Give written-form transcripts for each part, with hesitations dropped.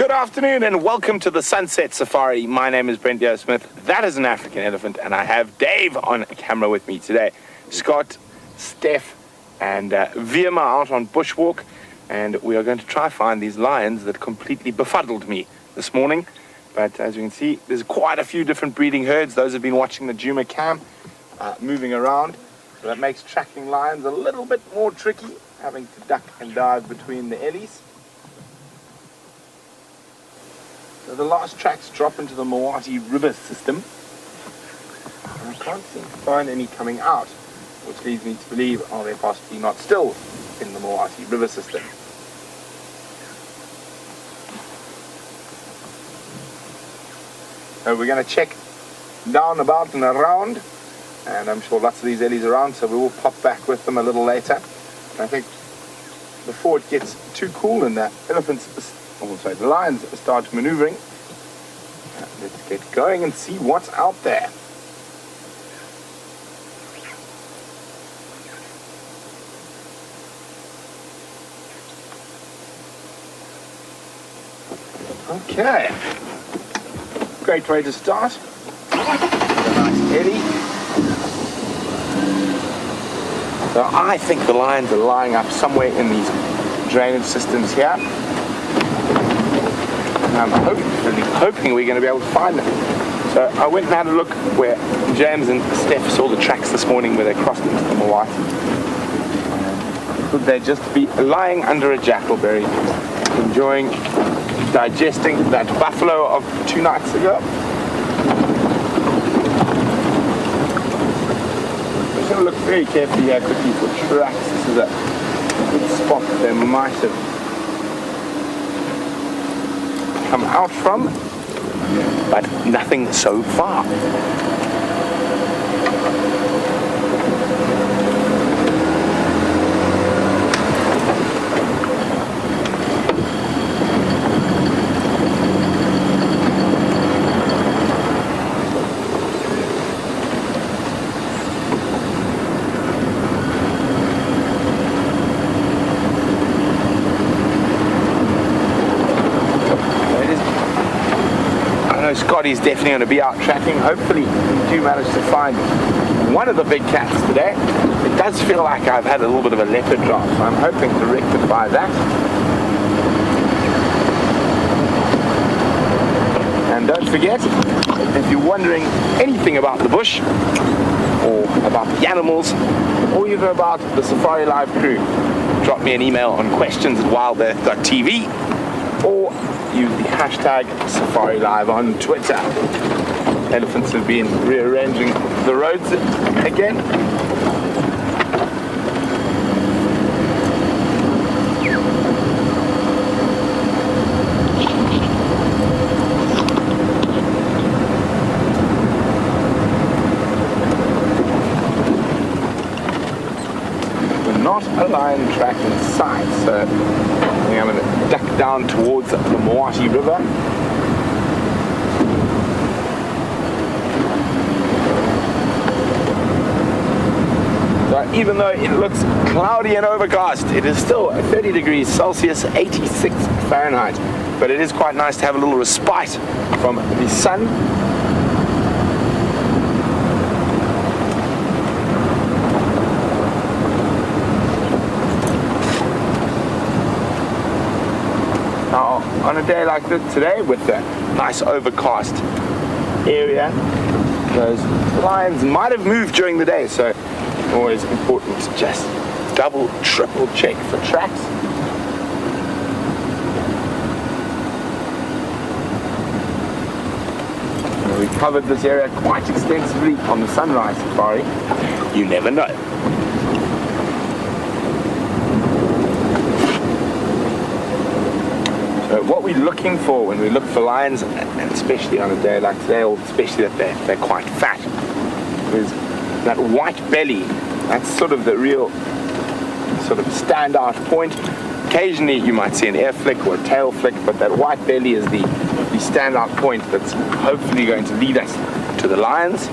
Good afternoon and welcome to the Sunset Safari. My name is Brent Smith. That is an African elephant, and I have Dave on camera with me today. Scott, Steph, and Djuma out on bushwalk, and we are going to try find these lions that completely befuddled me this morning. But as you can see, there's quite a few different breeding herds. Those have been watching the Djuma cam moving around. So that makes tracking lions a little bit more tricky, having to duck and dive between the ellies. So the last tracks drop into the Mawati River system. And I can't seem to find any coming out, which leads me to believe, are they possibly not still in the Mawati River system? So we're going to check down, about and around, and I'm sure lots of these ellies are around, so we will pop back with them a little later. And I think before it gets too cool and the the lions start maneuvering, let's get going and see what's out there. Okay, great way to start. A nice eddy. So I think the lions are lying up somewhere in these drainage systems here. I'm hoping we're going to be able to find them. So I went and had a look where James and Steph saw the tracks this morning where they crossed into the Mawati. Could they just be lying under a jackalberry, enjoying digesting that buffalo of 2 nights ago? I'm just going to look very carefully here quickly for tracks. This is a good spot that they might have come out from, but nothing so far. Scotty's definitely going to be out tracking. Hopefully we do manage to find one of the big cats today. It does feel like I've had a little bit of a leopard drop, so I'm hoping to rectify that. And don't forget, if you're wondering anything about the bush or about the animals or even about the Safari Live crew, drop me an email on questions@wildearth.tv or use the hashtag Safari Live on Twitter. Elephants have been rearranging the roads again. We're not a lion track in sight, so I think I'm going to duck down towards the Mawati River. So even though it looks cloudy and overcast, it is still 30 degrees Celsius, 86 Fahrenheit. But it is quite nice to have a little respite from the sun. Now, on a day like this today, with the nice overcast area, those lions might have moved during the day, so always important to just double, triple check for tracks. We covered this area quite extensively on the sunrise safari. You never know. So what we're looking for when we look for lions, and especially on a day like today, or especially that they're quite fat, is that white belly. That's sort of the real sort of standout point. Occasionally you might see an ear flick or a tail flick, but that white belly is the standout point that's hopefully going to lead us to the lions.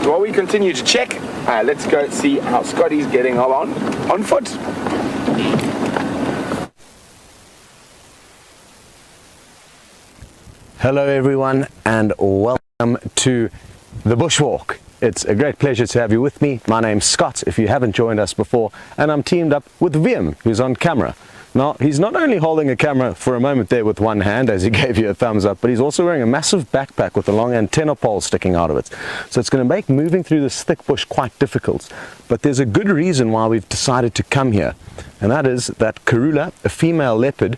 So while we continue to check, let's go see how Scotty's getting on foot. Hello everyone and welcome to the Bushwalk. It's a great pleasure to have you with me. My name's Scott, if you haven't joined us before, and I'm teamed up with Wiem, who's on camera. Now, he's not only holding a camera for a moment there with one hand, as he gave you a thumbs up, but he's also wearing a massive backpack with a long antenna pole sticking out of it. So it's going to make moving through this thick bush quite difficult. But there's a good reason why we've decided to come here, and that is that Karula, a female leopard,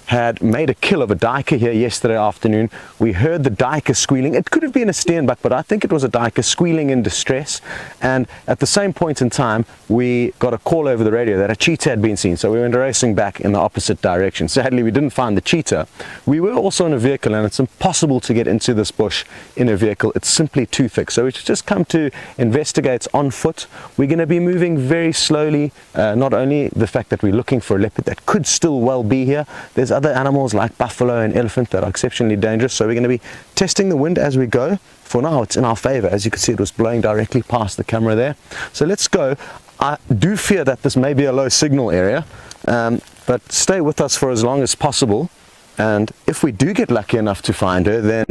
had made a kill of a duiker here yesterday afternoon. We heard the duiker squealing. It could have been a steenbok, but I think it was a duiker squealing in distress. And at the same point in time, we got a call over the radio that a cheetah had been seen. So we went racing back in the opposite direction. Sadly, we didn't find the cheetah. We were also in a vehicle, and it's impossible to get into this bush in a vehicle. It's simply too thick. So we should just come to investigate on foot. We're going to be moving very slowly. Not only the fact that we're looking for a leopard that could still well be here, there's other animals like buffalo and elephant that are exceptionally dangerous, so we're going to be testing the wind as we go. For now it's in our favor. As you can see, it was blowing directly past the camera there, so let's go. I do fear that this may be a low signal area, but stay with us for as long as possible, and if we do get lucky enough to find her, then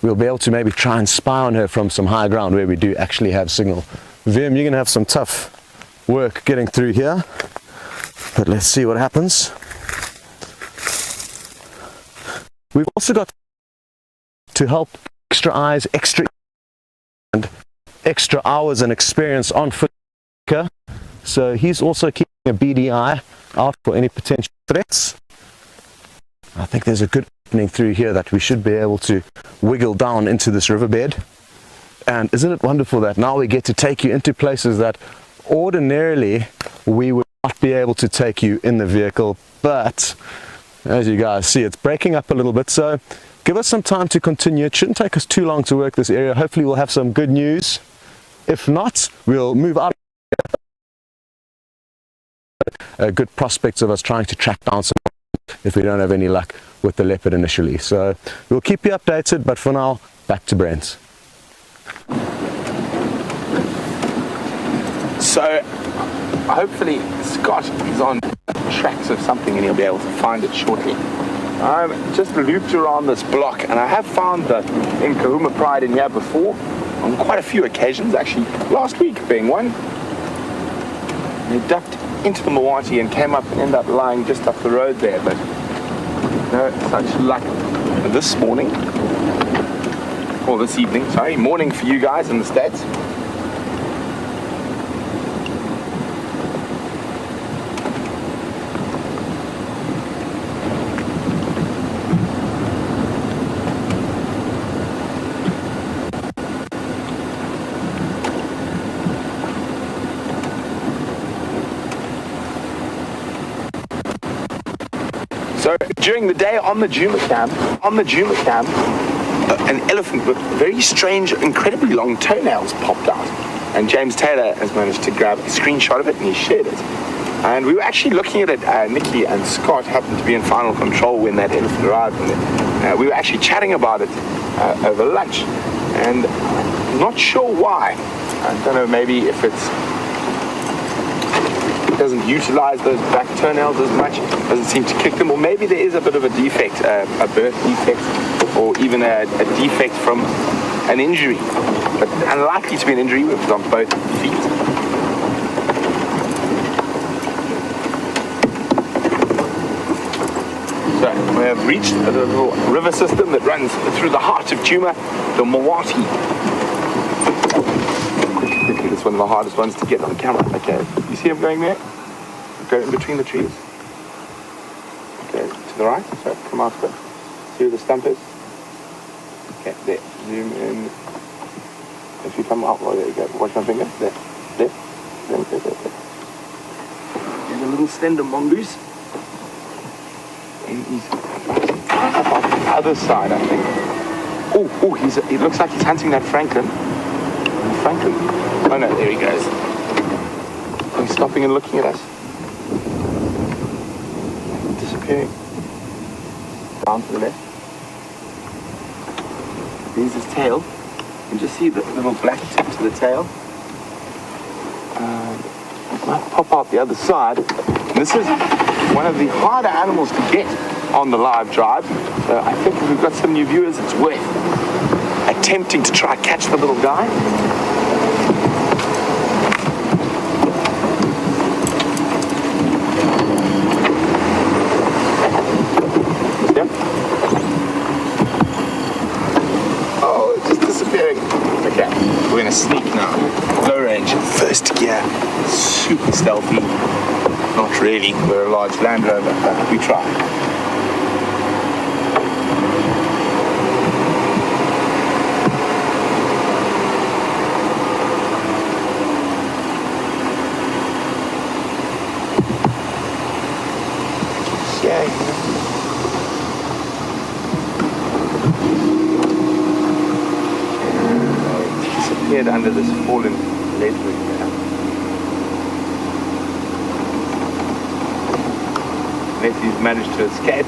we'll be able to maybe try and spy on her from some high ground where we do actually have signal. Wiem, you're going to have some tough work getting through here, but let's see what happens. We've also got to help extra eyes, extra hours and experience on foot. So he's also keeping a beady eye out for any potential threats. I think there's a good opening through here that we should be able to wiggle down into this riverbed. And isn't it wonderful that now we get to take you into places that ordinarily we would not be able to take you in the vehicle, but as you guys see, it's breaking up a little bit, so give us some time to continue. It shouldn't take us too long to work this area. Hopefully we'll have some good news. If not, we'll move out. Good prospects of us trying to track down some if we don't have any luck with the leopard initially. So we'll keep you updated, but for now, back to Brent. So hopefully Scott is on tracks of something and he'll be able to find it shortly. I've just looped around this block, and I have found that in Kahuma Pride in here before on quite a few occasions, actually last week being one. They ducked into the Mawati and came up and ended up lying just up the road there, but no such luck this morning, or this evening, sorry, morning for you guys in the States. So during the day on the Djuma camp, an elephant with very strange, incredibly long toenails popped out. And James Taylor has managed to grab a screenshot of it and he shared it. And we were actually looking at it, Nikki and Scott happened to be in final control when that elephant arrived. And we were actually chatting about it over lunch. And I'm not sure why. I don't know, maybe if it doesn't utilize those back toenails as much, doesn't seem to kick them, or maybe there is a bit of a defect, a birth defect, or even a defect from an injury, but unlikely to be an injury if it's on both feet. So we have reached a little river system that runs through the heart of Djuma, the Mawati. Quickly, it's one of the hardest ones to get on camera. Okay, you see him going there? Go in between the trees. Okay, to the right. So come after. See where the stump is? Okay, there. Zoom in. If you come out, well, there you go. Watch my finger. There. There. There. There's a little slender mongoose. And he's about the other side, I think. Oh, he looks like he's hunting that Franklin. Oh no, there he goes. He's stopping and looking at us. Disappearing. Down to the left. There's his tail. You can just see the little black tip to the tail. might pop out the other side. And this is one of the harder animals to get on the live drive. So I think if we've got some new viewers, it's worth attempting to try catch the little guy. Yep. Oh, it's just disappearing. Okay, we're gonna sneak now. Low range, first gear, super stealthy. Not really, we're a large Land Rover, but we try. Disappeared under this fallen leadwood there. Unless he's managed to escape.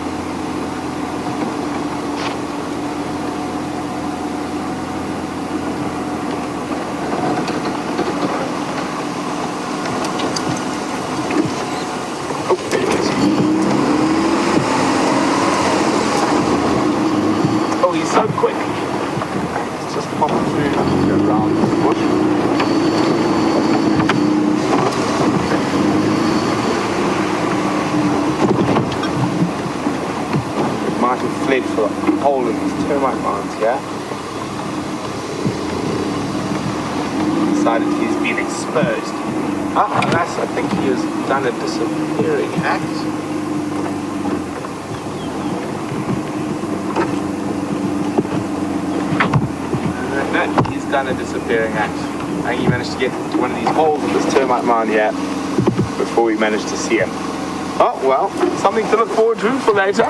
So quick. It's just popping through around the bush. It might have fled for a hole in these termite mounds here. Decided he's been exposed. Alas, I think he has done a disappearing act. He's done a disappearing act. I think he managed to get to one of these holes in this termite mound here before we managed to see him. Oh, well, something to look forward to for later.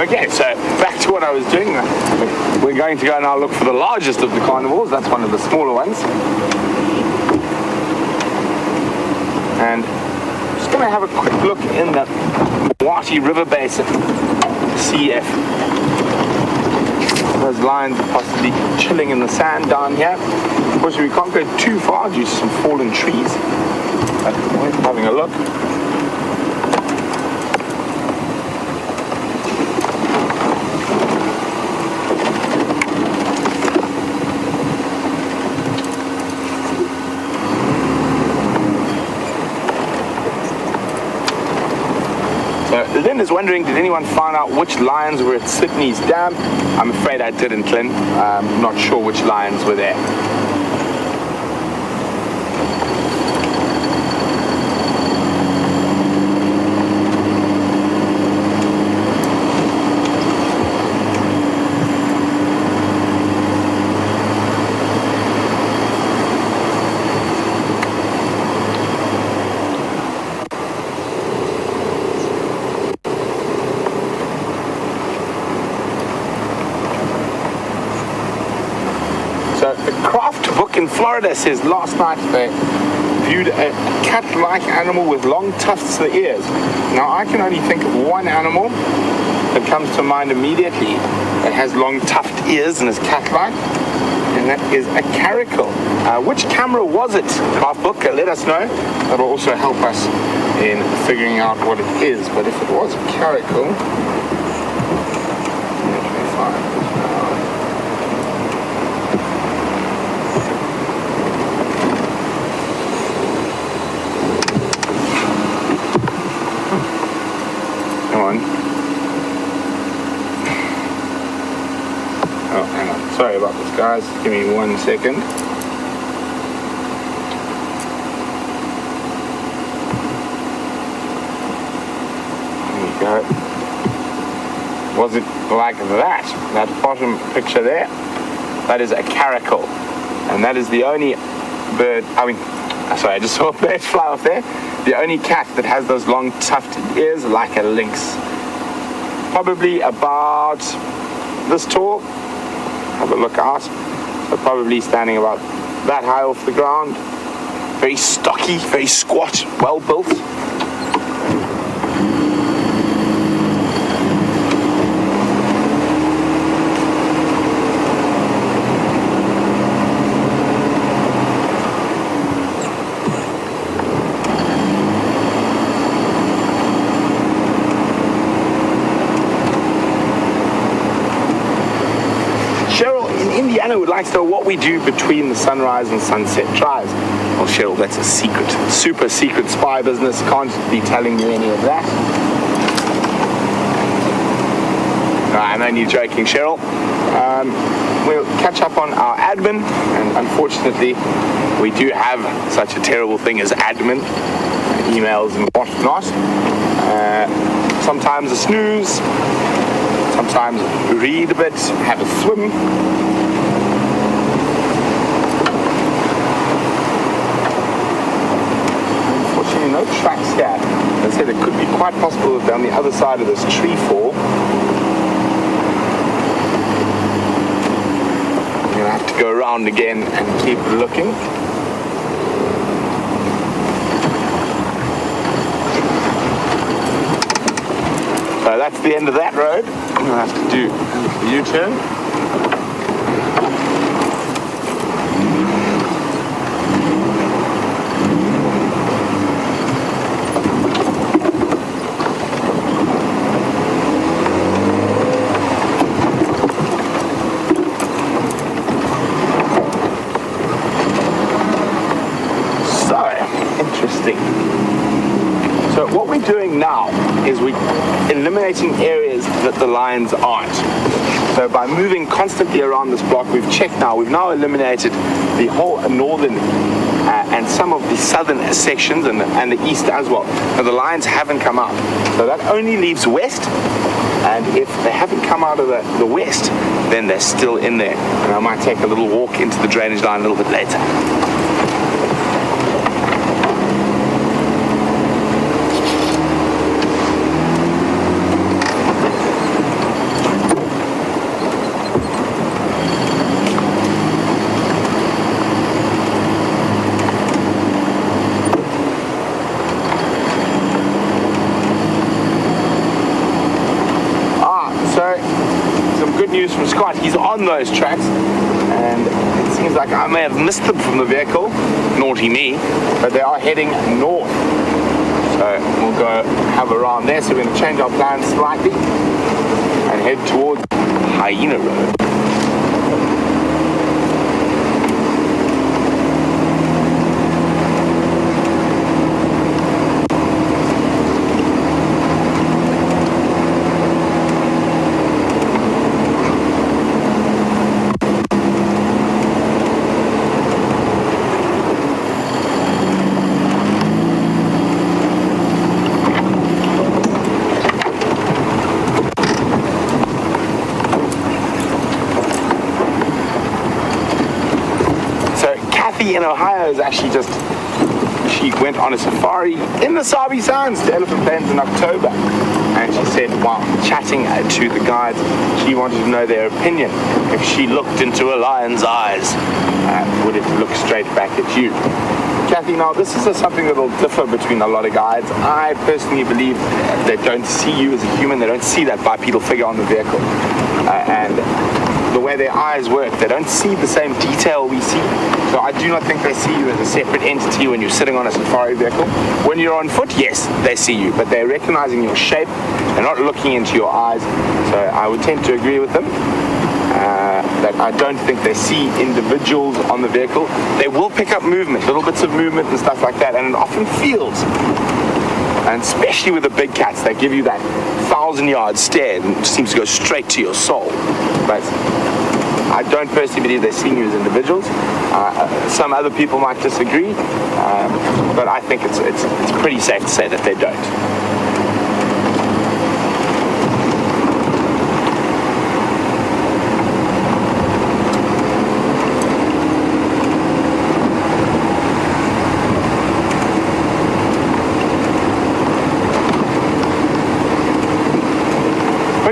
Okay, so back to what I was doing. We're going to go now look for the largest of the carnivores. That's one of the smaller ones. And I'm just going to have a quick look in the Mwati River Basin to see if those lions are possibly chilling in the sand down here. Of course, we can't go too far due to some fallen trees. But we're having a look. Lynn is wondering, did anyone find out which lions were at Sydney's dam? I'm afraid I didn't, Lynn. I'm not sure which lions were there. In Florida says last night they viewed a cat-like animal with long tufts to the ears. Now I can only think of one animal that comes to mind immediately that has long tufted ears and is cat-like, and that is a caracal. Which camera was it? Craft Book, let us know. That will also help us in figuring out what it is. But if it was a caracal, let me find it. Oh, hang on. Sorry about this, guys. Give me 1 second. There we go. Was it like that? That bottom picture there? That is a caracal. And that is the only bird, sorry, I just saw a bird fly off there. The only cat that has those long tufted ears like a lynx. Probably about this tall. Have a look out. So probably standing about that high off the ground. Very stocky, very squat, well built. Indiana would like to know what we do between the sunrise and sunset drives. Well, Cheryl, that's a secret, super secret spy business. Can't be telling you any of that. I'm only joking, Cheryl. We'll catch up on our admin, and unfortunately, we do have such a terrible thing as admin, emails and whatnot. Sometimes a snooze, sometimes read a bit, have a swim. No tracks here. As I said, it could be quite possible that they're on the other side of this tree fall. I'm going to have to go around again and keep looking. So that's the end of that road. I'm going to have to do a U-turn. So what we're doing now is we're eliminating areas that the lines aren't. So by moving constantly around this block, we've checked now, we've now eliminated the whole northern and some of the southern sections and the east as well. Now the lines haven't come out. So that only leaves west, and if they haven't come out of the west, then they're still in there. And I might take a little walk into the drainage line a little bit later. News from Scott, he's on those tracks, and it seems like I may have missed them from the vehicle, naughty me, but they are heading north. So we'll go have a round there. So we're going to change our plans slightly and head towards Hyena Road. In Ohio is actually she went on a safari in the Sabi Sounds to Elephant Plains in October, and she said while chatting to the guides, she wanted to know their opinion. If she looked into a lion's eyes, would it look straight back at you? Kathy, now this is something that will differ between a lot of guides. I personally believe they don't see you as a human, they don't see that bipedal figure on the vehicle, and the way their eyes work, they don't see the same detail we see. So I do not think they see you as a separate entity when you're sitting on a safari vehicle. When you're on foot, yes, they see you, but they're recognizing your shape. They're not looking into your eyes. So I would tend to agree with them that I don't think they see individuals on the vehicle. They will pick up movement, little bits of movement and stuff like that, and it often feels. And especially with the big cats, they give you that 1,000-yard stare that seems to go straight to your soul. But I don't personally believe they're seeing you as individuals. Some other people might disagree, but I think it's pretty safe to say that they don't.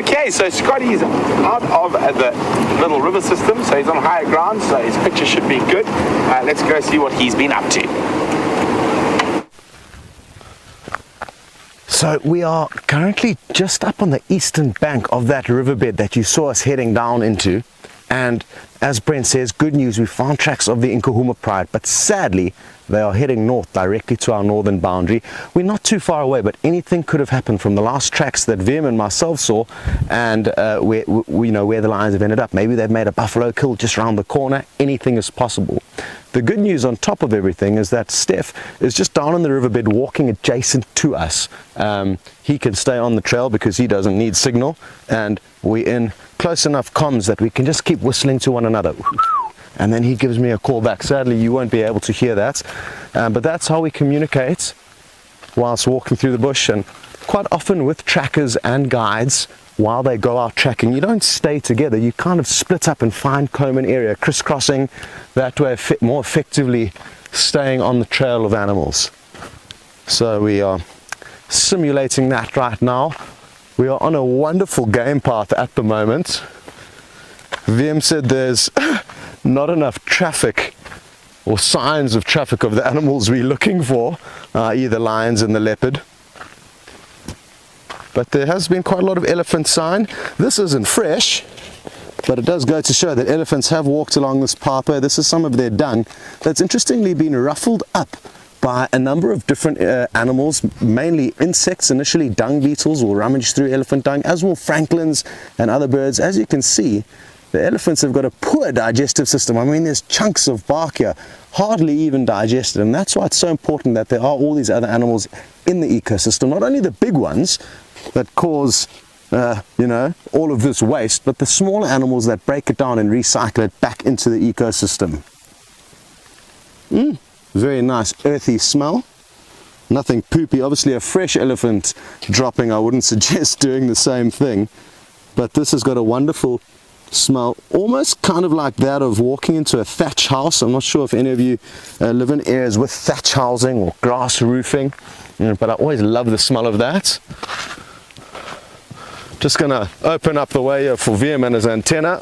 Okay, so Scotty's out of the little river system, so he's on higher ground, so his picture should be good. Let's go see what he's been up to. So we are currently just up on the eastern bank of that riverbed that you saw us heading down into. And as Brent says, good news, we found tracks of the Nkahuma Pride, but sadly they are heading north directly to our northern boundary. We're not too far away, but anything could have happened from the last tracks that Vim and myself saw, and we know where the lions have ended up. Maybe they've made a buffalo kill just around the corner. Anything is possible. The good news on top of everything is that Steph is just down on the riverbed walking adjacent to us. He can stay on the trail because he doesn't need signal, and we're in close enough comms that we can just keep whistling to one another. And then he gives me a call back. Sadly, you won't be able to hear that, but that's how we communicate whilst walking through the bush, and quite often with trackers and guides. While they go out tracking, you don't stay together, you kind of split up and find common area, crisscrossing, that way more effectively staying on the trail of animals. So we are simulating that right now. We are on a wonderful game path at the moment. VM said there's not enough traffic or signs of traffic of the animals we're looking for, i.e. the lions and the leopard. But there has been quite a lot of elephant sign. This isn't fresh, but it does go to show that elephants have walked along this pathway. This is some of their dung that's interestingly been ruffled up by a number of different animals, mainly insects. Initially dung beetles will rummage through elephant dung, as will francolins and other birds. As you can see, the elephants have got a poor digestive system. I mean, there's chunks of bark here, hardly even digested, and that's why it's so important that there are all these other animals in the ecosystem, not only the big ones that cause all of this waste, but the smaller animals that break it down and recycle it back into the ecosystem. Very nice earthy smell, nothing poopy. Obviously a fresh elephant dropping, I wouldn't suggest doing the same thing, but this has got a wonderful smell, almost kind of like that of walking into a thatch house. I'm not sure if any of you live in areas with thatch housing or grass roofing, but I always love the smell of that. Just gonna open up the way here for VM and his antenna.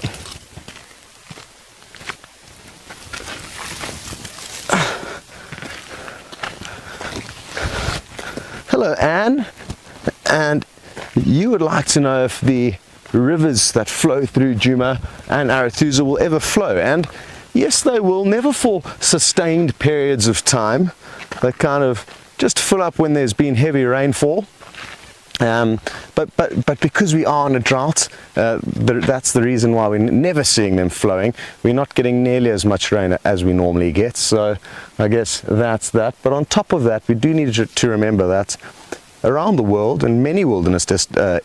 Hello Anne, and you would like to know if the rivers that flow through Djuma and Arathusa will ever flow, and yes they will, never for sustained periods of time. They kind of just fill up when there's been heavy rainfall. But because we are in a drought, that's the reason why we're never seeing them flowing. We're not getting nearly as much rain as we normally get, so I guess that's that. But on top of that, we do need to remember that around the world, in many wilderness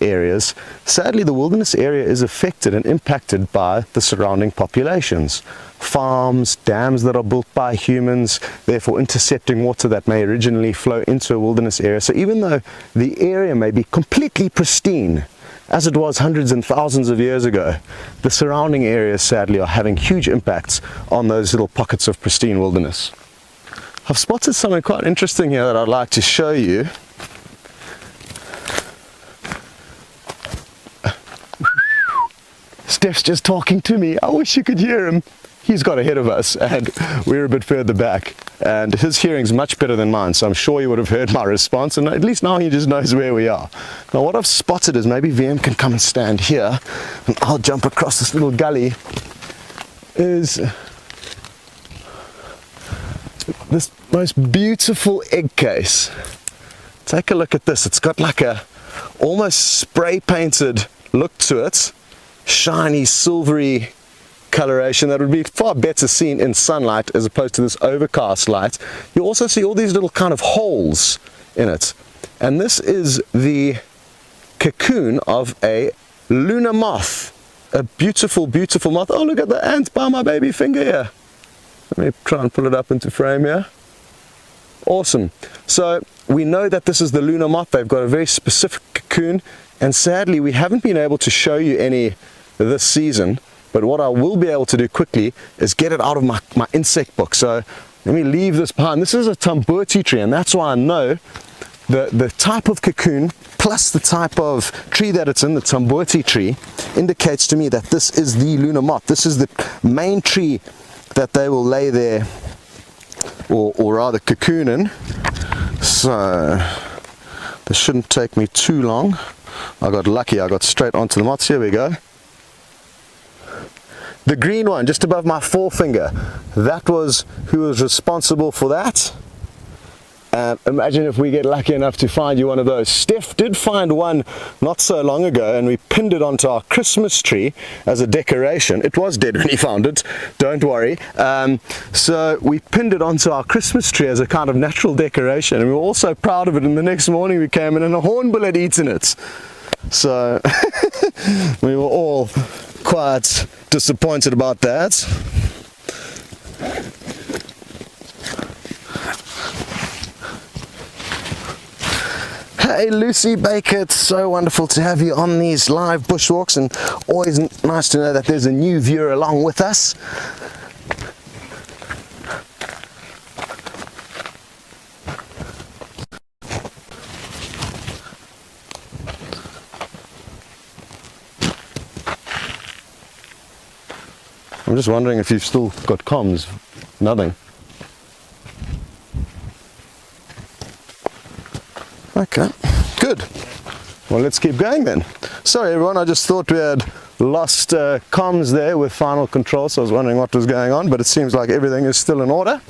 areas, sadly the wilderness area is affected and impacted by the surrounding populations. Farms, dams that are built by humans, therefore intercepting water that may originally flow into a wilderness area. So even though the area may be completely pristine, as it was hundreds and thousands of years ago, the surrounding areas sadly are having huge impacts on those little pockets of pristine wilderness. I've spotted something quite interesting here that I'd like to show you. Steph's just talking to me. I wish you could hear him. He's got ahead of us and we're a bit further back, and his hearing's much better than mine, so I'm sure he would have heard my response, and at least now he just knows where we are. Now what I've spotted is, maybe VM can come and stand here and I'll jump across this little gully, is this most beautiful egg case. Take a look at this. It's got like a almost spray painted look to it, shiny silvery coloration that would be far better seen in sunlight as opposed to this overcast light. You also see all these little kind of holes in it, and this is the cocoon of a lunar moth, a beautiful moth. Oh, look at the ant by my baby finger here. Let me try and pull it up into frame here. Awesome. So we know that this is the lunar moth. They've got a very specific cocoon, and sadly we haven't been able to show you any this season. But what I will be able to do quickly is get it out of my insect book. So let me leave this behind. This is a tambuti tree, and that's why I know the type of cocoon plus the type of tree that it's in, the Tambuti tree, indicates to me that this is the lunar moth. This is the main tree that they will lay their, or rather cocoon in. So this shouldn't take me too long. I got lucky, I got straight onto the moths. Here we go. The green one just above my forefinger, that was who was responsible for that. Imagine if we get lucky enough to find you one of those. Steph did find one not so long ago, and we pinned it onto our Christmas tree as a decoration. It was dead when he found it, don't worry. So we pinned it onto our Christmas tree as a kind of natural decoration, and we were all so proud of it, and the next morning we came in and a hornbill had eaten it. So we were all quite disappointed about that. Hey Lucy Baker, it's so wonderful to have you on these live bushwalks, and always nice to know that there's a new viewer along with us. I'm just wondering if you've still got comms. Nothing. Okay, good. Well, let's keep going then. Sorry everyone, I just thought we had lost comms there with final control, so I was wondering what was going on, but it seems like everything is still in order.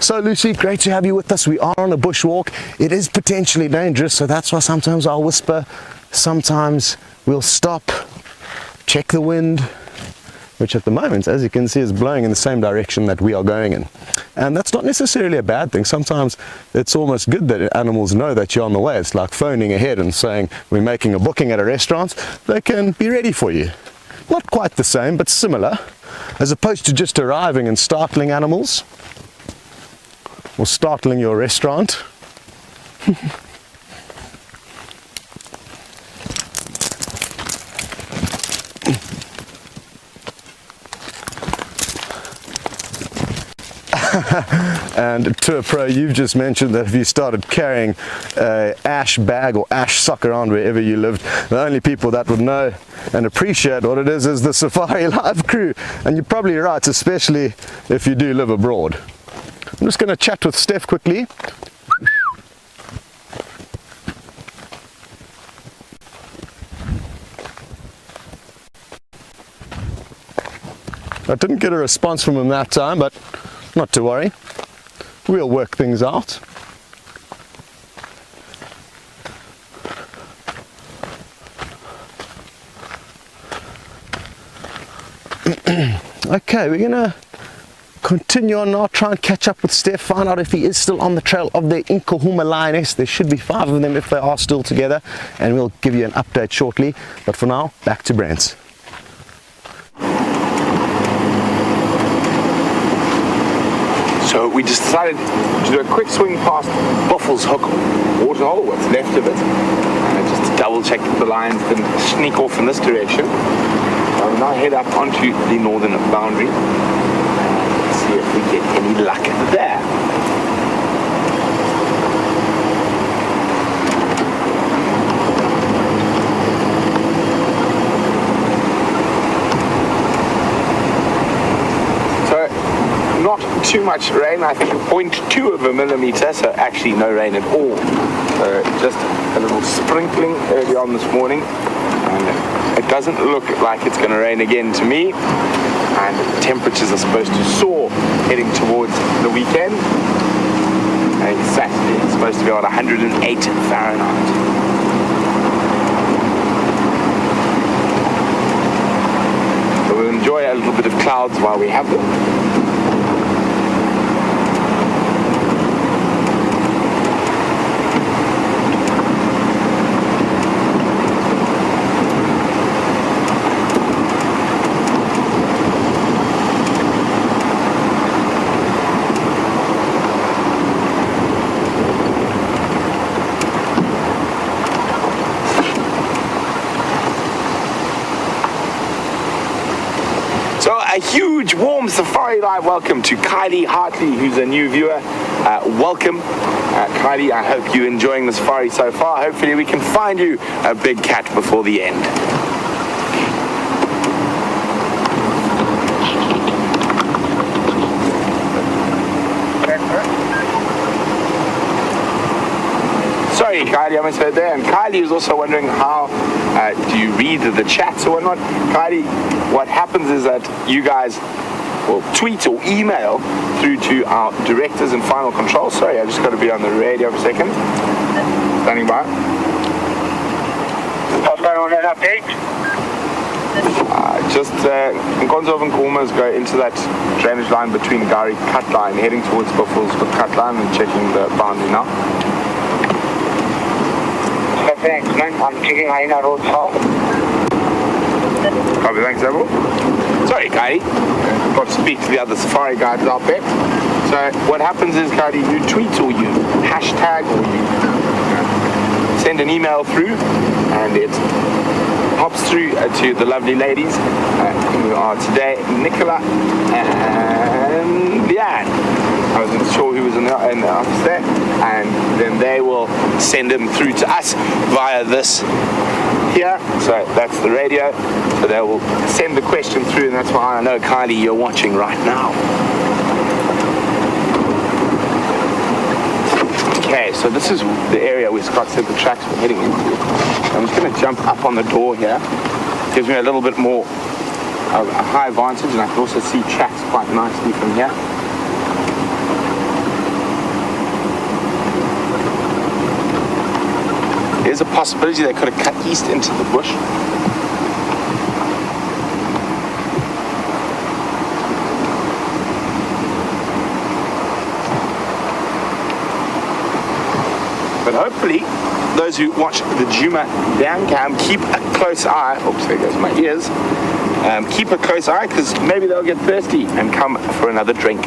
So Lucy, great to have you with us. We are on a bushwalk. It is potentially dangerous, so that's why sometimes I'll whisper, sometimes we'll stop, check the wind, which at the moment, as you can see, is blowing in the same direction that we are going in. And that's not necessarily a bad thing. Sometimes it's almost good that animals know that you're on the way. It's like phoning ahead and saying, we're making a booking at a restaurant. They can be ready for you. Not quite the same, but similar, as opposed to just arriving and startling animals, or startling your restaurant. And Tour Pro, you've just mentioned that if you started carrying a ash bag or ash sock around wherever you lived, the only people that would know and appreciate what it is the Safari Live crew. And you're probably right, especially if you do live abroad. I'm just going to chat with Steph quickly. I didn't get a response from him that time, but not to worry, we'll work things out. Okay, we're gonna continue on now, try and catch up with Steph, find out if he is still on the trail of the Inkahuma lioness. There should be 5 of them if they are still together, and we'll give you an update shortly. But for now, back to Brent. So we just decided to do a quick swing past Buffels Hook waterhole, what's left of it, just to double check that the lions didn't sneak off in this direction. We'll now head up onto the northern boundary and see if we get any luck there. Not too much rain, I think 0.2 of a millimeter, so actually no rain at all. Just a little sprinkling early on this morning, and it doesn't look like it's going to rain again to me, and temperatures are supposed to soar heading towards the weekend. I think Saturday it's supposed to be about 108 Fahrenheit. So we'll enjoy a little bit of clouds while we have them. A huge, warm Safari Live welcome to Kylie Hartley, who's a new viewer. Welcome, Kylie. I hope you're enjoying the safari so far. Hopefully we can find you a big cat before the end. Sorry, Kylie, I misheard there. And Kylie was also wondering how do you read the chats or whatnot. Kylie, what happens is that you guys will tweet or email through to our directors and final control. Sorry, I just got to be on the radio for a second. Standing by. What's going on, an update? Nkonzo and Kormas go into that drainage line between Gari cut line, heading towards Buffalo's cut line and checking the boundary now. Thanks, man. I'm checking Aina Road now. Copy, thanks, Abel. Sorry, Kylie. Got to speak to the other safari guides out there. So what happens is, Kylie, you tweet or you hashtag or you send an email through, and it hops through to the lovely ladies who are today Nicola and Leanne. I wasn't sure who was in the office there, and then they will send them through to us via this here. So that's the radio. So they will send the question through, and that's why I know, Kylie, you're watching right now. Okay, so this is the area where Scott said the tracks were heading into. I'm just going to jump up on the door here. Gives me a little bit more of a high vantage, and I can also see tracks quite nicely from here. There's a possibility they could have cut east into the bush. But hopefully, those who watch the Djuma down cam keep a close eye. Oops, there goes my ears. Keep a close eye, because maybe they'll get thirsty and come for another drink.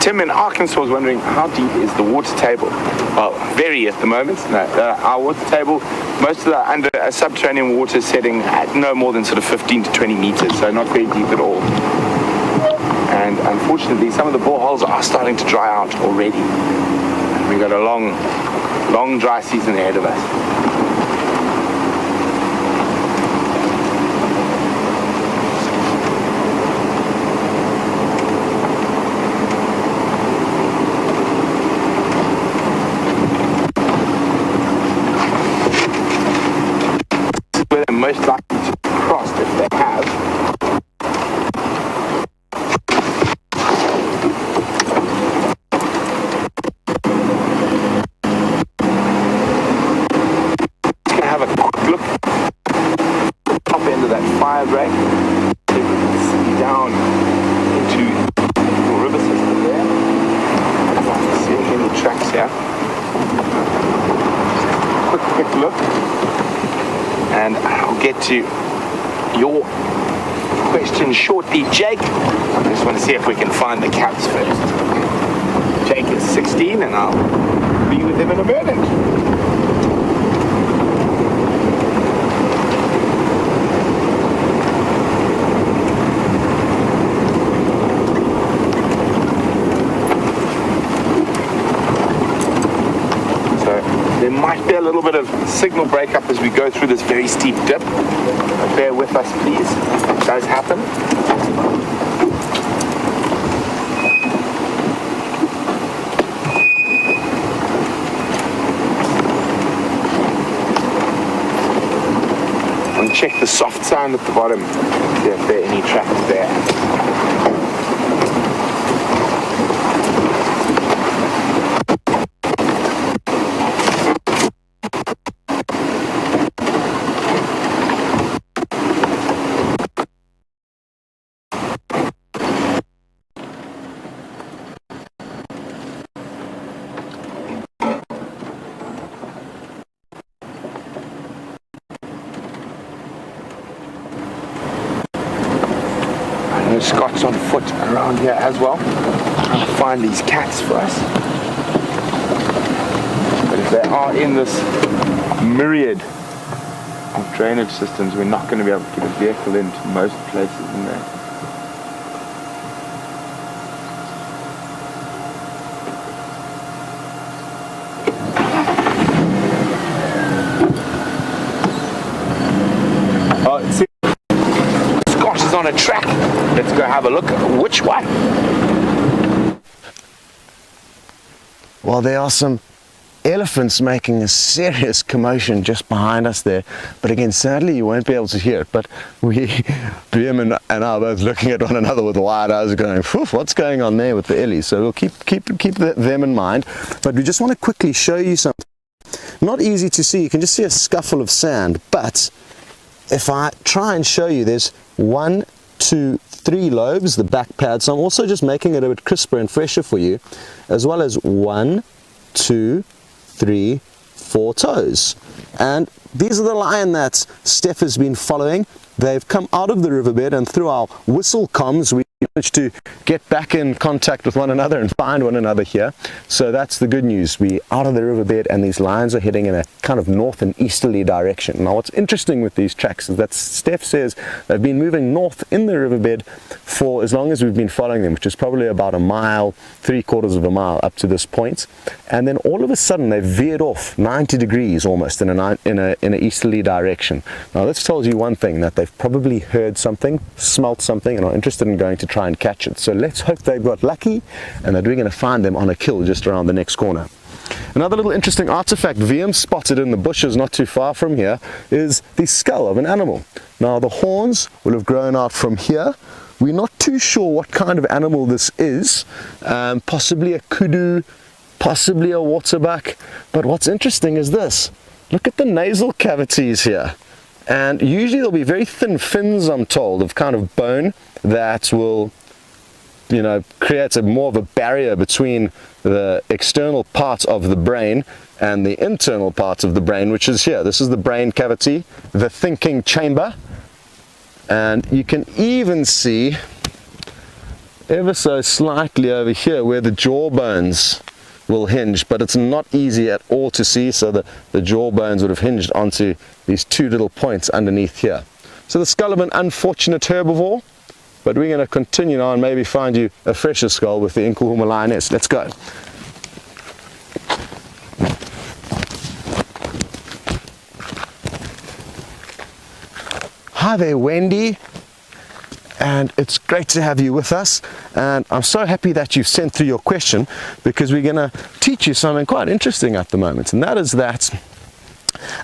Tim in Arkansas was wondering, how deep is the water table? Well, very at the moment. No, our water table, most of the under a subterranean water setting at no more than sort of 15 to 20 meters, so not very deep at all. And unfortunately, some of the boreholes are starting to dry out already. We've got a long dry season ahead of us. Most likely to cross if they have. Just gonna have a quick look top end of that fire break. See if we can see down into the river system there. I'd like to see any tracks here. Quick look. And I'll get to your question shortly, Jake. I just want to see if we can find the caps first. Jake is 16, and I'll be with him in a minute. There might be a little bit of signal breakup as we go through this very steep dip. Bear with us, please. It does happen. And check the soft sand at the bottom. See if there are any tracks there. Scott's on foot around here as well. Trying to find these cats for us. But if they are in this myriad of drainage systems, we're not going to be able to get a vehicle into most places in there. Oh, see, Scott is on a track. Let's go have a look at which one. Well, there are some elephants making a serious commotion just behind us there, but again, sadly you won't be able to hear it. But BM and I are both looking at one another with wide eyes going, what's going on there with the ellies? So we'll keep them in mind. But we just want to quickly show you something. Not easy to see, you can just see a scuffle of sand, but if I try and show you, there's 1, 2, 3 lobes, the back pad. So I'm also just making it a bit crisper and fresher for you, as well as 1, 2, 3, 4 toes. And these are the line that Steph has been following. They've come out of the riverbed, and through our whistle comms we managed to get back in contact with one another and find one another here. So that's the good news. We're out of the riverbed and these lines are heading in a kind of north and easterly direction. Now what's interesting with these tracks is that Steph says they've been moving north in the riverbed for as long as we've been following them, which is probably about a mile, 3/4 of a mile up to this point. And then all of a sudden they veered off 90 degrees almost in an easterly direction. Now this tells you one thing, that they've probably heard something, smelt something, and are interested in going to try and catch it. So let's hope they've got lucky and that we're going to find them on a kill just around the next corner. Another little interesting artifact VM spotted in the bushes not too far from here is the skull of an animal. Now the horns will have grown out from here. We're not too sure what kind of animal this is, possibly a kudu, possibly a waterbuck, but what's interesting is this. Look at the nasal cavities here. And usually there'll be very thin fins, I'm told, of kind of bone that will, create more of a barrier between the external part of the brain and the internal part of the brain, which is here. This is the brain cavity, the thinking chamber. And you can even see ever so slightly over here where the jaw bones will hinge, but it's not easy at all to see, so the jaw bones would have hinged onto these 2 little points underneath here. So the skull of an unfortunate herbivore, but we're going to continue now and maybe find you a fresher skull with the Inkulhuma lioness. Let's go. Hi there, Wendy. And it's great to have you with us, and I'm so happy that you've sent through your question, because we're going to teach you something quite interesting at the moment, and that is that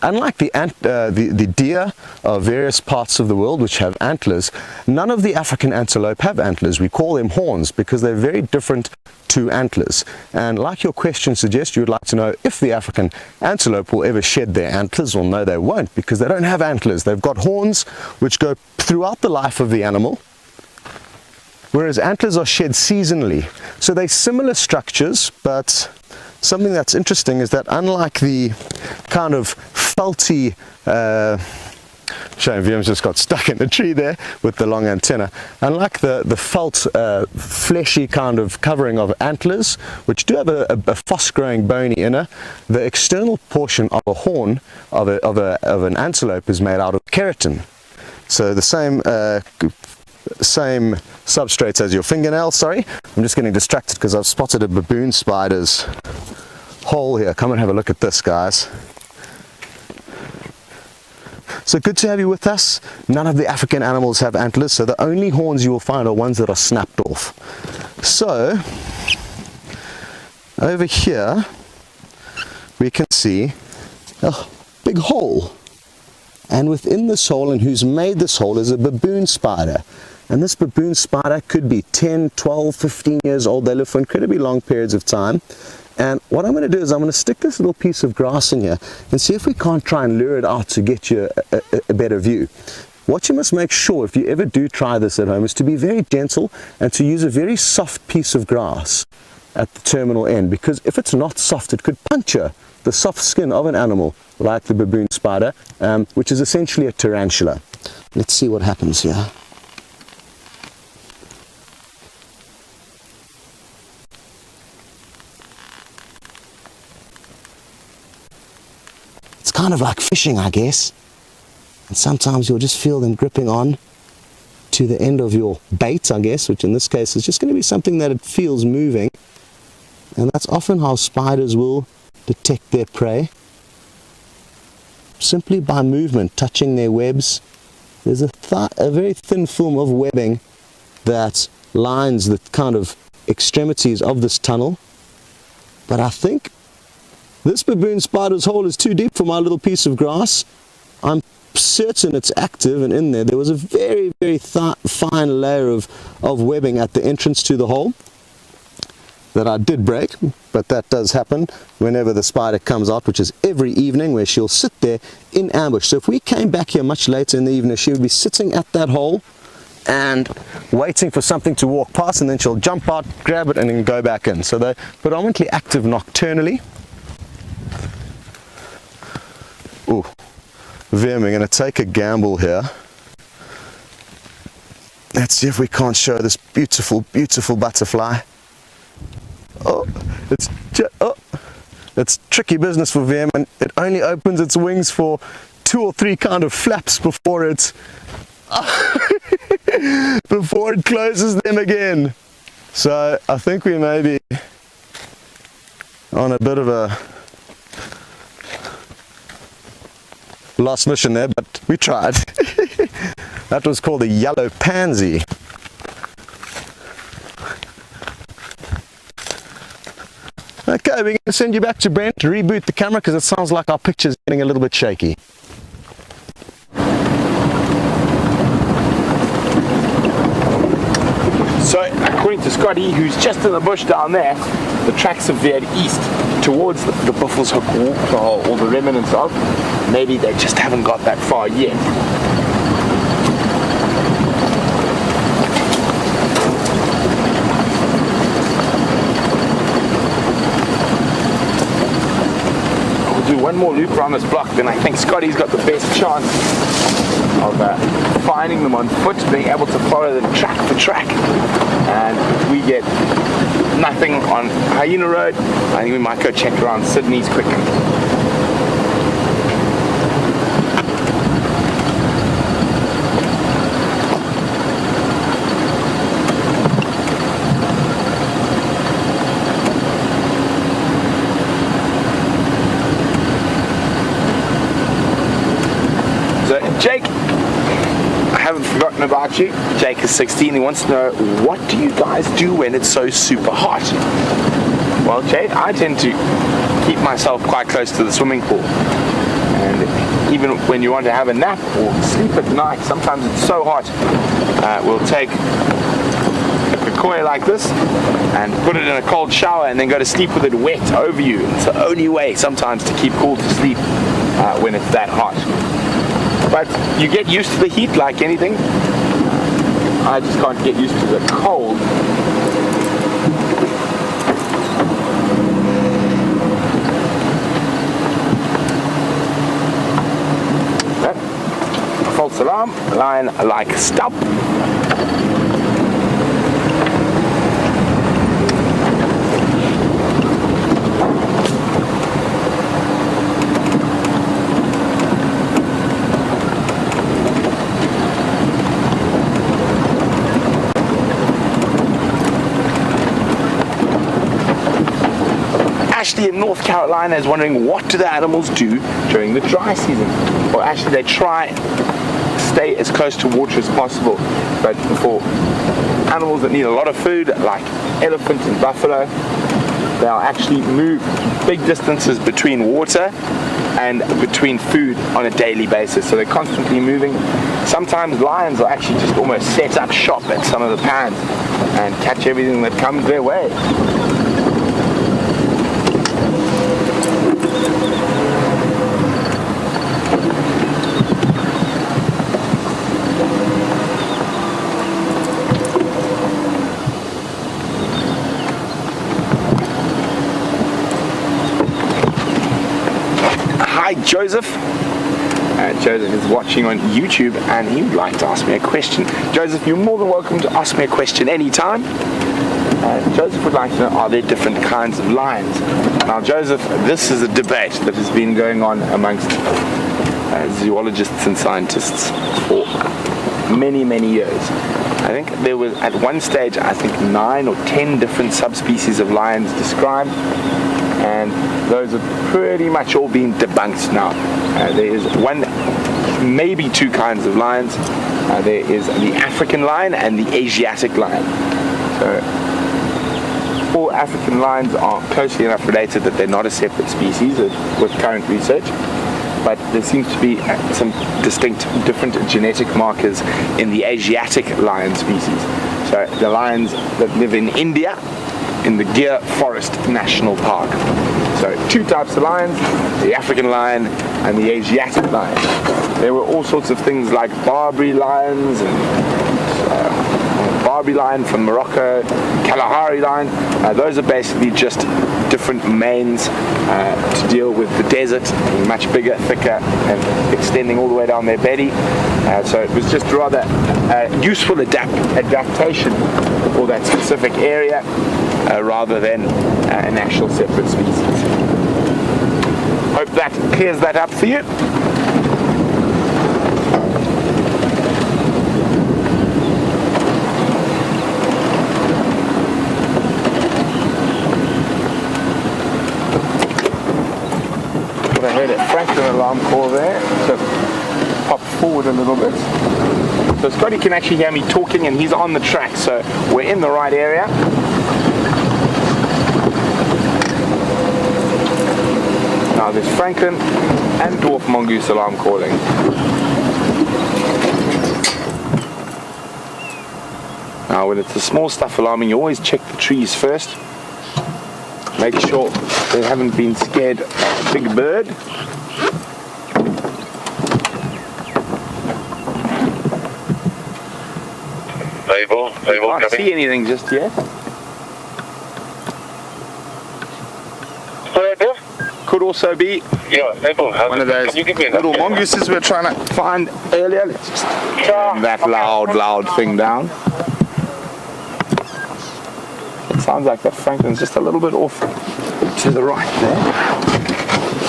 unlike the deer of various parts of the world which have antlers, none of the African antelope have antlers. We call them horns because they're very different to antlers. And like your question suggests, you would like to know if the African antelope will ever shed their antlers. Well, no, they won't, because they don't have antlers. They've got horns which go throughout the life of the animal, whereas antlers are shed seasonally. So they're similar structures, but something that's interesting is that unlike the kind of felty, shame VM's just got stuck in the tree there with the long antenna, unlike the felt fleshy kind of covering of antlers, which do have a fast-growing bony inner, the external portion of a horn of an antelope is made out of keratin. So the same substrates as your fingernail. Sorry, I'm just getting distracted because I've spotted a baboon spider's hole here. Come and have a look at this, guys. So good to have you with us. None of the African animals have antlers, so the only horns you will find are ones that are snapped off. So over here we can see a big hole, and within this hole, and who's made this hole, is a baboon spider. And this baboon spider could be 10, 12, 15 years old. They live for incredibly long periods of time. And what I'm going to do is I'm going to stick this little piece of grass in here and see if we can't try and lure it out to get you a better view. What you must make sure, if you ever do try this at home, is to be very gentle and to use a very soft piece of grass at the terminal end, because if it's not soft, it could puncture the soft skin of an animal like the baboon spider, which is essentially a tarantula. Let's see what happens here. kind of like fishing, I guess. And sometimes you'll just feel them gripping on to the end of your bait, I guess, which in this case is just going to be something that it feels moving. And that's often how spiders will detect their prey. Simply by movement, touching their webs. There's a very thin film of webbing that lines the kind of extremities of this tunnel. But I think this baboon spider's hole is too deep for my little piece of grass. I'm certain it's active and in there. There was a very, very fine layer of webbing at the entrance to the hole that I did break, but that does happen whenever the spider comes out, which is every evening, where she'll sit there in ambush. So if we came back here much later in the evening, she would be sitting at that hole and waiting for something to walk past, and then she'll jump out, grab it, and then go back in. So they're predominantly active nocturnally. Ooh, Vim, we're going to take a gamble here. Let's see if we can't show this beautiful, beautiful butterfly. Oh, it's tricky business for VM, and it only opens its wings for 2 or 3 kind of flaps before it before it closes them again. So I think we may be on a bit of a lost mission there, but we tried. That was called a yellow pansy. Okay, we're going to send you back to Brent to reboot the camera because it sounds like our picture's getting a little bit shaky. So, according to Scotty, who's just in the bush down there, the tracks have veered east towards the Buffalo's Hook Walk, or the remnants of. Maybe they just haven't got that far yet. Do one more loop around this block, then I think Scotty's got the best chance of finding them on foot, being able to follow them track for track. And if we get nothing on Hyena Road, I think we might go check around Sydney's quickly. Jake, I haven't forgotten about you. Jake is 16. He wants to know, what do you guys do when it's so super hot? Well, Jake, I tend to keep myself quite close to the swimming pool. And even when you want to have a nap or sleep at night, sometimes it's so hot, we'll take a koi like this and put it in a cold shower and then go to sleep with it wet over you. It's the only way sometimes to keep cool to sleep when it's that hot. But you get used to the heat like anything. I just can't get used to the cold. False alarm, line like stop. Ashley in North Carolina is wondering, what do the animals do during the dry season? Well, actually they try stay as close to water as possible, but for animals that need a lot of food like elephant and buffalo, they'll actually move big distances between water and between food on a daily basis, so they're constantly moving. Sometimes lions will actually just almost set up shop at some of the pans and catch everything that comes their way. Hi Joseph. Joseph is watching on YouTube and he would like to ask me a question. Joseph, you're more than welcome to ask me a question anytime. Joseph would like to know, are there different kinds of lions? Now, Joseph, this is a debate that has been going on amongst zoologists and scientists for many, many years. I think there was, at one stage, I think 9 or 10 different subspecies of lions described, and those have pretty much all been debunked now. There is one, maybe 2 kinds of lions. There is the African lion and the Asiatic lion. So all African lions are closely enough related that they're not a separate species with current research, but there seems to be some distinct different genetic markers in the Asiatic lion species. So the lions that live in India, in the Gir Forest National Park. So 2 types of lions, the African lion and the Asiatic lion. There were all sorts of things like Barbary lions and Barbary lion from Morocco, Kalahari lion. Those are basically just different manes to deal with the desert, much bigger, thicker, and extending all the way down their belly. So it was just rather useful adaptation for that specific area rather than an actual separate species. Hope that clears that up for you. I heard a Franklin alarm call there, so pop forward a little bit. So Scotty can actually hear me talking and he's on the track, so we're in the right area. Now there's Franklin and dwarf mongoose alarm calling. Now when it's the small stuff alarming, you always check the trees first. Make sure they haven't been scared by a big bird. Label, I can't see anything just yet. Could also be one of those little mongooses we were trying to find earlier. Let's just turn that loud thing down. It sounds like that Franklin's just a little bit off to the right there.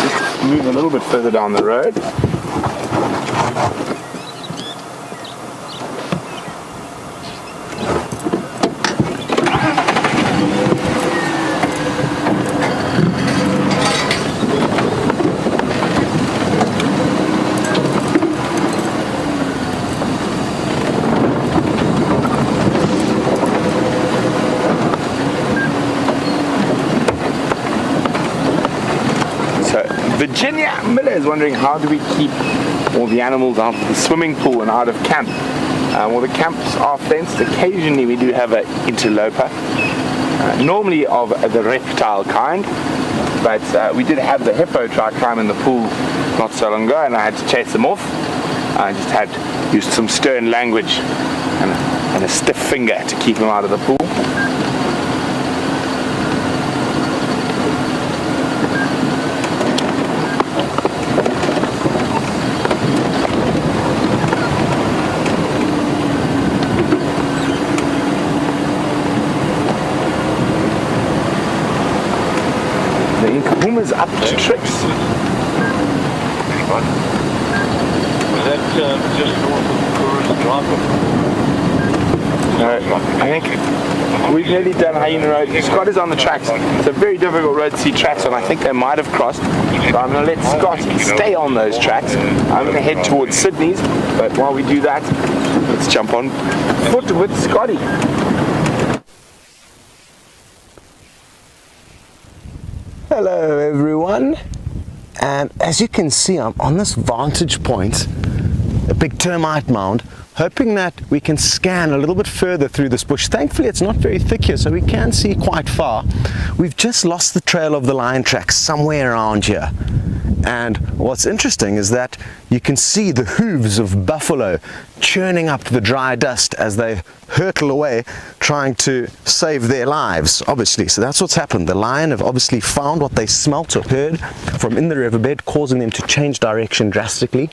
Just move a little bit further down the road. Virginia Miller is wondering, how do we keep all the animals out of the swimming pool and out of camp? Well, the camps are fenced. Occasionally we do have an interloper, normally of the reptile kind, but we did have the hippo try climb in the pool not so long ago, and I had to chase them off. I just used some stern language and a stiff finger to keep them out of the pool. Puma's up to tricks. What? Was that just north of Drop? I think we've nearly done Hyena Road. Scott is on the tracks. It's a very difficult road to see tracks on. I think they might have crossed. So I'm going to let Scott stay on those tracks. I'm going to head towards Sydney's. But while we do that, let's jump on foot with Scotty. Hello everyone, and as you can see, I'm on this vantage point, a big termite mound, hoping that we can scan a little bit further through this bush. Thankfully it's not very thick here, so we can see quite far. We've just lost the trail of the lion tracks somewhere around here, and what's interesting is that you can see the hooves of buffalo churning up the dry dust as they hurtle away trying to save their lives, obviously. So that's what's happened. The lion have obviously found what they smelt or heard from in the riverbed, causing them to change direction drastically.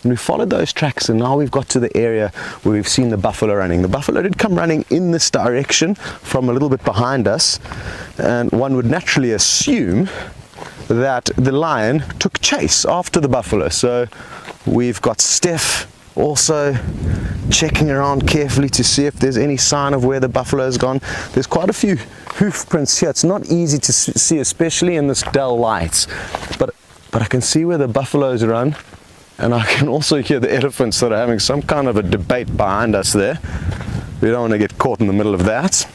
And we followed those tracks, and now we've got to the area where we've seen the buffalo running. The buffalo did come running in this direction from a little bit behind us, and one would naturally assume that the lion took chase after the buffalo. So we've got Steph also checking around carefully to see if there's any sign of where the buffalo has gone. There's quite a few hoof prints here. It's not easy to see, especially in this dull light, but I can see where the buffaloes run, and I can also hear the elephants that are having some kind of a debate behind us there. We don't want to get caught in the middle of that.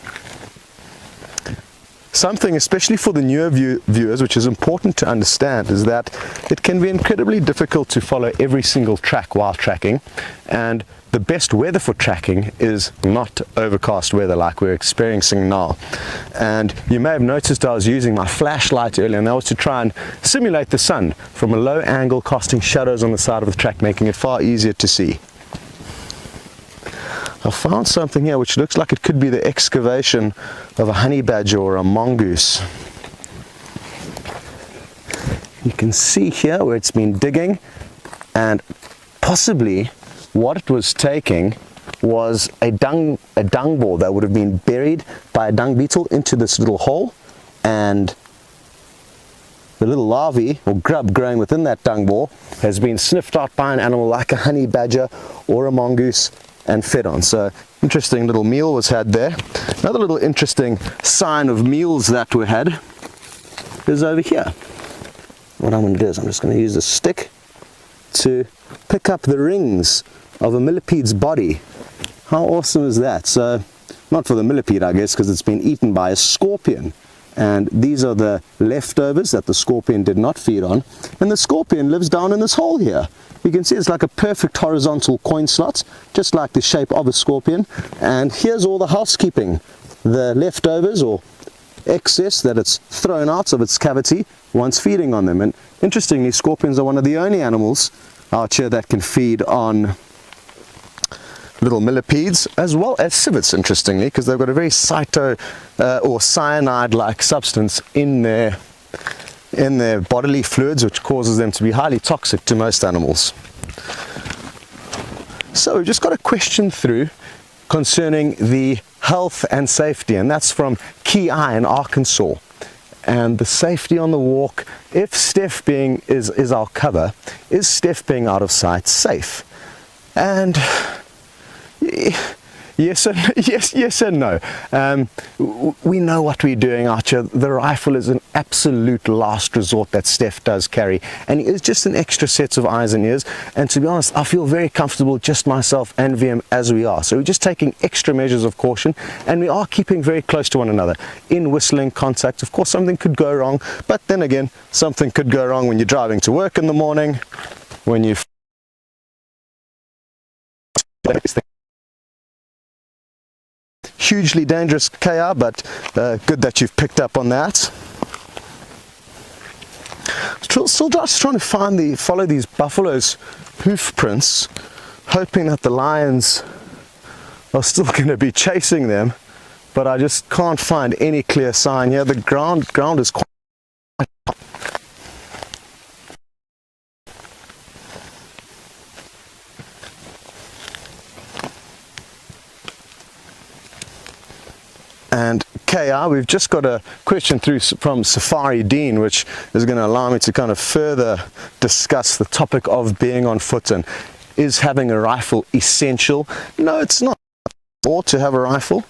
Something, especially for the newer viewers, which is important to understand, is that it can be incredibly difficult to follow every single track while tracking, and the best weather for tracking is not overcast weather like we're experiencing now. And you may have noticed I was using my flashlight earlier, and that was to try and simulate the sun from a low angle, casting shadows on the side of the track, making it far easier to see. I found something here which looks like it could be the excavation of a honey badger or a mongoose. You can see here where it's been digging, and possibly what it was taking was a dung ball that would have been buried by a dung beetle into this little hole, and the little larvae or grub growing within that dung ball has been sniffed out by an animal like a honey badger or a mongoose and fed on. So interesting little meal was had there. Another little interesting sign of meals that were had is over here. What I'm going to do is I'm just going to use a stick to pick up the rings of a millipede's body. How awesome is that? So not for the millipede, I guess, because it's been eaten by a scorpion, and these are the leftovers that the scorpion did not feed on, and the scorpion lives down in this hole here. You can see it's like a perfect horizontal coin slot, just like the shape of a scorpion. And here's all the housekeeping, the leftovers or excess that it's thrown out of its cavity once feeding on them. And interestingly, scorpions are one of the only animals out here that can feed on little millipedes as well as civets, interestingly, because they've got a very or cyanide-like substance in their bodily fluids, which causes them to be highly toxic to most animals. So we've just got a question through concerning the health and safety, and that's from Key Eye in Arkansas. And the safety on the walk, if Steph is our cover, is Steph being out of sight safe? And yes and no. We know what we're doing out here. The rifle is an absolute last resort that Steph does carry, and it is just an extra set of eyes and ears. And to be honest, I feel very comfortable, just myself and VM as we are. So we're just taking extra measures of caution, and we are keeping very close to one another in whistling contact. Of course, something could go wrong, but then again, something could go wrong when you're driving to work in the morning, when you hugely dangerous, KR, but good that you've picked up on that. Still just trying to follow these buffaloes' hoof prints, hoping that the lions are still going to be chasing them, but I just can't find any clear sign here. The ground is quite And KR, we've just got a question through from Safari Dean, which is going to allow me to kind of further discuss the topic of being on foot. And is having a rifle essential? No, it's not. Or to have a rifle.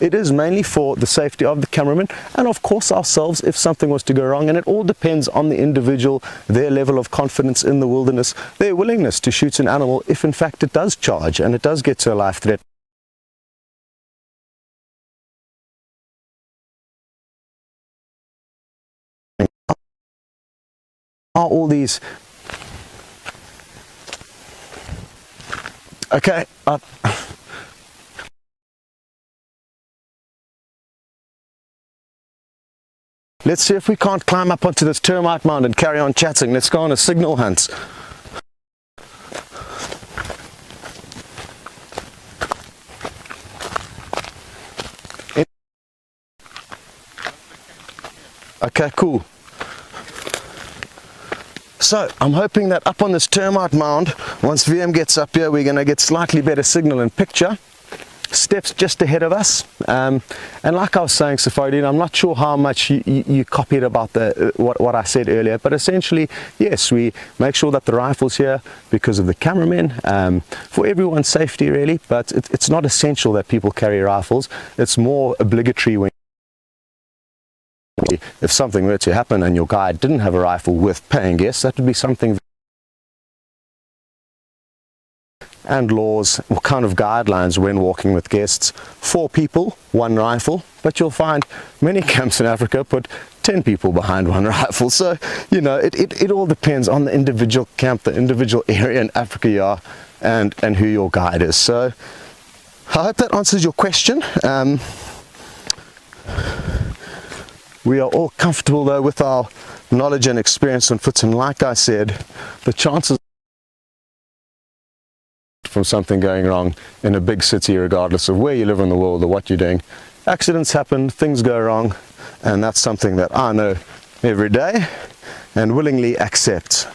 It is mainly for the safety of the cameraman and of course ourselves if something was to go wrong, and it all depends on the individual, their level of confidence in the wilderness, their willingness to shoot an animal if in fact it does charge and it does get to a life threat. Are all these okay? Let's see if we can't climb up onto this termite mound and carry on chatting. Let's go on a signal hunt. Okay, cool. So I'm hoping that up on this termite mound, once VM gets up here, we're going to get slightly better signal and picture. Steph's just ahead of us, and like I was saying, Safari, I'm not sure how much you copied about what I said earlier, but essentially, yes, we make sure that the rifle's here because of the cameramen, for everyone's safety really, but it's not essential that people carry rifles. It's more obligatory when if something were to happen and your guide didn't have a rifle with paying guests. That would be something. And laws, what kind of guidelines when walking with guests: 4 people, 1 rifle, but you'll find many camps in Africa put 10 people behind 1 rifle. So, you know, it all depends on the individual camp, the individual area in Africa you are, and who your guide is. So I hope that answers your question. We are all comfortable though with our knowledge and experience on foot, and like I said, the chances from something going wrong in a big city, regardless of where you live in the world or what you're doing, accidents happen, things go wrong, and that's something that I know every day and willingly accept.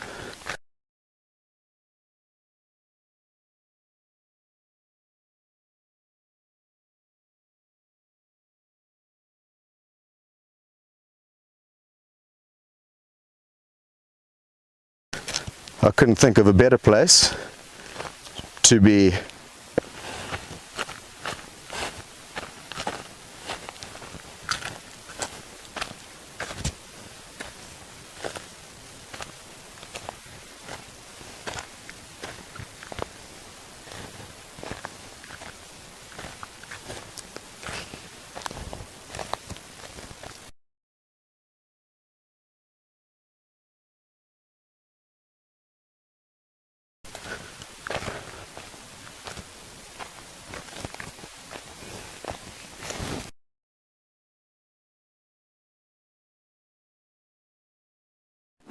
I couldn't think of a better place to be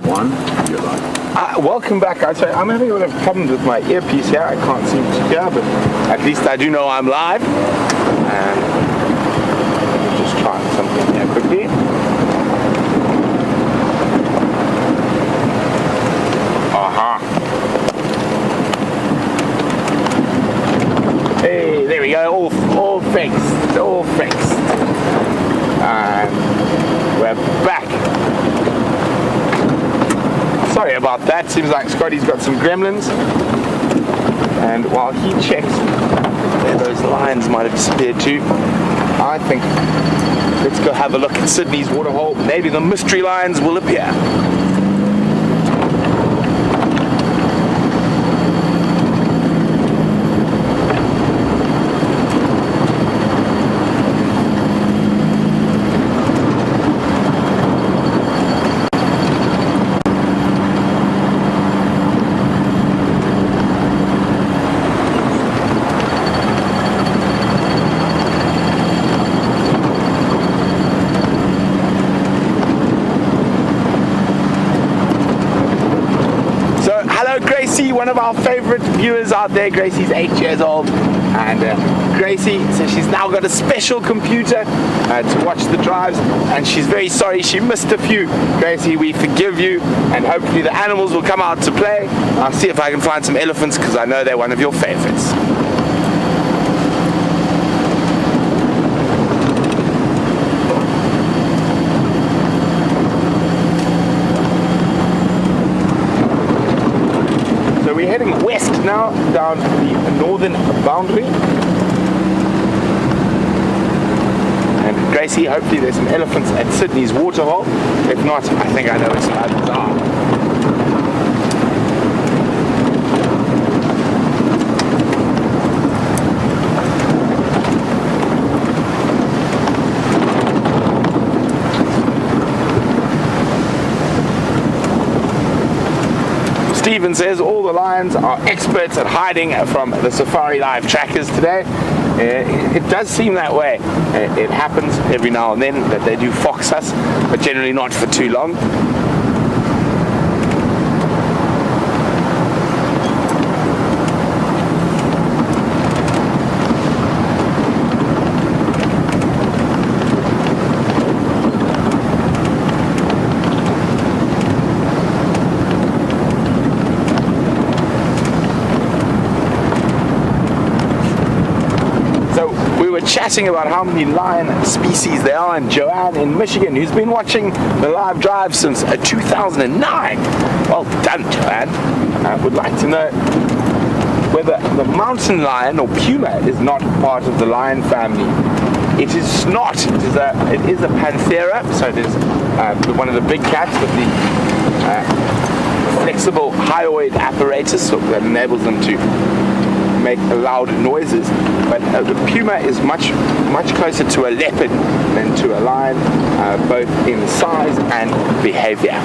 One, you're like. Welcome back, guys. So I'm having a bit of problems with my earpiece here. I can't seem to hear, but at least I do know I'm live. And let me just try something here quickly. Aha. Hey, there we go. All fixed. All fixed. And we're back. Sorry about that. Seems like Scotty's got some gremlins. And while he checks where those lions might have disappeared to, I think let's go have a look at Sydney's waterhole. Maybe the mystery lions will appear. Gracie, one of our favorite viewers out there. Gracie's 8 years old, and Gracie says she's now got a special computer to watch the drives, and she's very sorry she missed a few. Gracie, we forgive you, and hopefully the animals will come out to play. I'll see if I can find some elephants, because I know they're one of your favorites. We're heading west now, down the northern boundary. And Gracie, hopefully there's some elephants at Sydney's waterhole. If not, I think I know where some others are. Stephen says all the lions are experts at hiding from the Safari Live trackers today. It does seem that way. It happens every now and then that they do fox us, but generally not for too long. chatting about how many lion species there are, and Joanne in Michigan, who's been watching the live drive since 2009. Well done, Joanne. Would like to know whether the mountain lion or puma is not part of the lion family. It is not. It is a panthera, so it is one of the big cats with the flexible hyoid apparatus that enables them to make loud noises. But the puma is much closer to a leopard than to a lion, both in size and behavior.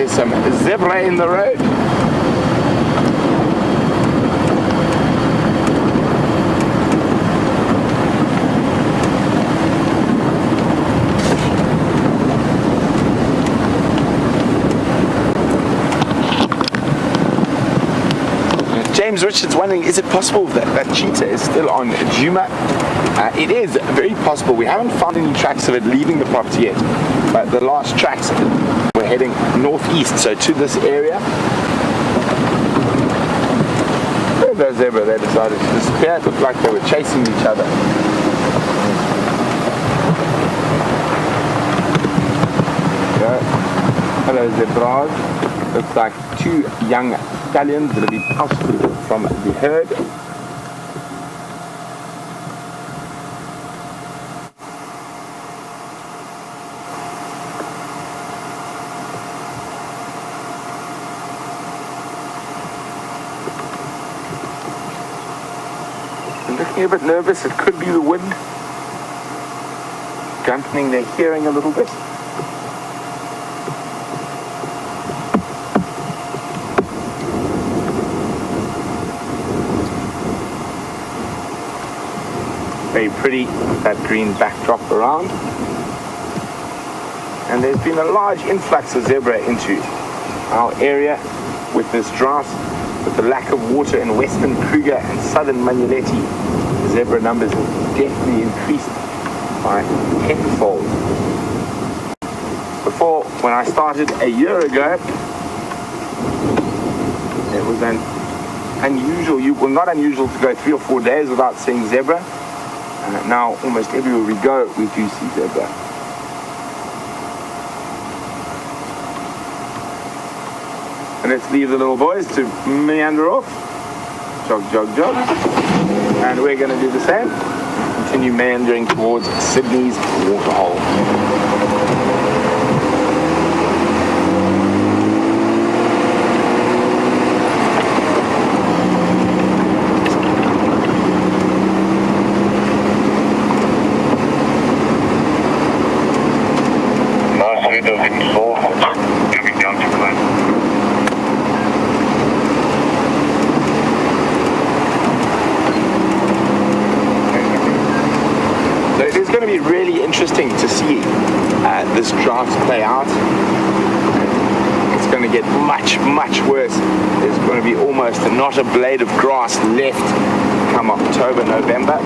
Some zebra in the road. James Richards wondering, is it possible that cheetah is still on Djuma? It is very possible. We haven't found any tracks of it leaving the property yet, but the last tracks we're heading northeast, so to this area. Where's that zebra? They decided to disappear. It looked like they were chasing each other. Hello zebras. Looks like two young stallions that have been ousted from the herd. I'm looking a bit nervous. It could be the wind dampening their hearing a little bit. Very pretty, that green backdrop around. And there's been a large influx of zebra into our area with this drought, with the lack of water in western Kruger and southern Manuleti. Zebra numbers have definitely increased by tenfold. Before, when I started a year ago, it was not unusual to go 3 or 4 days without seeing zebra. Now, almost everywhere we go, we do see zebra. And let's leave the little boys to meander off. Jog, jog, jog. And we're going to do the same. Continue meandering towards Sydney's waterhole. So it is going to be really interesting to see this drought play out. It's going to get much, much worse. There's going to be almost not a blade of grass left come October, November.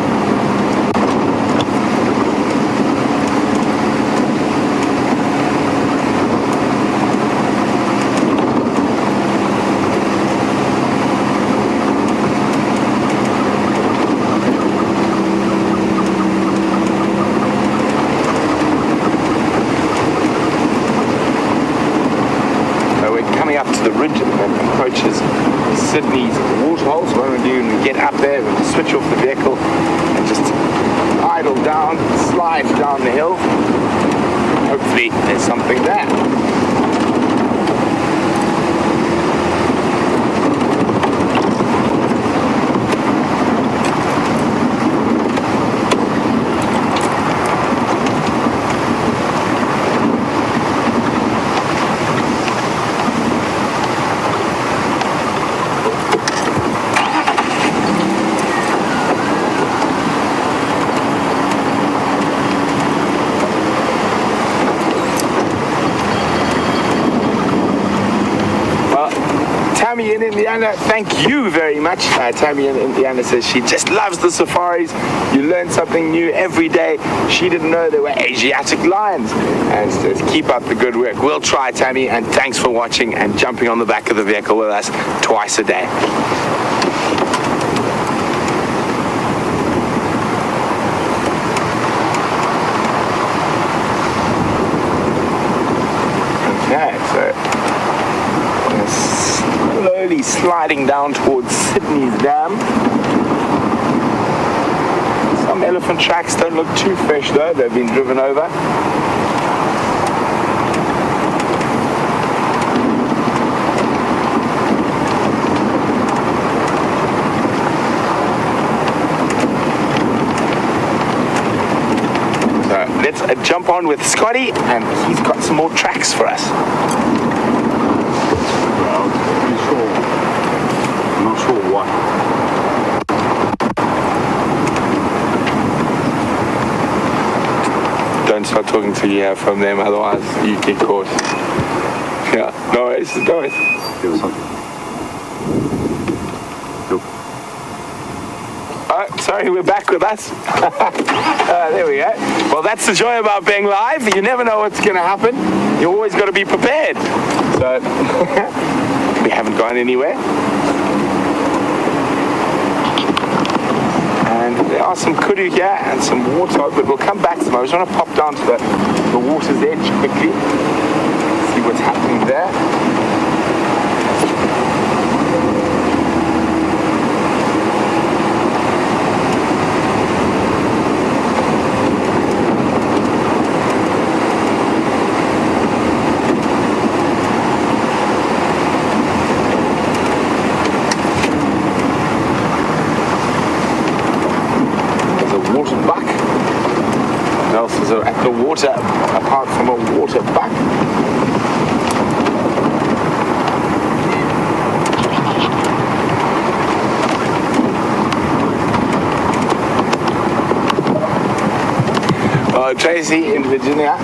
Up to the ridge that approaches Sydney's waterhole. So what we're going to do when we get up there, we're going to switch off the vehicle and just idle down, slide down the hill. Hopefully there's something there. Tammy in Indiana, thank you very much. Tammy in Indiana says she just loves the safaris. You learn something new every day. She didn't know there were Asiatic lions. And says keep up the good work. We'll try, Tammy, and thanks for watching and jumping on the back of the vehicle with us twice a day. Okay, so slowly sliding down towards Sydney's Dam. Some elephant tracks don't look too fresh though, they've been driven over. So let's jump on with Scotty, and he's got some more tracks for us. I'm not sure what. Don't start talking till you hear from them, otherwise you get caught. Yeah, no worries, no worries. Give us something. Nope. Oh, sorry, we're back with us. There we go. Well, that's the joy about being live. You never know what's going to happen. You always got to be prepared. So, we haven't gone anywhere. And there are some kudu here and some water, but we'll come back to them. I just want to pop down to the water's edge quickly, see what's happening there. At the water, apart from a water buck. Tracy in Virginia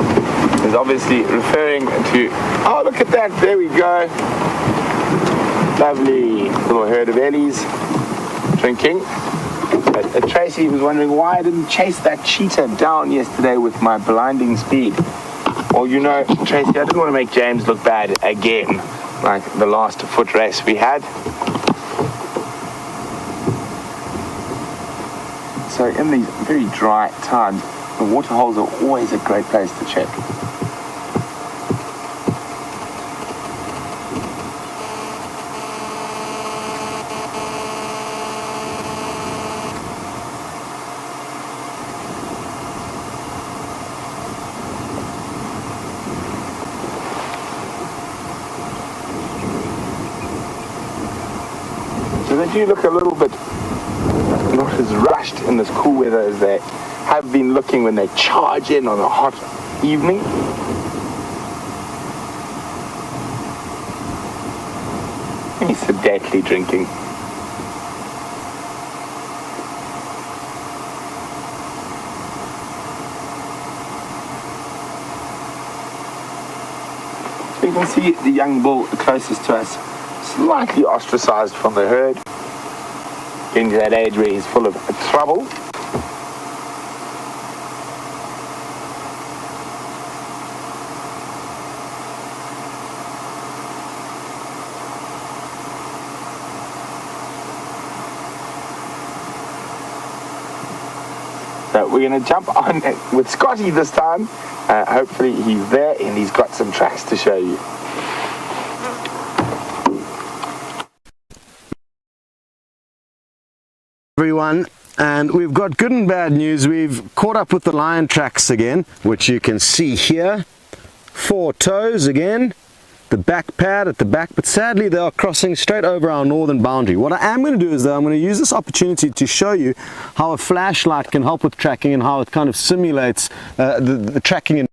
is obviously referring to, oh look at that, there we go. Lovely little herd of ellies drinking. Tracy was wondering why I didn't chase that cheetah down yesterday with my blinding speed. Well, you know, Tracy, I didn't want to make James look bad again, like the last foot race we had. So in these very dry times, the water holes are always a great place to check. So they do look a little bit not as rushed in this cool weather as they have been looking when they charge in on a hot evening. He's sedately drinking. So you can see the young bull closest to us, slightly ostracized from the herd, getting to that age where he's full of trouble. So we're going to jump on with Scotty this time. Hopefully he's there and he's got some tracks to show you. Everyone, and we've got good and bad news. We've caught up with the lion tracks again, which you can see here. 4 toes again, the back pad at the back, but sadly they are crossing straight over our northern boundary. What I am going to do is, though, I'm going to use this opportunity to show you how a flashlight can help with tracking and how it kind of simulates the tracking in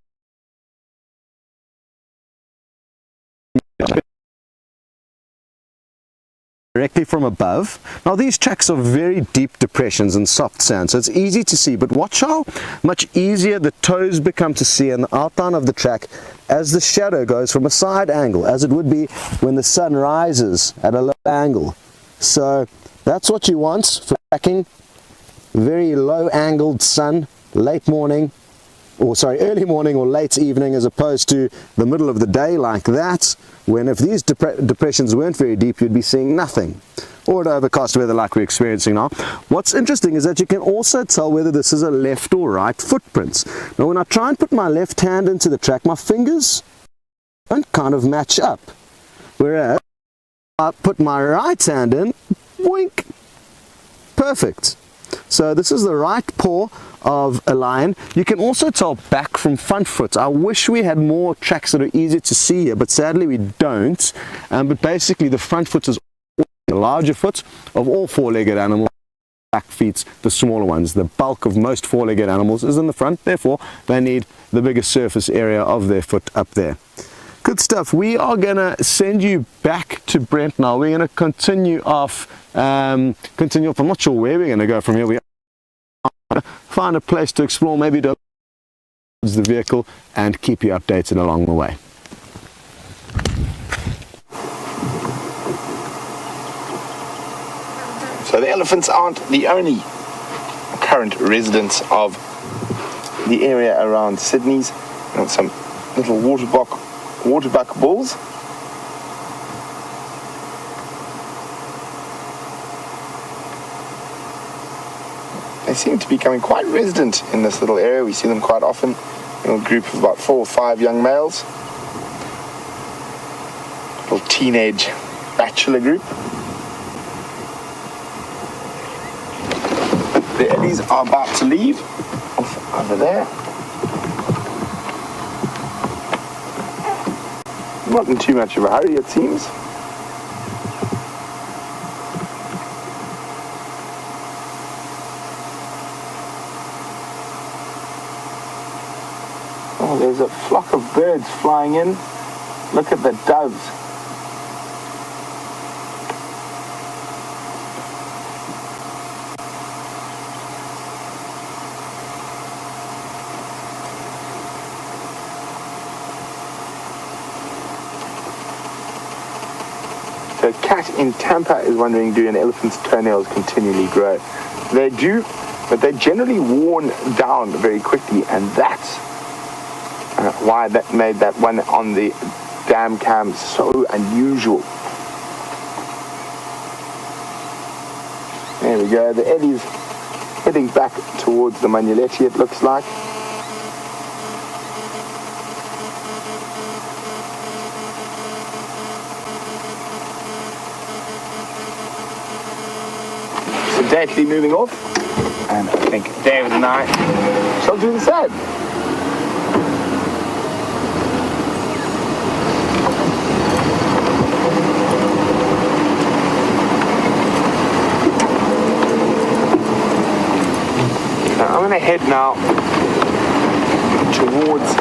directly from above. Now these tracks are very deep depressions and soft sand, so it's easy to see, but watch how much easier the toes become to see in the outline of the track as the shadow goes from a side angle, as it would be when the sun rises at a low angle. So that's what you want for tracking. Very low angled sun, late morning, or sorry, early morning or late evening, as opposed to the middle of the day like that, when if these depressions weren't very deep, you'd be seeing nothing, or at overcast weather like we're experiencing now. What's interesting is that you can also tell whether this is a left or right footprint. Now when I try and put my left hand into the track, my fingers don't kind of match up, whereas I put my right hand in, boink, perfect. So this is the right paw of a lion. You can also tell back from front foot. I wish we had more tracks that are easier to see here, but sadly we don't. But basically the front foot is the larger foot of all four-legged animals. Back feet, the smaller ones. The bulk of most four-legged animals is in the front, therefore they need the biggest surface area of their foot up there. Good stuff. We are going to send you back to Brent now. We're going to continue off. I'm not sure where we're going to go from here. We find a place to explore, maybe to the vehicle, and keep you updated along the way. So the elephants aren't the only current residents of the area around Sydney's. And some little waterbuck bulls. They seem to be becoming quite resident in this little area. We see them quite often in a group of about 4 or 5 young males. Little teenage bachelor group. The Eddies are about to leave off over there. Not in too much of a hurry, it seems. Oh, there's a flock of birds flying in. Look at the doves. So Cat in Tampa is wondering, do an elephant's toenails continually grow? They do, but they're generally worn down very quickly, and that's why that made that one on the dam cam so unusual. There we go, the Eddie's heading back towards the Manuletti, it looks like. Sedately moving off, and I think David and I shall do the same. I'm going to head now towards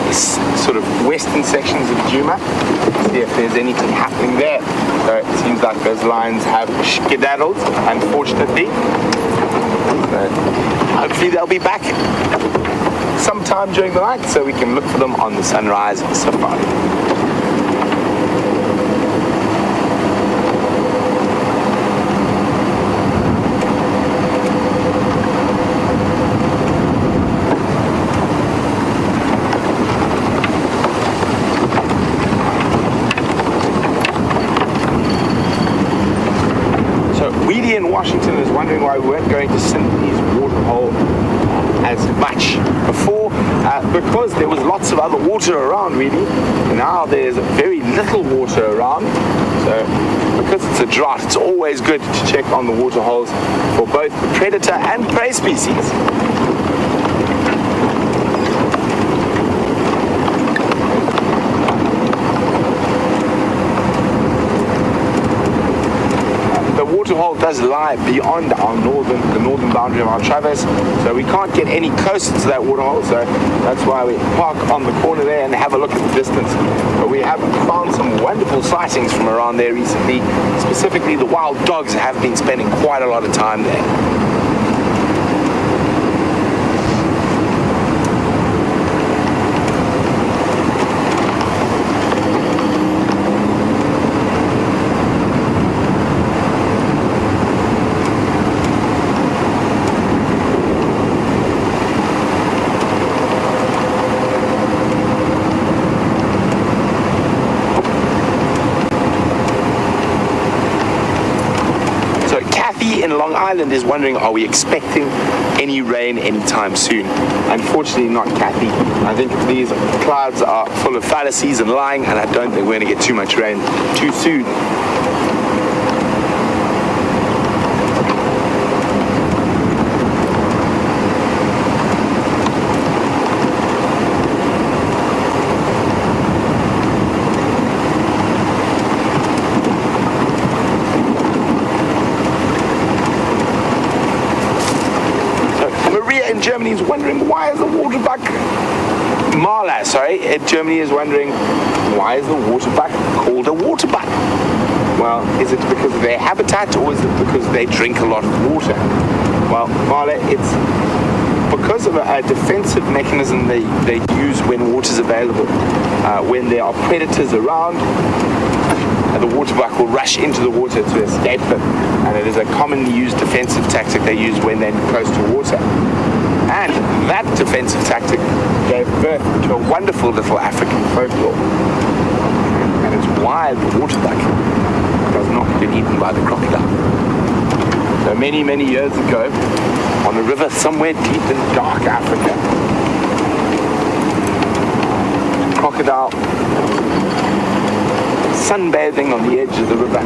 the sort of western sections of Djuma, see if there's anything happening there. So it seems like those lions have skedaddled, unfortunately. So hopefully they'll be back sometime during the night so we can look for them on the sunrise safari. Washington is wondering why we weren't going to Sydney's waterhole as much before, because there was lots of other water around really. Now there's very little water around, so because it's a drought, it's always good to check on the water holes for both predator and prey species. waterhole does lie beyond the northern boundary of our traverse, so we can't get any closer to that waterhole, so that's why we park on the corner there and have a look at the distance. But we have found some wonderful sightings from around there recently. Specifically, the wild dogs have been spending quite a lot of time there. In Long Island is wondering, are we expecting any rain anytime soon? Unfortunately not, Kathy. I think these clouds are full of fallacies and lying, and I don't think we're going to get too much rain too soon. Germany is wondering, why is the waterbuck Marla, Germany is wondering, why is the waterbuck called a waterbuck? Well, is it because of their habitat, or is it because they drink a lot of water? Well, Marla, it's because of a defensive mechanism they use when water's available. When there are predators around, the waterbuck will rush into the water to escape them, and it is a commonly used defensive tactic they use when they're close to water. And that defensive tactic gave birth to a wonderful little African folklore. And it's why the waterbuck does not get eaten by the crocodile. So many, many years ago, on a river somewhere deep in dark Africa, a crocodile sunbathing on the edge of the river,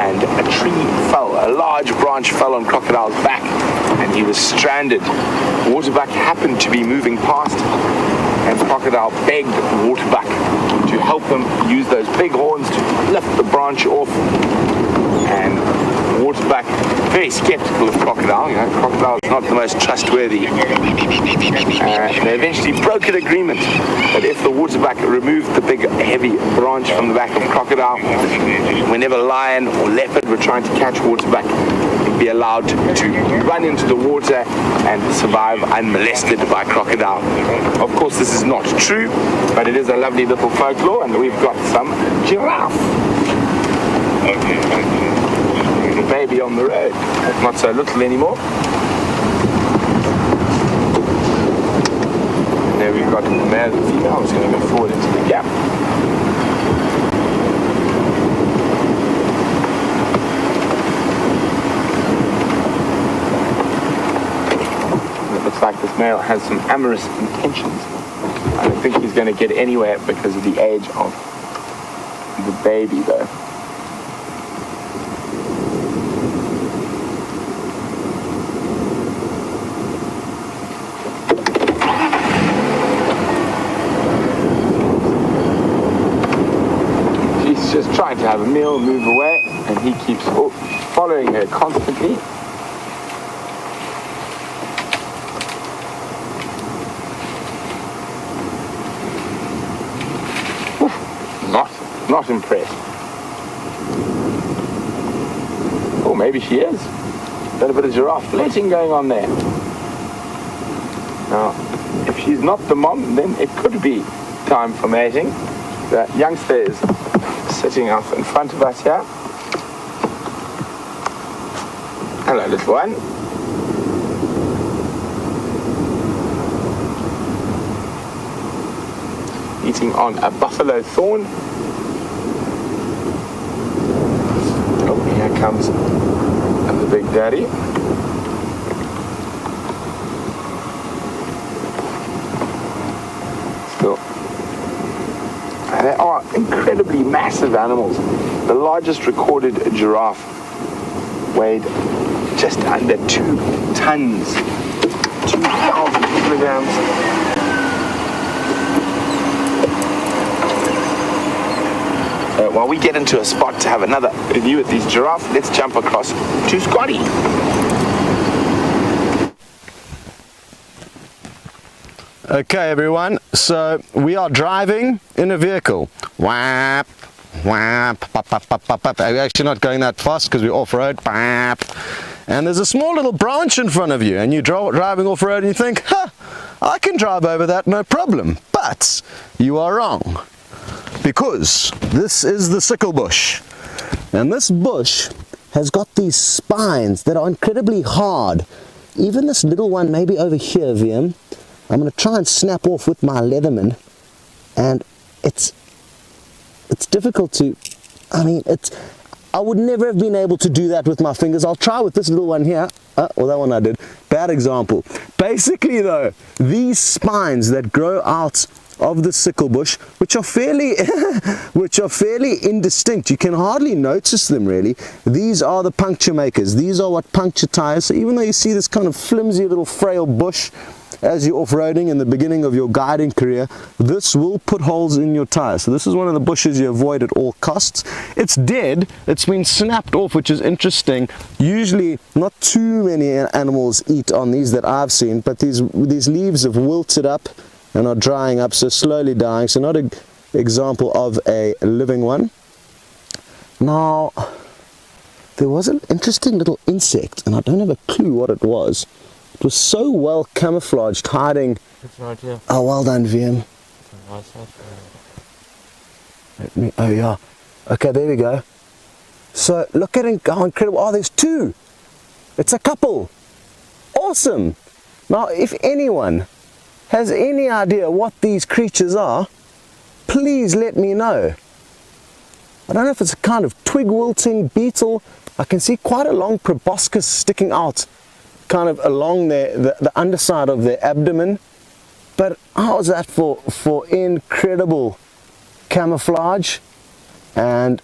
and a tree fell, a large branch fell on Crocodile's back, and he was stranded. Waterbuck happened to be moving past, and Crocodile begged Waterbuck to help him use those big horns to lift the branch off. And Waterbuck, very skeptical of Crocodile, Crocodile is not the most trustworthy. They eventually broke an agreement that if the Waterbuck removed the big heavy branch from the back of Crocodile, whenever lion or leopard were trying to catch Waterbuck, he'd be allowed to run into the water and survive unmolested by Crocodile. Of course, this is not true, but it is a lovely little folklore, and we've got some giraffe. Little baby on the road, not so little anymore. And there we've got the male and female. It's going to go forward into the gap. It looks like this male has some amorous intentions. I don't think he's going to get anywhere because of the age of the baby, though. Just trying to have a meal, move away, and he keeps following her constantly. Not impressed. Oh, maybe she is. Got a bit of giraffe flirting going on there. Now, if she's not the mom, then it could be time for mating. The youngster is sitting out in front of us here. Hello, little one. Eating on a buffalo thorn. Oh, here comes the big daddy. Still. They are incredibly massive animals. The largest recorded giraffe weighed just under 2 tons, 2,000 kilograms. while we get into a spot to have another view at these giraffes, let's jump across to Scotty. Okay everyone, so we are driving in a vehicle. Whap, whap, pop, pop, pop, pop, pop. We're actually not going that fast because we're off-road. Whap. And there's a small little branch in front of you, and you're driving off-road and you think, huh, I can drive over that, no problem. But you are wrong, because this is the sickle bush. And this bush has got these spines that are incredibly hard. Even this little one, maybe over here, VM, I'm going to try and snap off with my Leatherman, and it's difficult to, I would never have been able to do that with my fingers. I'll try with this little one here. Or that one I did. Bad example. Basically though, these spines that grow out of the sickle bush, which are fairly indistinct, you can hardly notice them really. These are the puncture makers. These are what puncture tires. So even though you see this kind of flimsy little frail bush as you're off-roading in the beginning of your guiding career, this will put holes in your tires. So this is one of the bushes you avoid at all costs. It's dead, it's been snapped off, which is interesting. Usually not too many animals eat on these that I've seen, but these leaves have wilted up and are drying up, so slowly dying. So not an example of a living one. Now, there was an interesting little insect, and I don't have a clue what it was. It was so well camouflaged, hiding. It's right here. Oh, well done, VM. Oh, yeah. Okay, there we go. So, look at it, how incredible. Oh, there's two. It's a couple. Awesome. Now, if anyone has any idea what these creatures are, please let me know. I don't know if it's a kind of twig wilting beetle. I can see quite a long proboscis sticking out kind of along the underside of their abdomen, but how's that for incredible camouflage? And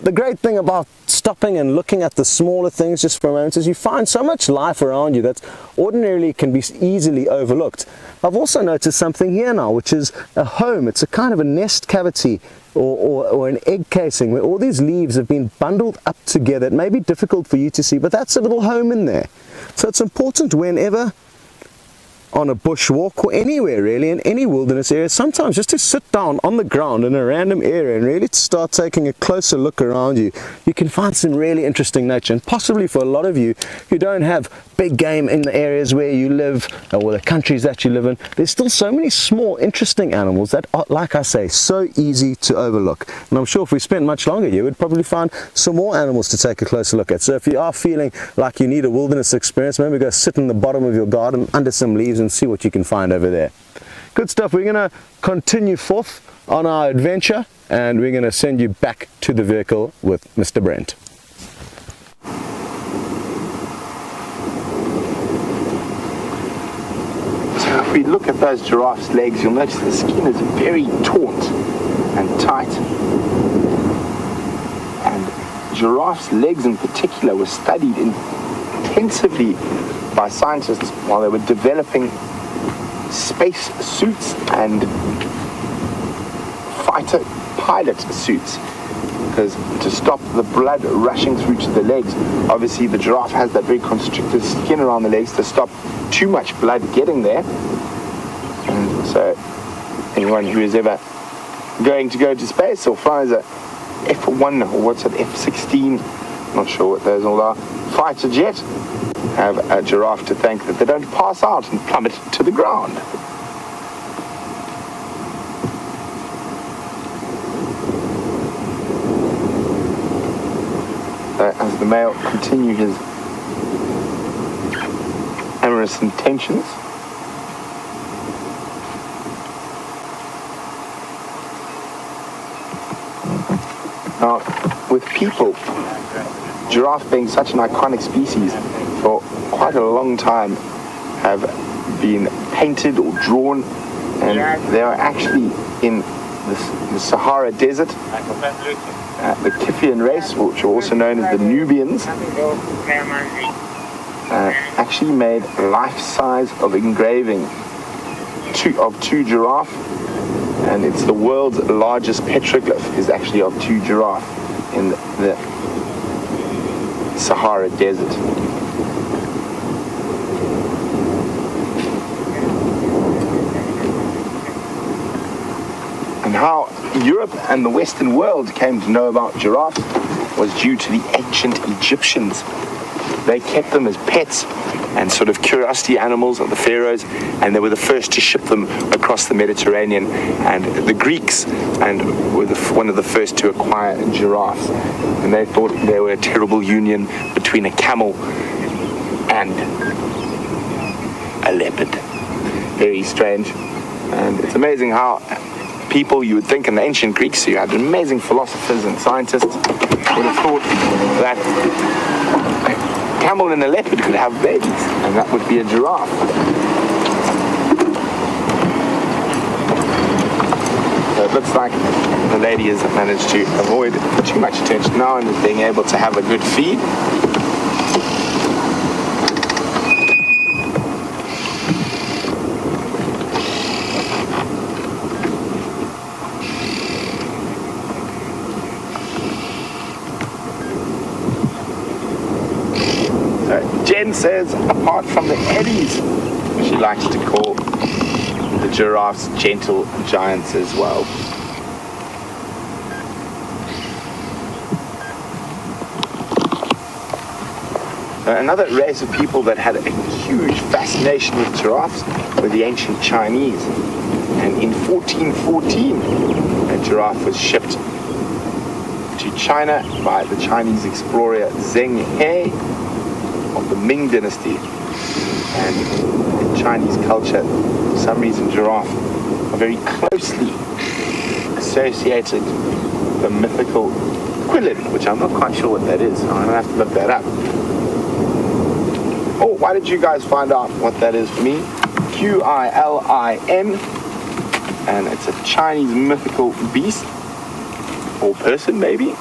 the great thing about stopping and looking at the smaller things just for a moment is you find so much life around you that ordinarily can be easily overlooked. I've also noticed something here now, which is a home. It's a kind of a nest cavity or an egg casing where all these leaves have been bundled up together. It may be difficult for you to see, but that's a little home in there. So it's important whenever on a bushwalk or anywhere really, in any wilderness area, sometimes just to sit down on the ground in a random area and really to start taking a closer look around you. You can find some really interesting nature, and possibly for a lot of you who don't have big game in the areas where you live or the countries that you live in, there's still so many small interesting animals that are, like I say, so easy to overlook. And I'm sure if we spent much longer here, we'd probably find some more animals to take a closer look at. So if you are feeling like you need a wilderness experience, maybe go sit in the bottom of your garden under some leaves and see what you can find over there. Good stuff. We're going to continue forth on our adventure, and we're going to send you back to the vehicle with Mr. Brent. So if we look at those giraffes' legs, you'll notice the skin is very taut and tight. And giraffes' legs in particular were studied intensively by scientists while they were developing space suits and fighter pilot suits, because to stop the blood rushing through to the legs, obviously the giraffe has that very constricted skin around the legs to stop too much blood getting there. And so anyone who is ever going to go to space or flies a F1 or what's it, F-16, not sure what those all are, fighter jet, have a giraffe to thank that they don't pass out and plummet to the ground. As the male continue his amorous intentions, now with people, giraffe being such an iconic species, for quite a long time have been painted or drawn, and they are actually in the Sahara Desert. The Kifian race, which are also known as the Nubians, actually made life size of engraving of two giraffe and it's the world's largest petroglyph is actually of two giraffe in the Sahara Desert. And how Europe and the Western world came to know about giraffes was due to the ancient Egyptians. They kept them as pets and sort of curiosity animals of the pharaohs, and they were the first to ship them across the Mediterranean. And the Greeks were one of the first to acquire giraffes, and they thought they were a terrible union between a camel and a leopard. Very strange, and it's amazing how people you would think in the ancient Greeks, you had amazing philosophers and scientists, would have thought that a camel and a leopard could have babies, and that would be a giraffe. So it looks like the lady has managed to avoid too much attention now and is being able to have a good feed. Jen says, apart from the eddies, she likes to call the giraffes gentle giants as well. Another race of people that had a huge fascination with giraffes were the ancient Chinese. And in 1414, a giraffe was shipped to China by the Chinese explorer Zheng He of the Ming Dynasty. And in Chinese culture, for some reason, giraffe are very closely associated with the mythical quillin, which I'm not quite sure what that is. I'm going to have to look that up. Oh, why did you guys find out what that is for me? Qilin, and it's a Chinese mythical beast or person, maybe.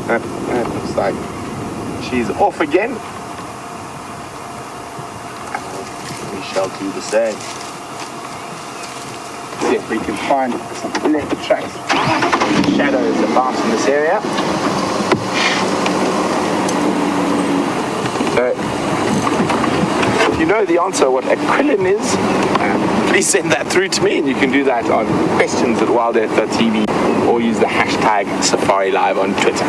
That looks like she's off again. We shall do the same. See if we can find some leopard tracks. Shadows about in this area. So, if you know the answer what a quillin is, please send that through to me, and you can do that on questions@wildearth.tv or use the hashtag SafariLive on Twitter.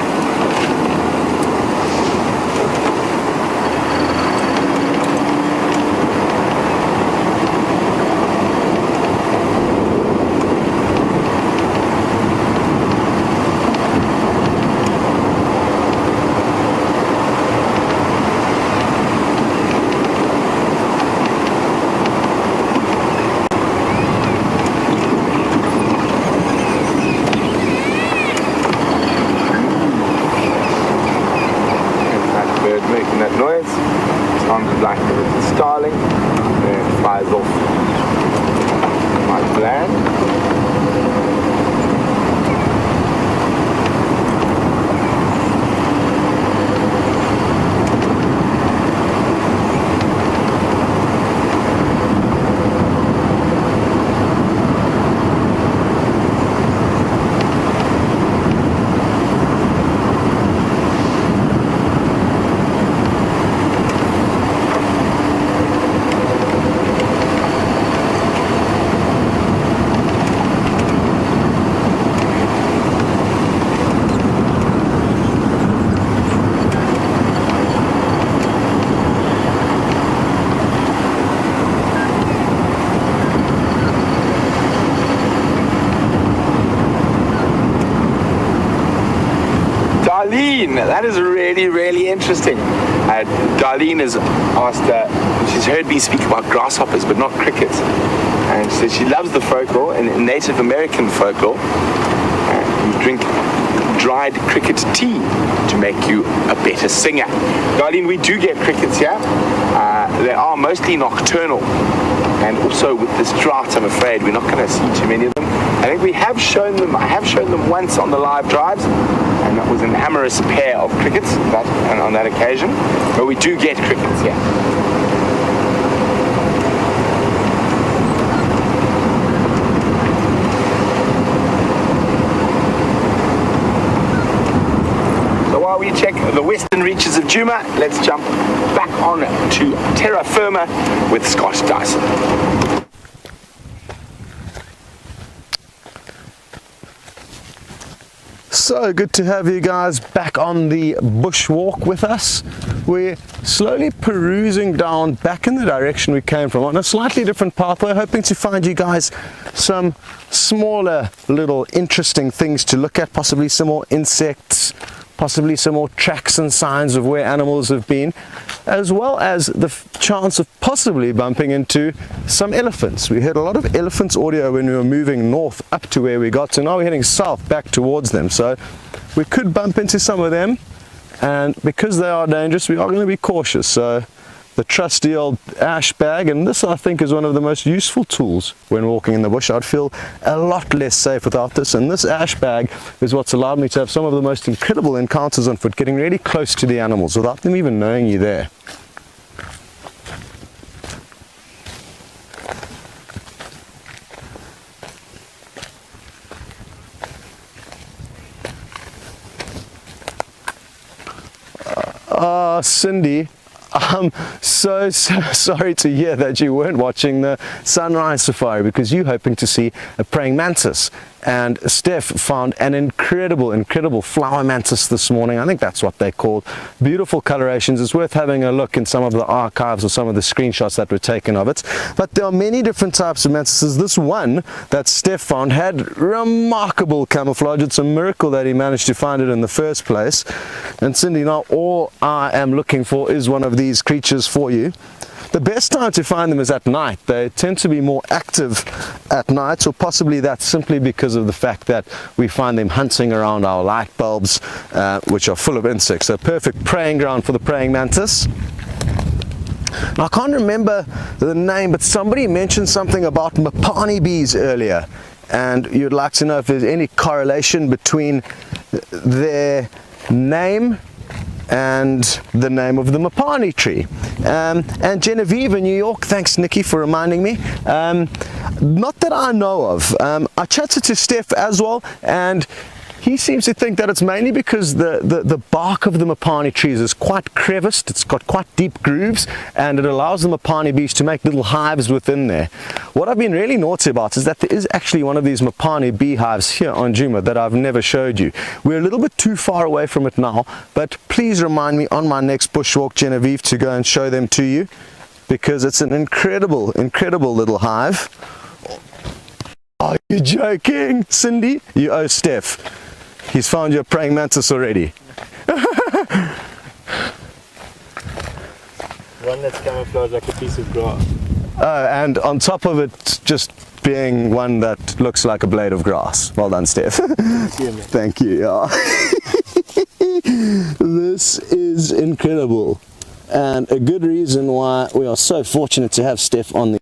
Making that noise, sounded like a little starling, and it flies off my land. Darlene, that is really, really interesting. Darlene has asked, she's heard me speak about grasshoppers, but not crickets. And so she loves the folklore, and Native American folklore. You drink dried cricket tea to make you a better singer. Darlene, we do get crickets here. They are mostly nocturnal. And also with this drought, I'm afraid, we're not going to see too many of them. I think we have shown them, I have shown them once on the live drives, and was an amorous pair of crickets and on that occasion, but we do get crickets here. So while we check the western reaches of Djuma, let's jump back on to terra firma with Scott Dyson. So good to have you guys back on the bushwalk with us. We're slowly perusing down back in the direction we came from on a slightly different pathway, hoping to find you guys some smaller little interesting things to look at, possibly some more insects, possibly some more tracks and signs of where animals have been, as well as the chance of possibly bumping into some elephants. We heard a lot of elephants audio when we were moving north up to where we got to. Now we're heading south back towards them, so we could bump into some of them, and because they are dangerous, we are going to be cautious. So the trusty old ash bag, and this I think is one of the most useful tools when walking in the bush. I'd feel a lot less safe without this, and this ash bag is what's allowed me to have some of the most incredible encounters on foot, getting really close to the animals without them even knowing you're there. Cindy, I'm so sorry to hear that you weren't watching the sunrise safari because you're hoping to see a praying mantis. And Steph found an incredible flower mantis this morning. I think that's what they're called. Beautiful colorations. It's worth having a look in some of the archives or some of the screenshots that were taken of it. But there are many different types of mantises. This one that Steph found had remarkable camouflage. It's a miracle that he managed to find it in the first place. And Cindy, now all I am looking for is one of these creatures for you. The best time to find them is at night. They tend to be more active at night, or possibly that's simply because of the fact that we find them hunting around our light bulbs, which are full of insects. So perfect preying ground for the praying mantis. Now, I can't remember the name, but somebody mentioned something about Mapani bees earlier, and you'd like to know if there's any correlation between their name and the name of the Mapani tree. And Genevieve in New York, thanks Nikki for reminding me, not that I know of. I chatted to Steph as well, and he seems to think that it's mainly because the bark of the Mapani trees is quite creviced, it's got quite deep grooves, and it allows the Mapani bees to make little hives within there. What I've been really naughty about is that there is actually one of these Mapani beehives here on Djuma that I've never showed you. We're a little bit too far away from it now, but please remind me on my next bushwalk, Genevieve, to go and show them to you, because it's an incredible little hive. Are you joking, Cindy? You owe Steph. He's found your praying mantis already. One that's camouflaged like a piece of grass. Oh, and on top of it just being one that looks like a blade of grass. Well done, Steph. Thank you. Yeah. This is incredible, and a good reason why we are so fortunate to have Steph on the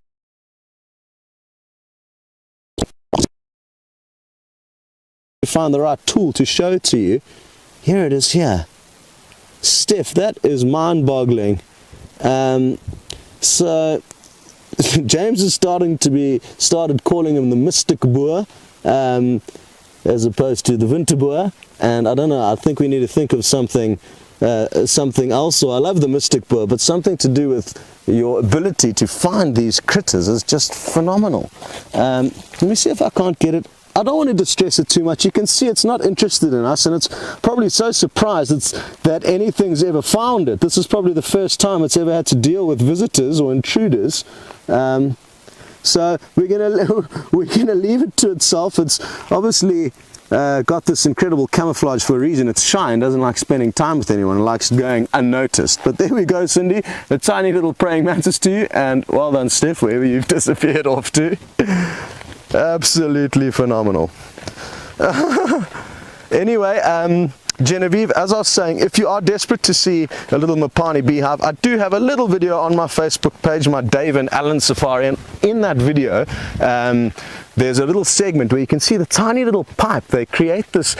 find the right tool to show it to you. Here it is here. Steph, that is mind-boggling. So James is started calling him the mystic boer, as opposed to the winter boer, and I don't know, I think we need to think of something else. So I love the mystic boer, but something to do with your ability to find these critters is just phenomenal. Let me see if I can't get it. I don't want to distress it too much. You can see it's not interested in us, and it's probably so surprised that anything's ever found it. This is probably the first time it's ever had to deal with visitors or intruders. So we're gonna leave it to itself. It's obviously got this incredible camouflage for a reason. It's shy and doesn't like spending time with anyone. It likes going unnoticed. But there we go, Cindy, a tiny little praying mantis to you, and well done, Steph, wherever you've disappeared off to. Absolutely phenomenal. Anyway, Genevieve, as I was saying, if you are desperate to see a little Mapani beehive, I do have a little video on my Facebook page, my Dave and Alan Safari, and in that video there's a little segment where you can see the tiny little pipe. They create this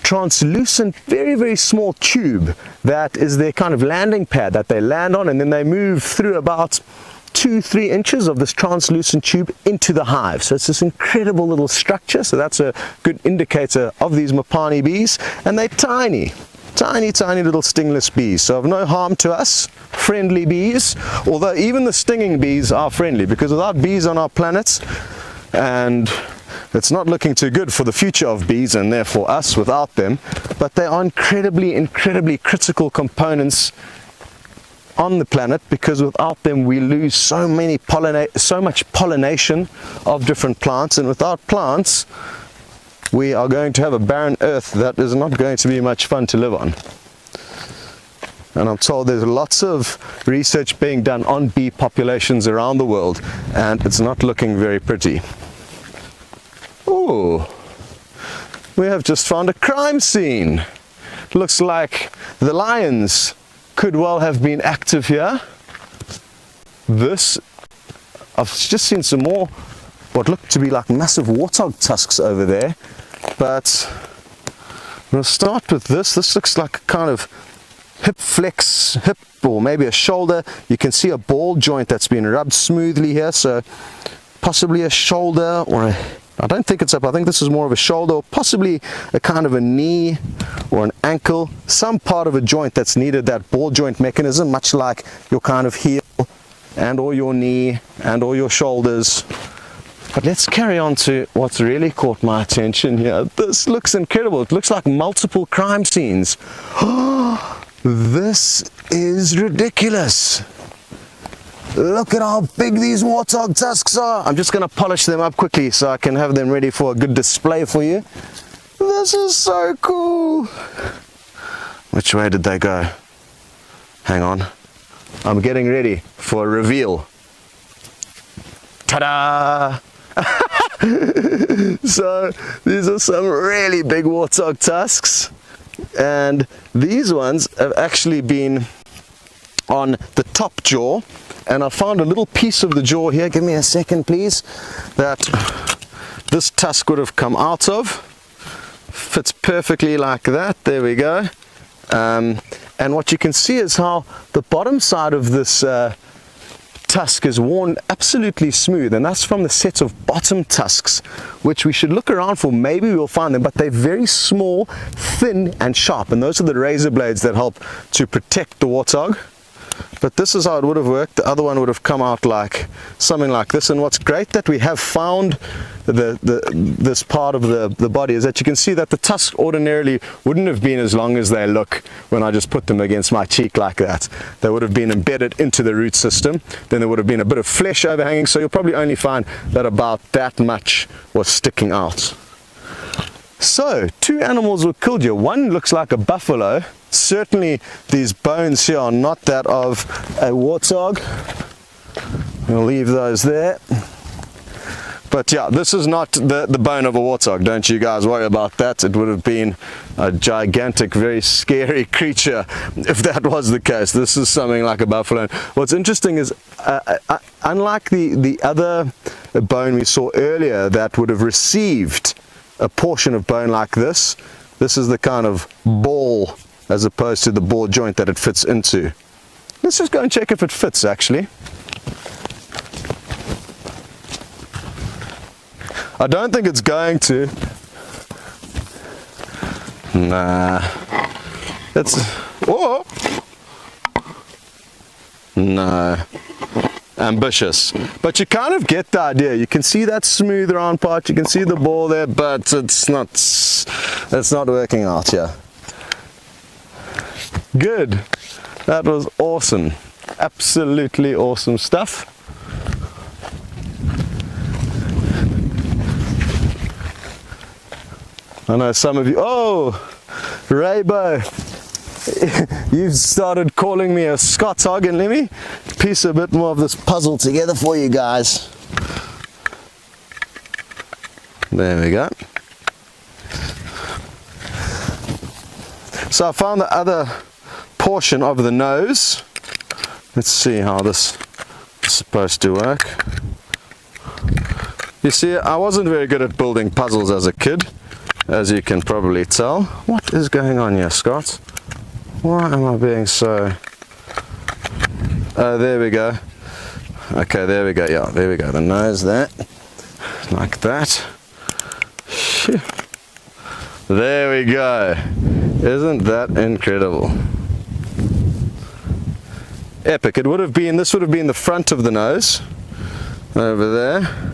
translucent, very, very small tube that is their kind of landing pad that they land on, and then they move through about 2-3 inches of this translucent tube into the hive. So it's this incredible little structure. So that's a good indicator of these Mopani bees, and they're tiny. Tiny, tiny little stingless bees, so of no harm to us, friendly bees, although even the stinging bees are friendly, because without bees on our planet, and it's not looking too good for the future of bees and therefore us without them, but they are incredibly, incredibly critical components on the planet, because without them we lose so much pollination of different plants, and without plants we are going to have a barren earth that is not going to be much fun to live on. And I'm told there's lots of research being done on bee populations around the world, and it's not looking very pretty. Oh, we have just found a crime scene. Looks like the lions could well have been active here. I've just seen some more what look to be like massive warthog tusks over there, but we'll start with this. This looks like a kind of hip or maybe a shoulder. You can see a ball joint that's been rubbed smoothly here, so possibly a shoulder, or I don't think it's up. I think this is more of a shoulder, or possibly a kind of a knee or an ankle, some part of a joint that's needed that ball joint mechanism, much like your kind of heel and or your knee and or your shoulders. But let's carry on to what's really caught my attention here. This looks incredible. It looks like multiple crime scenes. This is ridiculous. Look at how big these warthog tusks are. I'm just going to polish them up quickly so I can have them ready for a good display for you. This is so cool. Which way did they go? Hang on. I'm getting ready for a reveal. Ta-da! So these are some really big warthog tusks, and these ones have actually been on the top jaw, and I found a little piece of the jaw here, give me a second please, that this tusk would have come out of. Fits perfectly like that. There we go. And what you can see is how the bottom side of this tusk is worn absolutely smooth, and that's from the set of bottom tusks, which we should look around for. Maybe we'll find them, but they're very small, thin and sharp, and those are the razor blades that help to protect the warthog. But this is how it would have worked. The other one would have come out like something like this. And what's great that we have found this part of the body is that you can see that the tusks ordinarily wouldn't have been as long as they look when I just put them against my cheek like that. They would have been embedded into the root system. Then there would have been a bit of flesh overhanging, so you'll probably only find that about that much was sticking out. So, 2 animals were killed here. One looks like a buffalo. Certainly these bones here are not that of a warthog. We'll leave those there. But yeah, this is not the bone of a warthog. Don't you guys worry about that. It would have been a gigantic, very scary creature if that was the case. This is something like a buffalo. What's interesting is, unlike the other bone we saw earlier that would have received a portion of bone like this, this is the kind of ball as opposed to the ball joint that it fits into. Let's just go and check if it fits actually. I don't think it's going to. Nah. No. Ambitious. But you kind of get the idea. You can see that smooth round part, you can see the ball there, but it's not working out here. Good. That was awesome. Absolutely awesome stuff. I know some of you, oh, Raybo, you've started calling me a Scott hog, and let me piece a bit more of this puzzle together for you guys. There we go. So I found the other portion of the nose. Let's see how this is supposed to work. You see, I wasn't very good at building puzzles as a kid, as you can probably tell. What is going on here, Scott? Why am I being so... Oh, there we go. Okay, there we go. Yeah, there we go. The nose there. Like that. Phew. There we go. Isn't that incredible? Epic. It would have been, this would have been the front of the nose over there.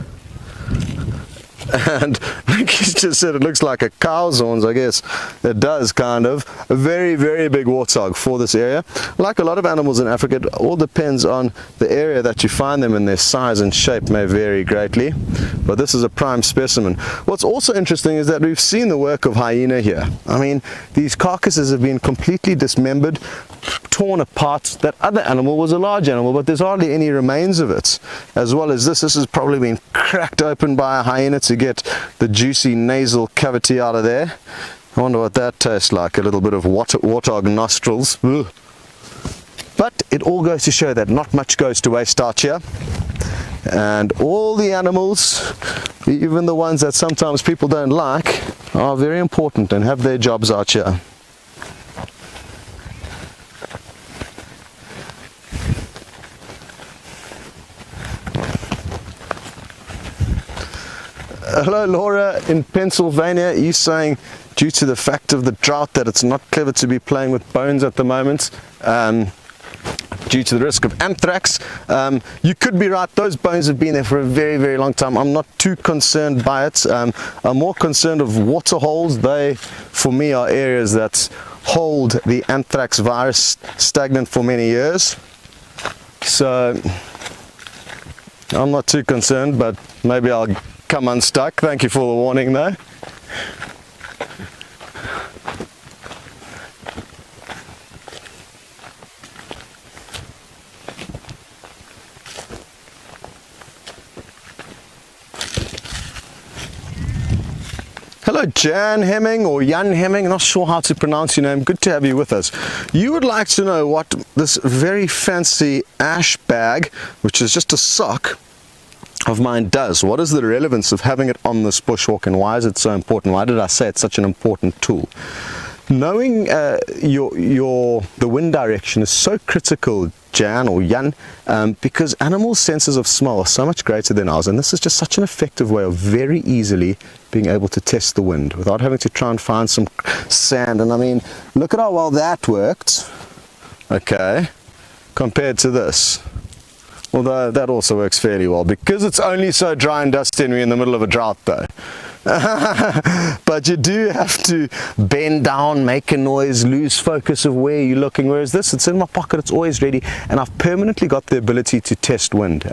And like he's just said, it looks like a cow's horns, I guess. It does, kind of. A very, very big warthog for this area. Like a lot of animals in Africa, it all depends on the area that you find them in. Their size and shape may vary greatly, but this is a prime specimen. What's also interesting is that we've seen the work of hyena here. I mean, these carcasses have been completely dismembered, torn apart. That other animal was a large animal, but there's hardly any remains of it. As well as this has probably been cracked open by a hyena to get the juicy nasal cavity out of there. I wonder what that tastes like. A little bit of warthog nostrils. Ugh. But it all goes to show that not much goes to waste out here. And all the animals, even the ones that sometimes people don't like, are very important and have their jobs out here. Hello Laura in Pennsylvania. You're saying due to the fact of the drought that it's not clever to be playing with bones at the moment due to the risk of anthrax. You could be right. Those bones have been there for a very, very long time. I'm not too concerned by it. I'm more concerned of water holes. They, for me, are areas that hold the anthrax virus stagnant for many years. So I'm not too concerned, but maybe I'll come unstuck. Thank you for the warning though. Hello Jan Hemming or Jan Hemming, not sure how to pronounce your name. Good to have you with us. You would like to know what this very fancy ash bag, which is just a sock of mine, does. What is the relevance of having it on this bushwalk and why is it so important? Why did I say it's such an important tool? Knowing the wind direction is so critical, Jan or Jan, because animals' senses of smell are so much greater than ours, and this is just such an effective way of very easily being able to test the wind without having to try and find some sand. And I mean, look at how well that worked, okay, compared to this. Although that also works fairly well because it's only so dry and dusty and we're in the middle of a drought though. But you do have to bend down, make a noise, lose focus of where you're looking, whereas this, it's in my pocket, it's always ready, and I've permanently got the ability to test wind.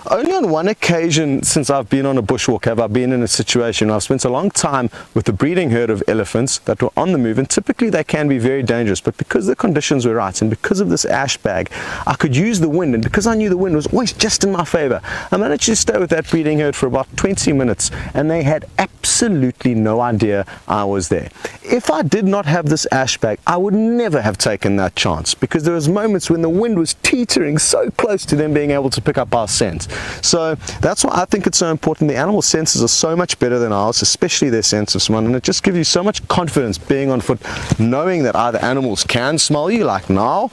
Only on one occasion since I've been on a bushwalk have I been in a situation where I've spent a long time with a breeding herd of elephants that were on the move, and typically they can be very dangerous, but because the conditions were right and because of this ash bag, I could use the wind, and because I knew the wind was always just in my favor, I managed to stay with that breeding herd for about 20 minutes and they had absolutely no idea I was there. If I did not have this ash bag, I would never have taken that chance, because there was moments when the wind was teetering so close to them being able to pick up our scent. So that's why I think it's so important. The animal senses are so much better than ours, especially their sense of smell, and it just gives you so much confidence being on foot, knowing that either animals can smell you, like now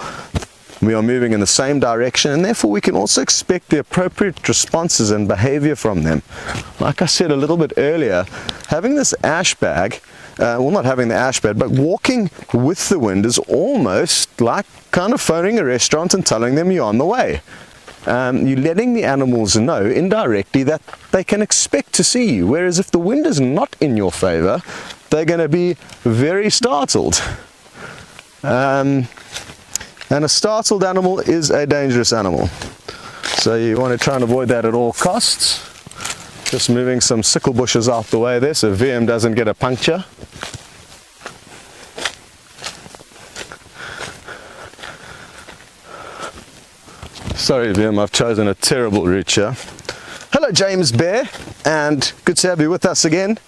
we are moving in the same direction, and therefore we can also expect the appropriate responses and behavior from them. Like I said a little bit earlier, having this ash bag, well, not having the ash bag, but walking with the wind is almost like kind of phoning a restaurant and telling them you're on the way. You're letting the animals know indirectly that they can expect to see you, whereas if the wind is not in your favor, they're going to be very startled. And a startled animal is a dangerous animal. So you want to try and avoid that at all costs. Just moving some sickle bushes out the way there so VM doesn't get a puncture. Sorry VM, I've chosen a terrible route here. Hello James Bear, and good to have you with us again.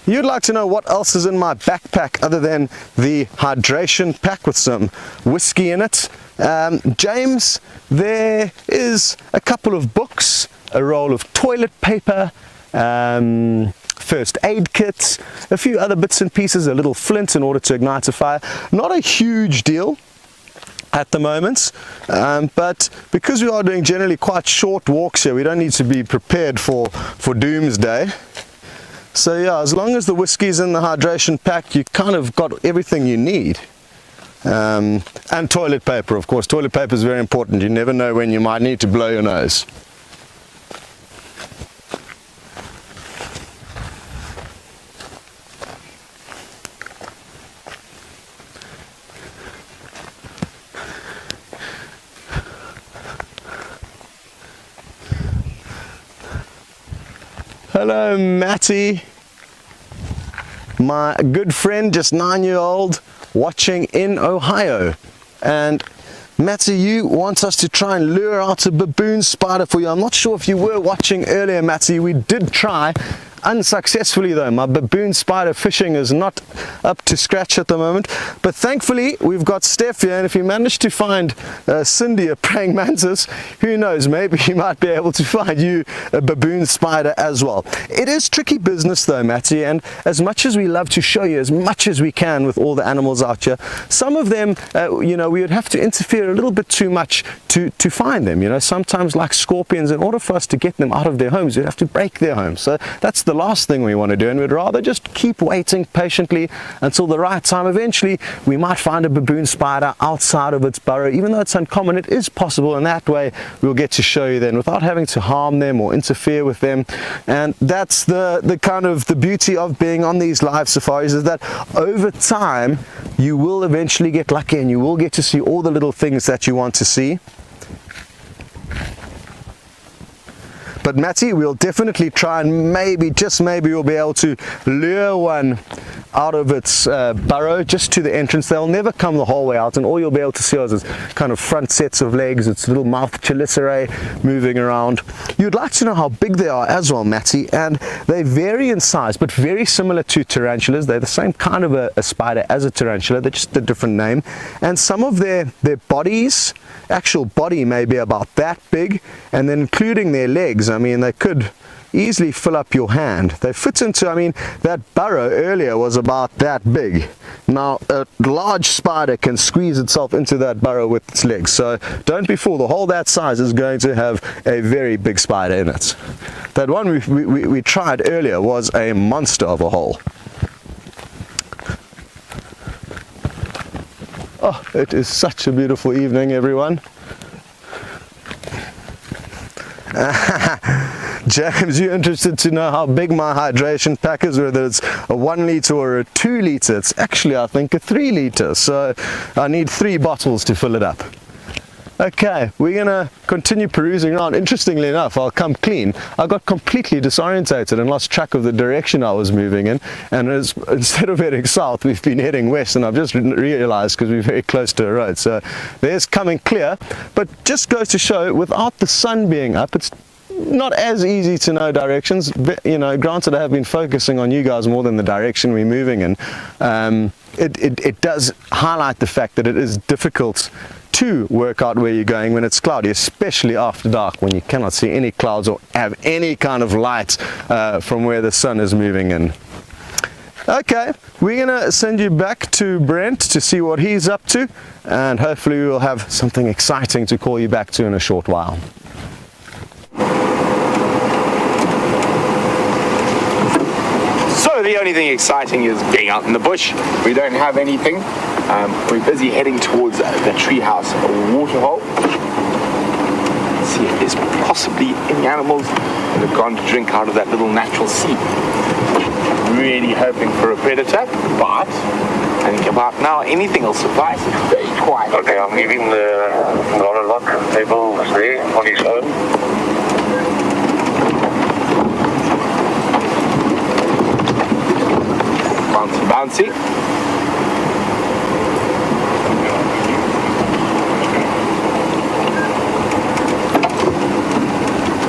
You'd like to know what else is in my backpack other than the hydration pack with some whiskey in it. James, there is a couple of books, a roll of toilet paper, first aid kits, a few other bits and pieces, a little flint in order to ignite a fire. Not a huge deal at the moment, but because we are doing generally quite short walks here, we don't need to be prepared for doomsday. So yeah, as long as the whiskey's in the hydration pack, you kind of got everything you need. And toilet paper, of course. Toilet paper is very important. You never know when you might need to blow your nose. Hello, Matty, my good friend, just 9-year-old, watching in Ohio. And Matty, you want us to try and lure out a baboon spider for you. I'm not sure if you were watching earlier, Matty. We did try. Unsuccessfully though. My baboon spider fishing is not up to scratch at the moment, but thankfully we've got Steph here, and if you manage to find Cindy a praying mantis, who knows, maybe he might be able to find you a baboon spider as well. It is tricky business though, Matty, and as much as we love to show you as much as we can with all the animals out here, some of them you know, we would have to interfere a little bit too much to find them. You know, sometimes like scorpions, in order for us to get them out of their homes, we'd have to break their homes. So that's the last thing we want to do, and we'd rather just keep waiting patiently until the right time. Eventually we might find a baboon spider outside of its burrow. Even though it's uncommon, it is possible, and that way we'll get to show you then without having to harm them or interfere with them. And that's the kind of the beauty of being on these live safaris, is that over time you will eventually get lucky and you will get to see all the little things that you want to see. But Matty, we'll definitely try, and maybe, just maybe, we'll be able to lure one out of its burrow just to the entrance. They'll never come the whole way out, and all you'll be able to see is its kind of front sets of legs, its little mouth chelicerae moving around. You'd like to know how big they are as well, Matty, and they vary in size, but very similar to tarantulas. They're the same kind of a spider as a tarantula, they're just a different name. And some of their bodies, actual body, may be about that big, and then including their legs, I mean, they could easily fill up your hand. They fit into, I mean, that burrow earlier was about that big. Now a large spider can squeeze itself into that burrow with its legs, so don't be fooled. The hole that size is going to have a very big spider in it. That one we tried earlier was a monster of a hole. Oh, it is such a beautiful evening, everyone. James, you're interested to know how big my hydration pack is, whether it's a 1 litre or a 2 litre. It's actually, I think, a 3 litre, so I need 3 bottles to fill it up. Okay, we're gonna continue perusing around. Interestingly enough, I'll come clean, I got completely disorientated and lost track of the direction I was moving in, and instead of heading south, we've been heading west, and I've just realized because we're very close to a road. So there's coming clear, but just goes to show, without the sun being up, it's not as easy to know directions. But, you know, granted, I have been focusing on you guys more than the direction we're moving in. It does highlight the fact that it is difficult to work out where you're going when it's cloudy, especially after dark, when you cannot see any clouds or have any kind of light from where the sun is moving in. Okay, we're gonna send you back to Brent to see what he's up to, and hopefully we'll have something exciting to call you back to in a short while. So the only thing exciting is being out in the bush. We don't have anything. We're busy heading towards the treehouse waterhole. See if there's possibly any animals that have gone to drink out of that little natural sea. Really hoping for a predator, but I think about now anything will suffice. It's very quiet. Okay, I'm leaving the lock table there on his own. Bouncy.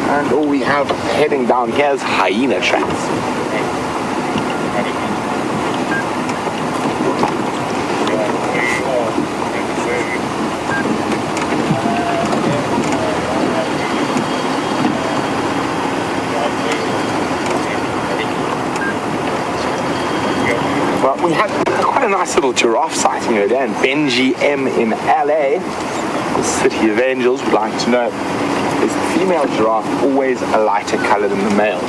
And all we have heading down here is hyena tracks. we had quite a nice little giraffe sighting earlier, and Benji M in LA, the City of Angels, would like to know, is the female giraffe always a lighter color than the male?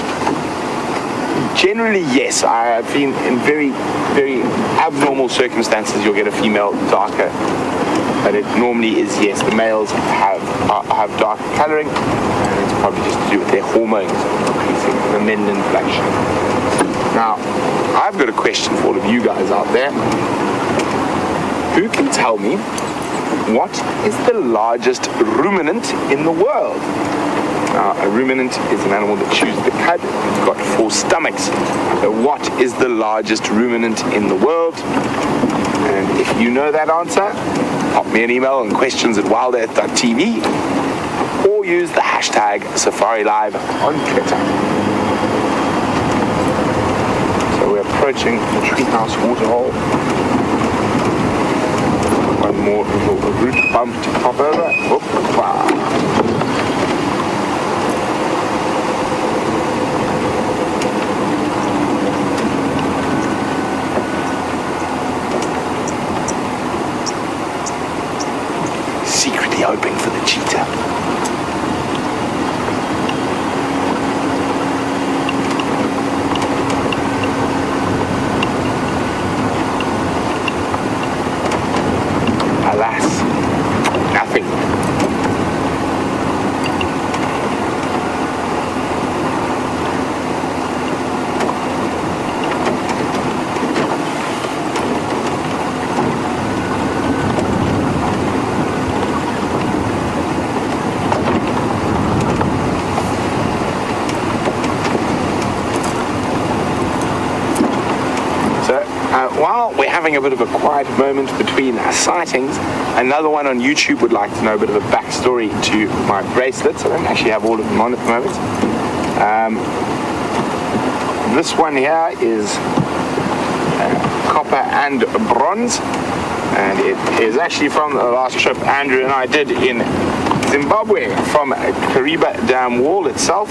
Generally, yes. I've been in very, very abnormal circumstances, you'll get a female darker, but it normally is, yes, the males have darker coloring, and it's probably just to do with their hormones increasing the melanin inflection. Now, I've got a question for all of you guys out there. Who can tell me what is the largest ruminant in the world? Now, a ruminant is an animal that chews the cud. It's got 4 stomachs. So what is the largest ruminant in the world? And if you know that answer, pop me an email on questions@wildearth.tv or use the hashtag SafariLive on Twitter. So we're approaching the treehouse waterhole. One more little root bump to pop over. Wow. Secretly hoping for the cheetah. Alas, nothing. While we're having a bit of a quiet moment between sightings, another one on YouTube would like to know a bit of a backstory to my bracelets. I don't actually have all of them on at the moment. This one here is copper and bronze, and it is actually from the last trip Andrew and I did in Zimbabwe, from Kariba Dam Wall itself.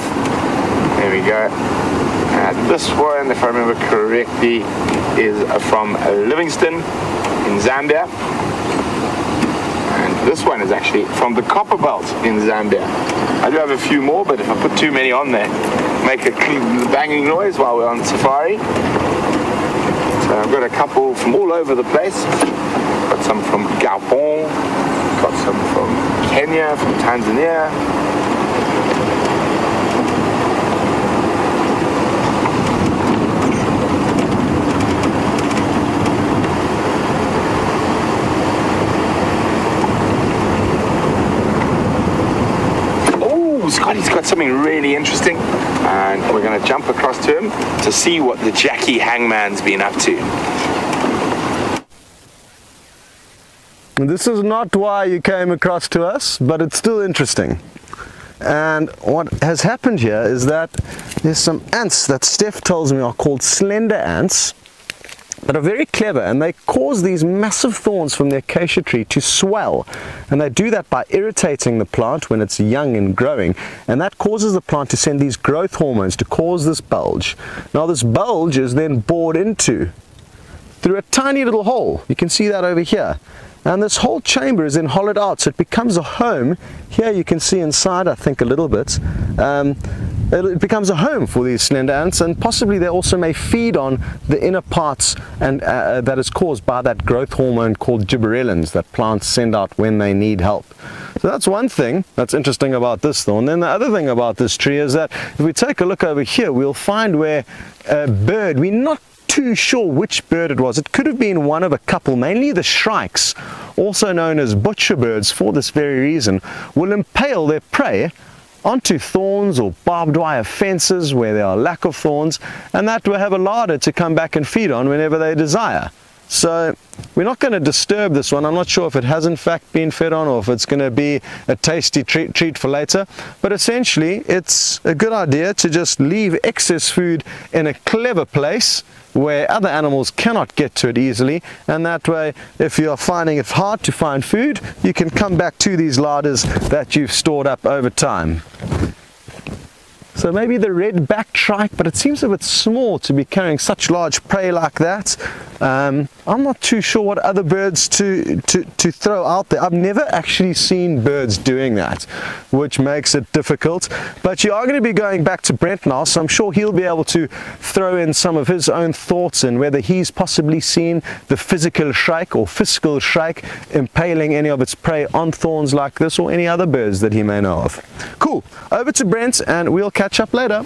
There we go. This one, if I remember correctly, is from Livingston in Zambia. And this one is actually from the Copper Belt in Zambia. I do have a few more, but if I put too many on there, make a banging noise while we're on safari. So I've got a couple from all over the place. Got some from Gabon, got some from Kenya, from Tanzania. Scotty's got something really interesting, and we're going to jump across to him to see what the Jackie Hangman's been up to. This is not why you came across to us, but it's still interesting. And what has happened here is that there's some ants that Steph tells me are called slender ants, that are very clever, and they cause these massive thorns from the acacia tree to swell, and they do that by irritating the plant when it's young and growing, and that causes the plant to send these growth hormones to cause this bulge. Now this bulge is then bored into through a tiny little hole. You can see that over here, and this whole chamber is then hollowed out, so it becomes a home. Here you can see inside, I think, a little bit. It becomes a home for these slender ants, and possibly they also may feed on the inner parts, and that is caused by that growth hormone called gibberellins that plants send out when they need help. So that's one thing that's interesting about this thorn. Then the other thing about this tree is that if we take a look over here, we'll find where a bird, we're not too sure which bird it was. It could have been one of a couple, mainly the shrikes, also known as butcher birds for this very reason, will impale their prey onto thorns or barbed wire fences where there are lack of thorns, and that will have a larder to come back and feed on whenever they desire. So we're not going to disturb this one. I'm not sure if it has in fact been fed on or if it's going to be a tasty treat for later, but essentially it's a good idea to just leave excess food in a clever place where other animals cannot get to it easily, and that way if you're finding it hard to find food, you can come back to these larders that you've stored up over time. So maybe the red-backed shrike, but it seems a bit small to be carrying such large prey like that. I'm not too sure what other birds to throw out there. I've never actually seen birds doing that, which makes it difficult. But you are going to be going back to Brent now, so I'm sure he'll be able to throw in some of his own thoughts and whether he's possibly seen the physical shrike or fiscal shrike impaling any of its prey on thorns like this, or any other birds that he may know of. Cool. Over to Brent and we'll catch up later.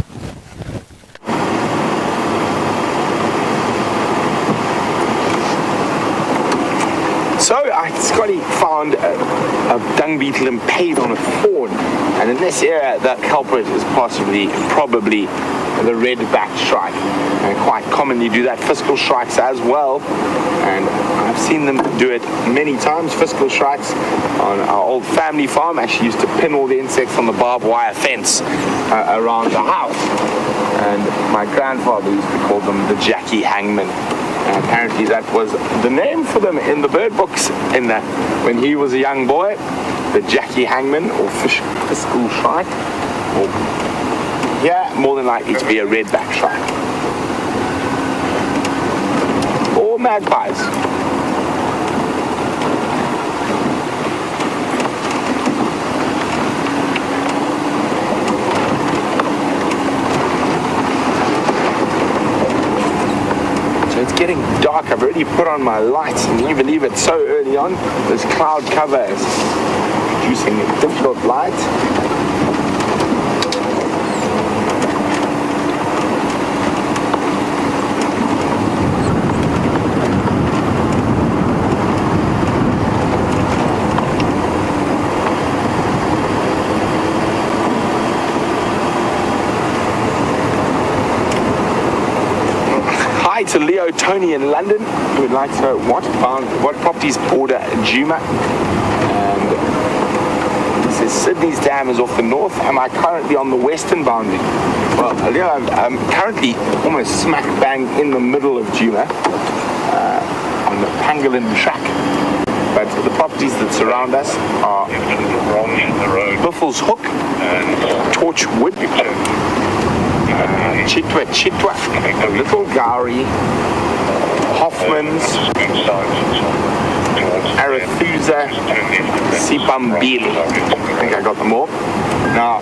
So Scotty found a dung beetle impaled on a thorn, and in this area the culprit is probably the red-backed shrike, and quite commonly do that fiscal shrikes as well, and I've seen them do it many times. Fiscal shrikes on our old family farm actually used to pin all the insects on the barbed wire fence around the house, and my grandfather used to call them the Jackie Hangman. And apparently that was the name for them in the bird books when he was a young boy. The Jackie Hangman, or fiscal shrike, or yeah, more than likely to be a red-backed shrike. Or magpies. It's getting dark. I've already put on my lights, and you believe it, so early on. This cloud cover is producing difficult light. To Leo Tony in London, who would like to know what properties border Djuma. And he says Sydney's dam is off the north. Am I currently on the western boundary? Well, Leo, I'm currently almost smack bang in the middle of Djuma, on the Pangolin track. But the properties that surround us are Buffels Hook, Torchwood, Chitwa, Little Gowrie, Hoffman's, Arethusa, Sipambili. I think I got them all. Now,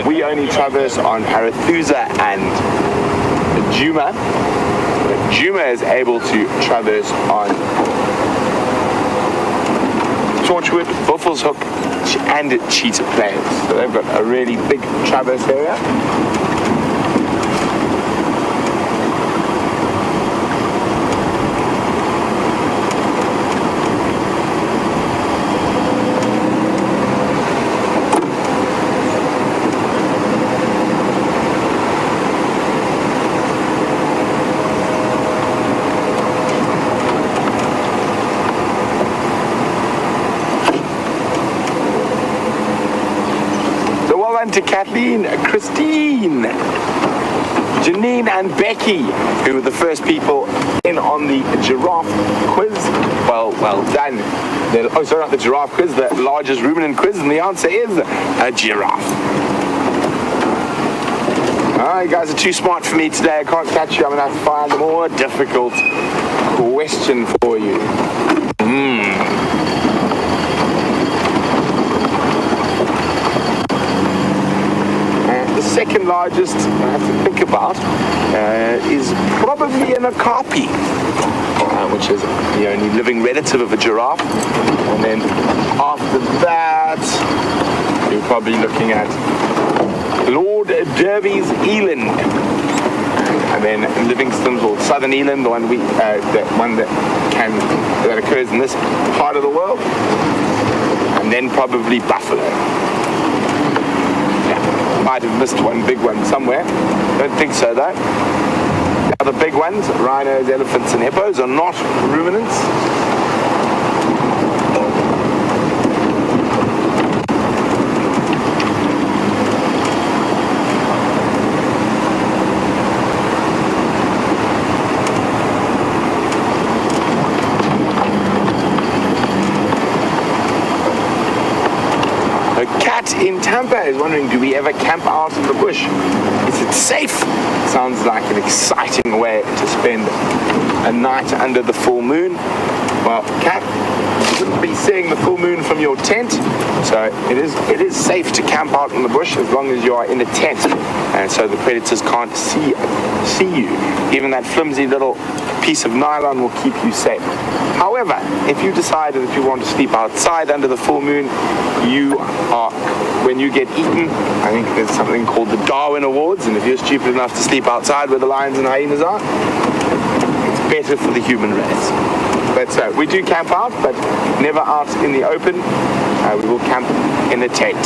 we only traverse on Arethusa and Djuma. Djuma is able to traverse on Torchwood, Buffels Hook, and Cheetah Plains. So they've got a really big traverse area. To Kathleen, Christine, Janine and Becky, who were the first people in on the giraffe quiz. Well done. Sorry, not the giraffe quiz, the largest ruminant quiz, and the answer is a giraffe. You guys are too smart for me today. I can't catch you. I'm going to have to find a more difficult question for you. Second largest I have to think about is probably an okapi, which is the only living relative of a giraffe. And then after that, you're probably looking at Lord Derby's eland, and then Livingstone's or Southern Eland, the one that occurs in this part of the world, and then probably buffalo. Might have missed one big one somewhere. Don't think so though. The other big ones, rhinos, elephants and hippos, are not ruminants. A cat in town camper is wondering, do we ever camp out in the bush? Is it safe? Sounds like an exciting way to spend a night under the full moon. Well, cat, you wouldn't be seeing the full moon from your tent, so it is safe to camp out in the bush as long as you are in a tent, and so the predators can't see you. Even that flimsy little piece of nylon will keep you safe. However, if you decide that you want to sleep outside under the full moon, when you get eaten, I think there's something called the Darwin Awards, and if you're stupid enough to sleep outside where the lions and hyenas are, it's better for the human race. But so we do camp out, but never out in the open. We will camp in a tent.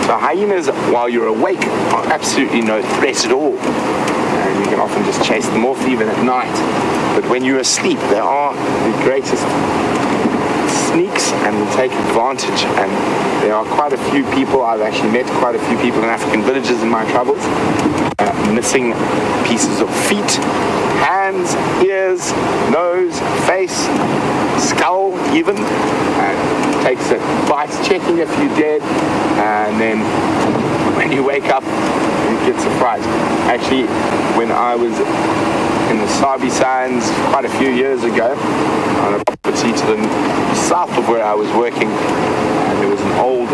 So hyenas, while you're awake, are absolutely no threat at all. And you can often just chase them off even at night. But when you're asleep, they are the greatest sneaks and will take advantage, and there are quite a few people, I've actually met quite a few people in African villages in my travels, missing pieces of feet, hands, ears, nose, face, skull even. Takes a bite checking if you're dead, and then when you wake up you get surprised. Actually, when I was in the Sabi Sands quite a few years ago on a property to the south of where I was working, and there was an old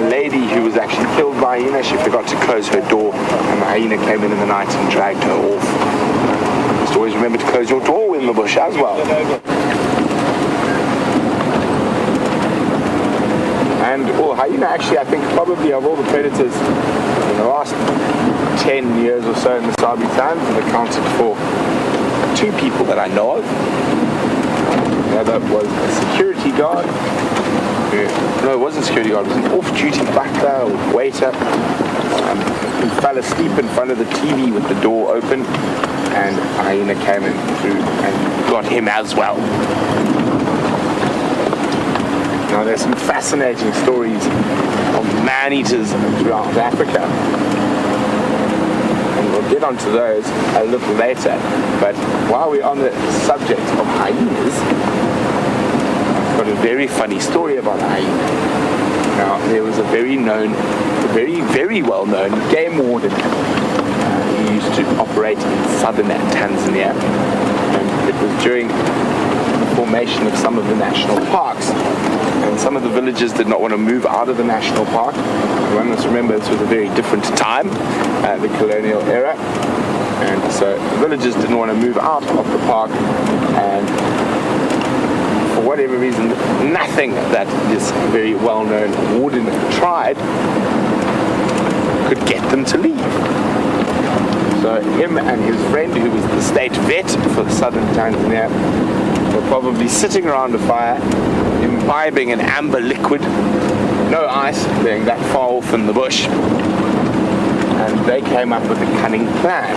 lady who was actually killed by a hyena. She forgot to close her door, and the hyena came in the night and dragged her off. Just always remember to close your door in the bush as well. And hyena actually, I think probably of all the predators in the last 10 years or so in the Sabi Sands have accounted for 2 people that I know of. The other was a security guard. No, it wasn't a security guard, it was an off-duty butler or waiter who fell asleep in front of the TV with the door open, and a hyena came in through and got him as well. Now, there's some fascinating stories of man-eaters throughout Africa, and we'll get onto those a little later. But while we're on the subject of hyenas, I've got a very funny story about a hyena. Now, there was a very well-known game warden. He used to operate in southern Tanzania, and it was during the formation of some of the national parks. And some of the villagers did not want to move out of the national park. One must remember this was a very different time, the colonial era. And so the villagers didn't want to move out of the park, and for whatever reason, nothing that this very well-known warden tried could get them to leave. So him and his friend, who was the state vet for southern Tanzania, were probably sitting around a fire, imbibing an amber liquid, no ice, being that far off in the bush, and they came up with a cunning plan.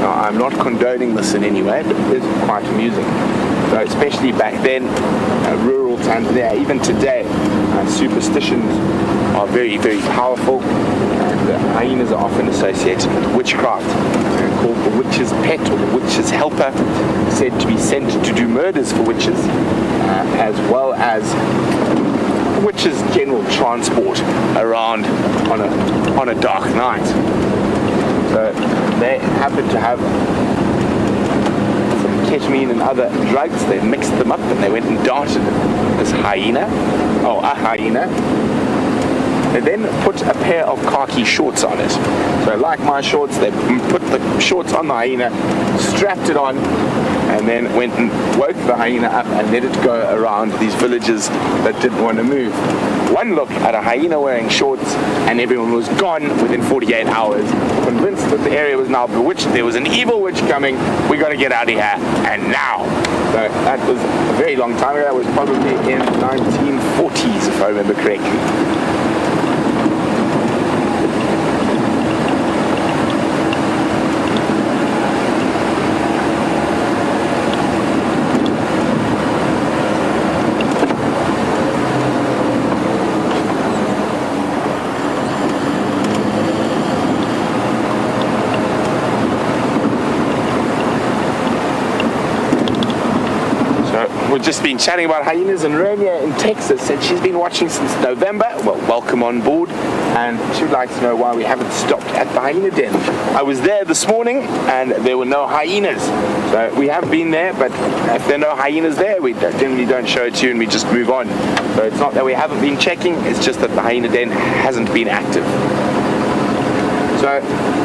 Now, I'm not condoning this in any way, but it is quite amusing. So especially back then, rural Tanzania, even today, superstitions are very, very powerful, and hyenas are often associated with witchcraft, called the witch's pet or the witch's helper, said to be sent to do murders for witches, as well as witches' general transport around on a dark night. So they happened to have some ketamine and other drugs. They mixed them up and they went and darted this hyena, or a hyena. They then put a pair of khaki shorts on it. So like my shorts, they put the shorts on the hyena, strapped it on, and then went and woke the hyena up and let it go around these villages that didn't want to move. One look at a hyena wearing shorts and everyone was gone within 48 hours, convinced that the area was now bewitched, there was an evil witch coming, we got to get out of here, and now. So that was a very long time ago. That was probably in the 1940s, if I remember correctly. just been chatting about hyenas, and Rania in Texas said she's been watching since November. Well, welcome on board, and she would like to know why we haven't stopped at the hyena den. I was there this morning and there were no hyenas. So we have been there, but if there are no hyenas there, we generally don't show it to you and we just move on. So it's not that we haven't been checking, it's just that the hyena den hasn't been active. So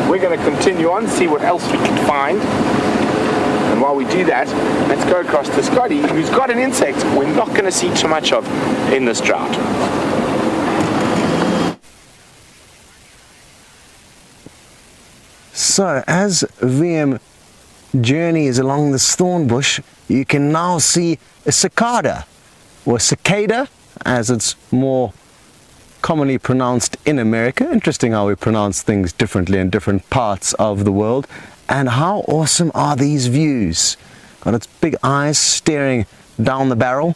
we're going to continue on, see what else we can find. And while we do that, let's go across to Scotty, who's got an insect we're not going to see too much of in this drought. So as VM journeys along this thorn bush, you can now see a cicada, or cicada as it's more commonly pronounced in America. Interesting how we pronounce things differently in different parts of the world. And how awesome are these views? Got its big eyes staring down the barrel.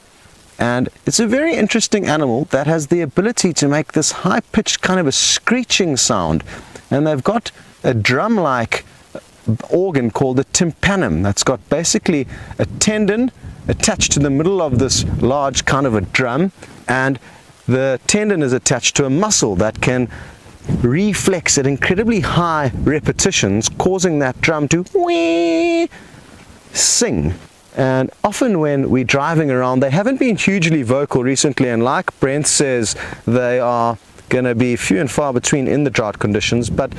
And it's a very interesting animal that has the ability to make this high-pitched kind of a screeching sound. And they've got a drum-like organ called the tympanum that's got basically a tendon attached to the middle of this large kind of a drum, and the tendon is attached to a muscle that can reflex at incredibly high repetitions, causing that drum to wee sing. And often when we're driving around, they haven't been hugely vocal recently, and like Brent says, they are going to be few and far between in the drought conditions. But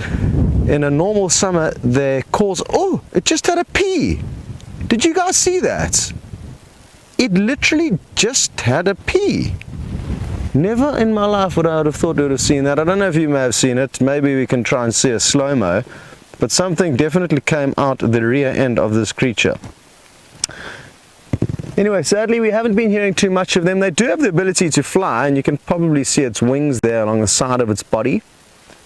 in a normal summer, their calls, oh, it just had a pee. Did you guys see that? It literally just had a pee. Never in my life would I have thought we would have seen that. I don't know if you may have seen it. Maybe we can try and see a slow-mo. But something definitely came out the rear end of this creature. Anyway, sadly we haven't been hearing too much of them. They do have the ability to fly, and you can probably see its wings there along the side of its body.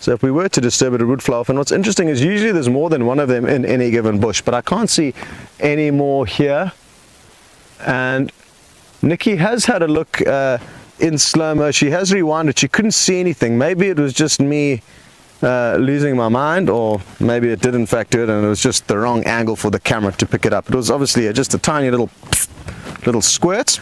So if we were to disturb it, it would fly off. And what's interesting is usually there's more than one of them in any given bush, but I can't see any more here. And Nikki has had a look in slow-mo. She has rewinded. She couldn't see anything. Maybe it was just me losing my mind, or maybe it did in fact do it and it was just the wrong angle for the camera to pick it up. It was obviously just a tiny little squirt.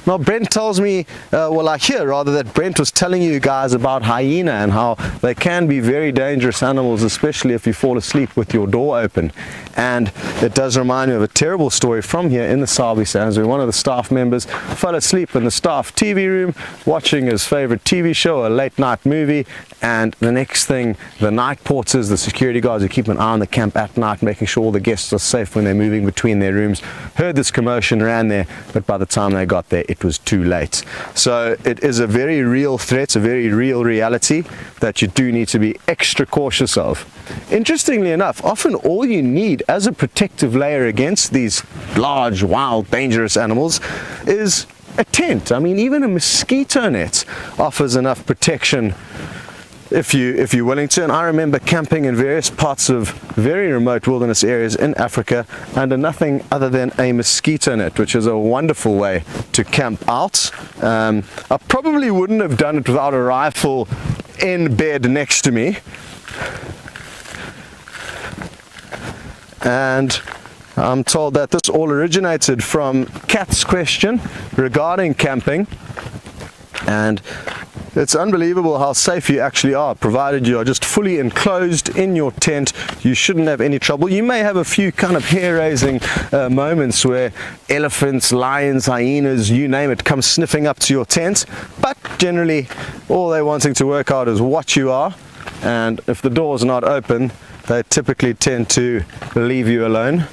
Now Brent tells me, well, I hear rather that Brent was telling you guys about hyena and how they can be very dangerous animals, especially if you fall asleep with your door open. And it does remind me of a terrible story from here in the Sabi Sands, where one of the staff members fell asleep in the staff TV room watching his favorite TV show, a late night movie, and the next thing, the night porters, the security guards who keep an eye on the camp at night, making sure all the guests are safe when they're moving between their rooms, heard this commotion, ran there, but by the time they got there, it was too late. So it is a very real threat, a very real reality that you do need to be extra cautious of. Interestingly enough, often all you need as a protective layer against these large, wild, dangerous animals is a tent. I mean, even a mosquito net offers enough protection if you're willing to. And I remember camping in various parts of very remote wilderness areas in Africa under nothing other than a mosquito net, which is a wonderful way to camp out. I probably wouldn't have done it without a rifle in bed next to me. And I'm told that this all originated from Kat's question regarding camping, and it's unbelievable how safe you actually are, provided you are just fully enclosed in your tent. You shouldn't have any trouble. You may have a few kind of hair-raising moments where elephants, lions, hyenas, you name it, come sniffing up to your tent, but generally all they're wanting to work out is what you are, and if the door's not open, they typically tend to leave you alone.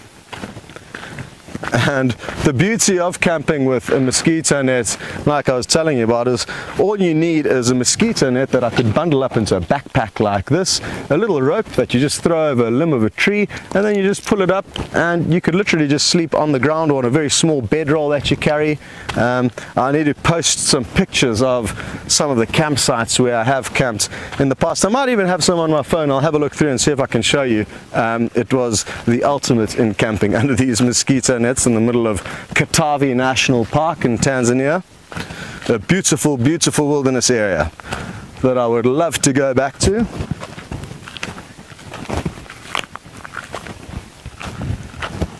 And the beauty of camping with a mosquito net, like I was telling you about, is all you need is a mosquito net that I could bundle up into a backpack like this, a little rope that you just throw over a limb of a tree, and then you just pull it up, and you could literally just sleep on the ground or on a very small bedroll that you carry. I need to post some pictures of some of the campsites where I have camped in the past. I might even have some on my phone. I'll have a look through and see if I can show you. It was the ultimate in camping under these mosquito nets in the middle of Katavi National Park in Tanzania. A beautiful, beautiful wilderness area that I would love to go back to.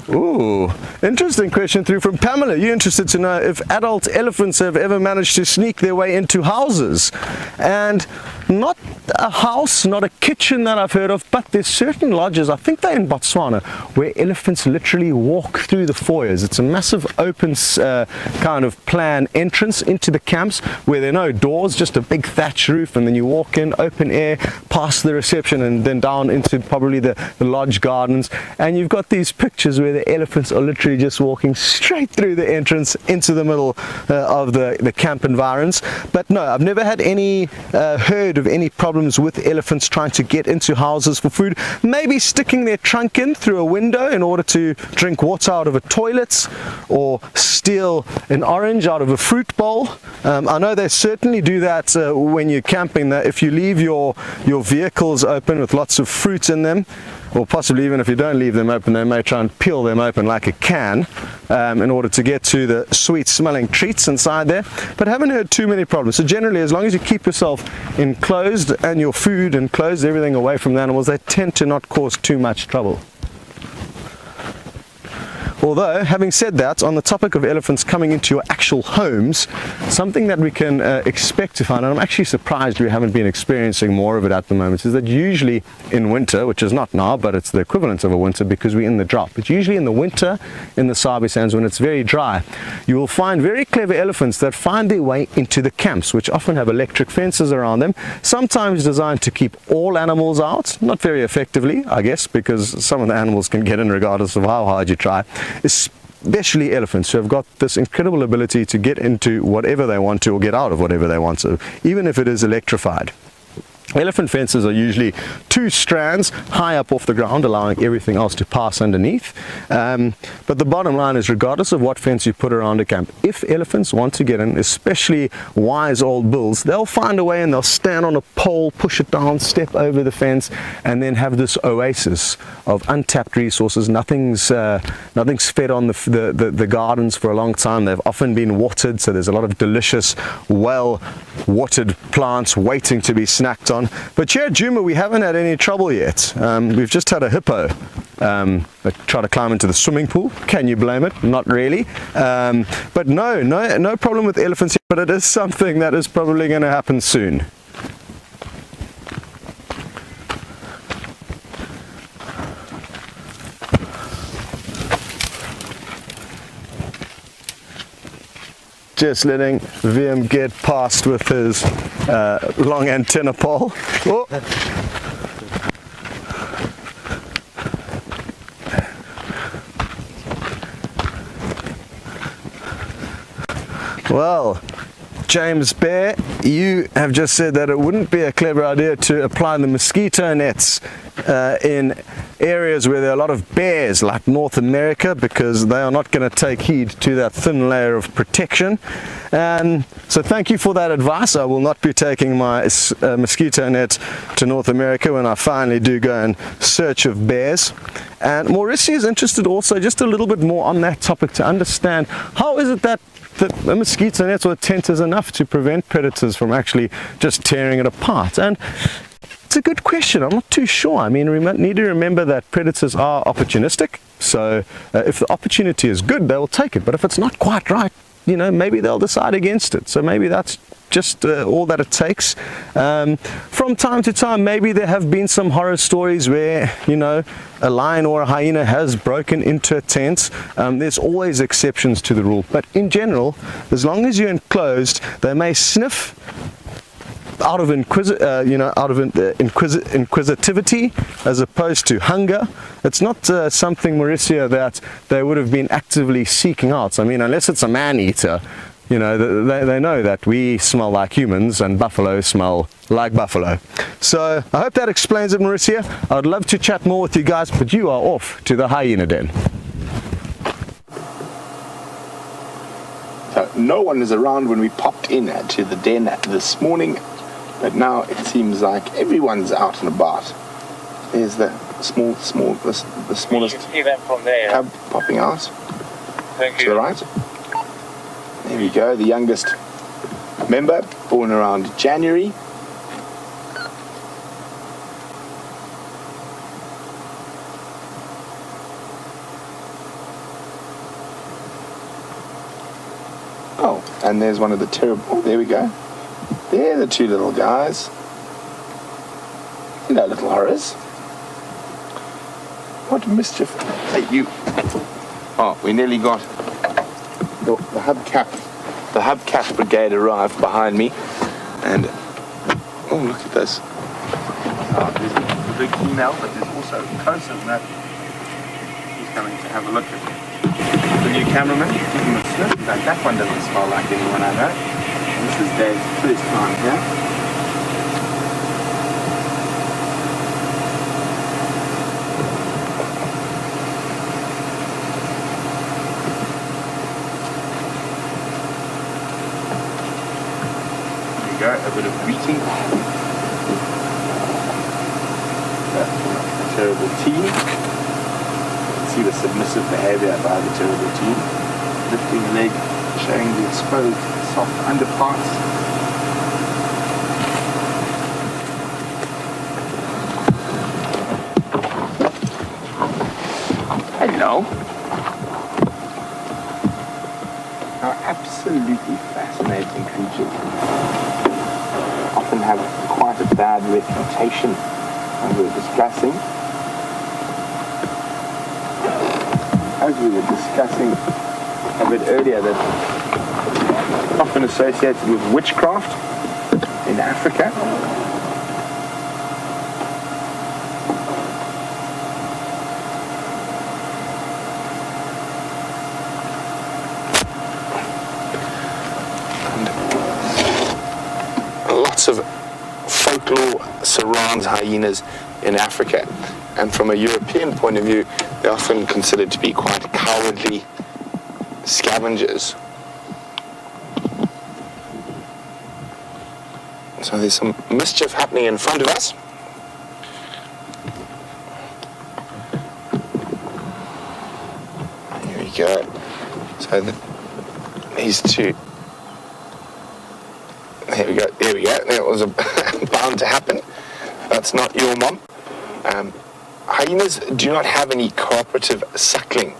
Ooh, Interesting question through from Pamela. You're interested to know if adult elephants have ever managed to sneak their way into houses. And not a house, not a kitchen that I've heard of, but there's certain lodges, I think they're in Botswana, where elephants literally walk through the foyers. It's a massive open kind of plan entrance into the camps where there are no doors, just a big thatch roof, and then you walk in, open air, past the reception, and then down into probably the lodge gardens. And you've got these pictures where the elephants are literally just walking straight through the entrance into the middle of the camp environs. But no, I've never had any heard of any problems with elephants trying to get into houses for food. Maybe sticking their trunk in through a window in order to drink water out of a toilet, or steal an orange out of a fruit bowl. I know they certainly do that when you're camping, that if you leave your vehicles open with lots of fruit in them, or possibly even if you don't leave them open, they may try and peel them open like a can in order to get to the sweet smelling treats inside there. But haven't heard too many problems. So generally, as long as you keep yourself enclosed and your food enclosed, everything away from the animals, they tend to not cause too much trouble. Although, having said that, on the topic of elephants coming into your actual homes, something that we can expect to find, and I'm actually surprised we haven't been experiencing more of it at the moment, is that usually in winter, which is not now, but it's the equivalent of a winter because we're in the drought, but usually in the winter in the Sabi Sands when it's very dry, you will find very clever elephants that find their way into the camps, which often have electric fences around them, sometimes designed to keep all animals out, not very effectively, I guess, because some of the animals can get in regardless of how hard you try. Especially elephants, who have got this incredible ability to get into whatever they want to or get out of whatever they want to, even if it is electrified. Elephant fences are usually 2 strands high up off the ground, allowing everything else to pass underneath. But the bottom line is, regardless of what fence you put around a camp, if elephants want to get in, especially wise old bulls, they'll find a way and they'll stand on a pole, push it down, step over the fence, and then have this oasis of untapped resources. Nothing's fed on the gardens for a long time. They've often been watered, so there's a lot of delicious, well-watered plants waiting to be snacked on. But here at Djuma, we haven't had any trouble yet. We've just had a hippo try to climb into the swimming pool. Can you blame it? Not really. But no problem with elephants yet, but it is something that is probably going to happen soon. Just letting VM get past with his long antenna pole. Oh. Well, James Bear, you have just said that it wouldn't be a clever idea to apply the mosquito nets in areas where there are a lot of bears like North America, because they are not going to take heed to that thin layer of protection. So thank you for that advice. I will not be taking my mosquito net to North America when I finally do go in search of bears. And Mauricio is interested also just a little bit more on that topic, to understand how is it that the mosquito net or a tent is enough to prevent predators from actually just tearing it apart. And it's a good question. I'm not too sure. I mean, we need to remember that predators are opportunistic. So if the opportunity is good, they will take it. But if it's not quite right, you know, maybe they'll decide against it. So maybe that's just all that it takes. From time to time, maybe there have been some horror stories where, you know, a lion or a hyena has broken into a tent. There's always exceptions to the rule, but in general, as long as you're enclosed, they may sniff out of inquisitivity as opposed to hunger. It's not something, Mauricio, that they would have been actively seeking out. I mean, unless it's a man-eater, you know, they know that we smell like humans and buffalo smell like buffalo. So I hope that explains it, Mauricio. I'd love to chat more with you guys, but you are off to the hyena den. So no one is around when we popped in to the den this morning, but now it seems like everyone's out and about. There's the smallest You can see them from there. cub popping out. Thank To you. the right. There we go, the youngest member, born around January. And there's one of the terrible... Oh, there we go. They're the two little guys. Hello, little horrors. What mischief? Hey, you. Oh, we nearly got the hubcap. The hubcap brigade arrived behind me. And, oh, look at this. There's a big female, but there's also closer than that. He's coming to have a look at the new cameraman. Give him a sniff. No, that one doesn't smell like anyone I know. This is Dave's first time here. There you go, a bit of greeting. A terrible team. See the submissive behavior by the terrible team. Lifting the leg, showing the exposed soft underparts. Hello. Now, absolutely fascinating creatures. Often have quite a bad reputation, as we were discussing. As we were discussing a bit earlier, that often associated with witchcraft in Africa. And lots of folklore surrounds hyenas in Africa, and from a European point of view, they're often considered to be quite cowardly scavengers. So there's some mischief happening in front of us. Here we go. So these two. There we go. There we go. That was bound to happen. That's not your mom. Hyenas do not have any cooperative suckling,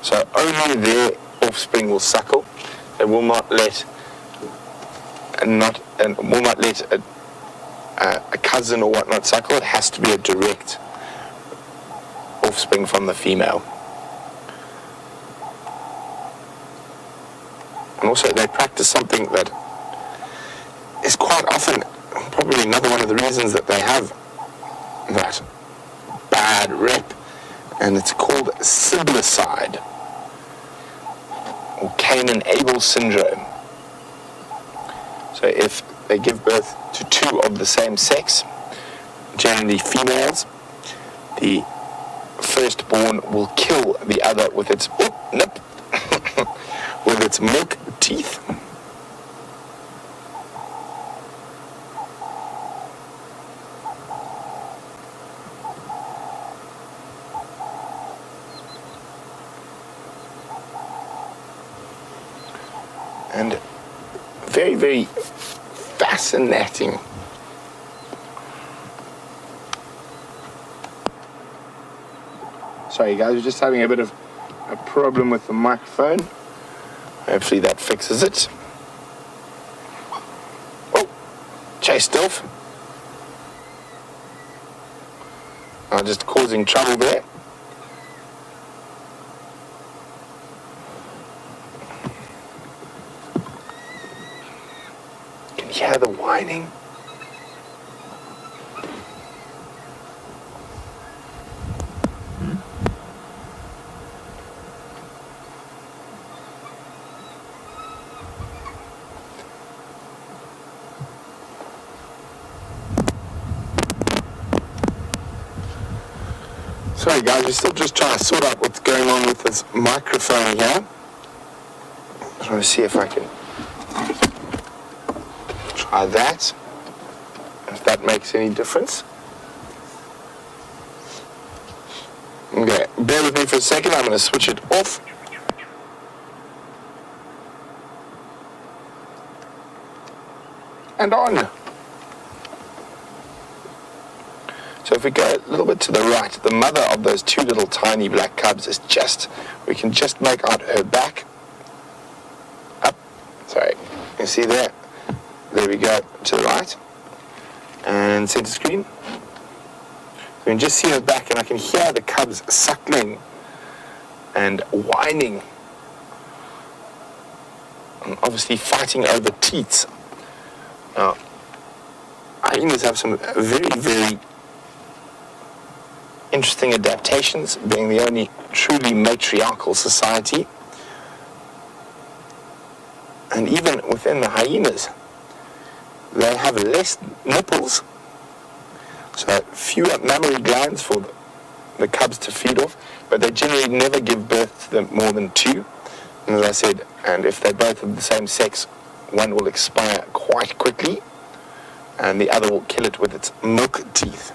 so only their offspring will suckle. They will not let a cousin or whatnot suckle. It has to be a direct offspring from the female. And also they practice something that is quite often probably another one of the reasons that they have that bad rep, and it's called siblicide or Cain and Abel syndrome. So if they give birth to two of the same sex, generally females, the firstborn will kill the other with its with its milk teeth. And very, very fascinating. Sorry guys, we're just having a bit of a problem with the microphone. Hopefully that fixes it. Oh, chase Dilf. I'm just causing trouble there. Can you hear the whining? Sorry guys, we're still just trying to sort out what's going on with this microphone here. I want to see if I can try that, if that makes any difference. Okay, bear with me for a second, I'm going to switch it off. And on. So if we go a little bit to the right, the mother of those two little tiny black cubs is just, we can just make out her back. Up, sorry. You see there? There we go, to the right. And center screen. You can just see the back, and I can hear the cubs suckling and whining. And obviously fighting over teats. Now, hyenas have some very, very interesting adaptations, being the only truly matriarchal society. And even within the hyenas, they have less nipples, so fewer mammary glands for the cubs to feed off, but they generally never give birth to them more than 2. And as I said, and if they're both of the same sex, one will expire quite quickly, and the other will kill it with its milk teeth.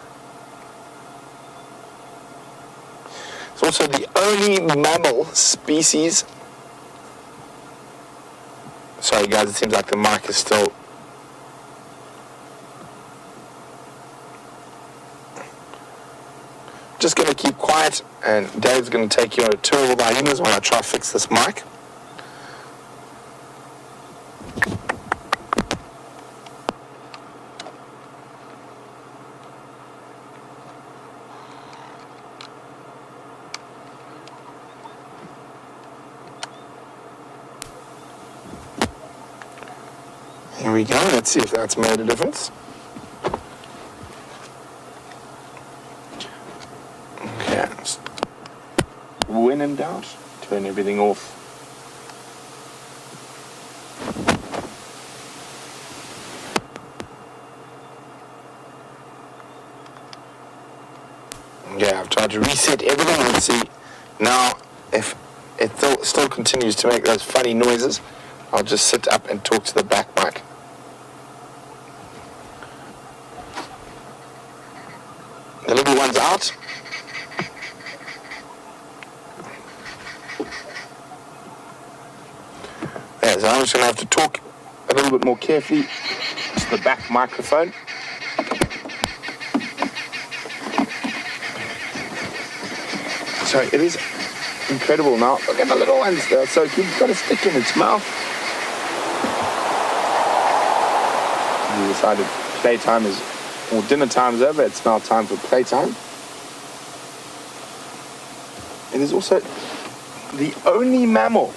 It's also the only mammal species. Sorry guys, it seems like the mic is still... Just going to keep quiet, and Dave's going to take you on a tour of the hyenas while I try to fix this mic. Here we go, let's see if that's made a difference. Okay, when in doubt, turn everything off. Yeah, I've tried to reset everything. Let's see now if it still continues to make those funny noises. I'll just sit up and talk to the back mic. The little one's out. Yeah, so I'm just going to have to talk a little bit more carefully to the back microphone. So it is incredible now. Look at the little ones there. So you've got a stick in its mouth. We decided playtime is, or dinner time's over. It's now time for playtime. It is also the only mammal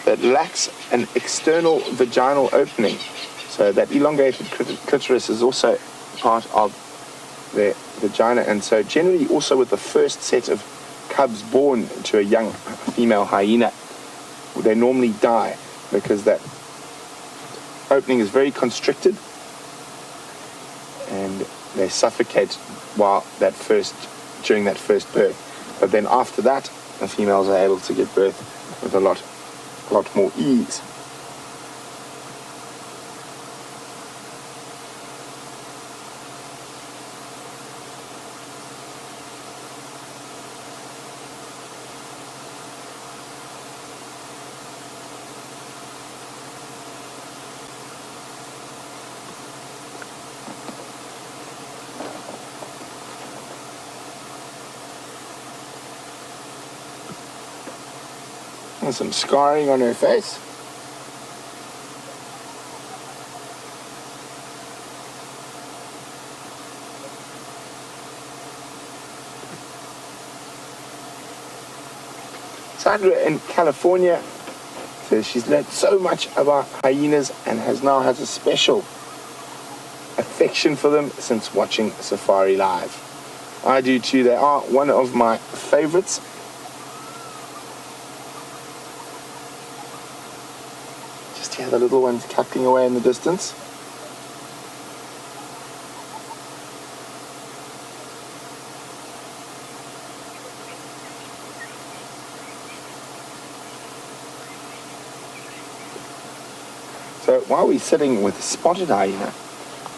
that lacks an external vaginal opening. So that elongated clitoris is also part of their vagina. And so generally also with the first set of cubs born to a young female hyena, they normally die because that opening is very constricted and they suffocate during that first birth. But then after that, the females are able to give birth with a lot more ease. And some scarring on her face. Sandra in California says she's learned so much about hyenas and has a special affection for them since watching Safari Live. I do too. They are one of my favorites. Just hear the little ones cackling away in the distance. So while we're sitting with spotted hyena,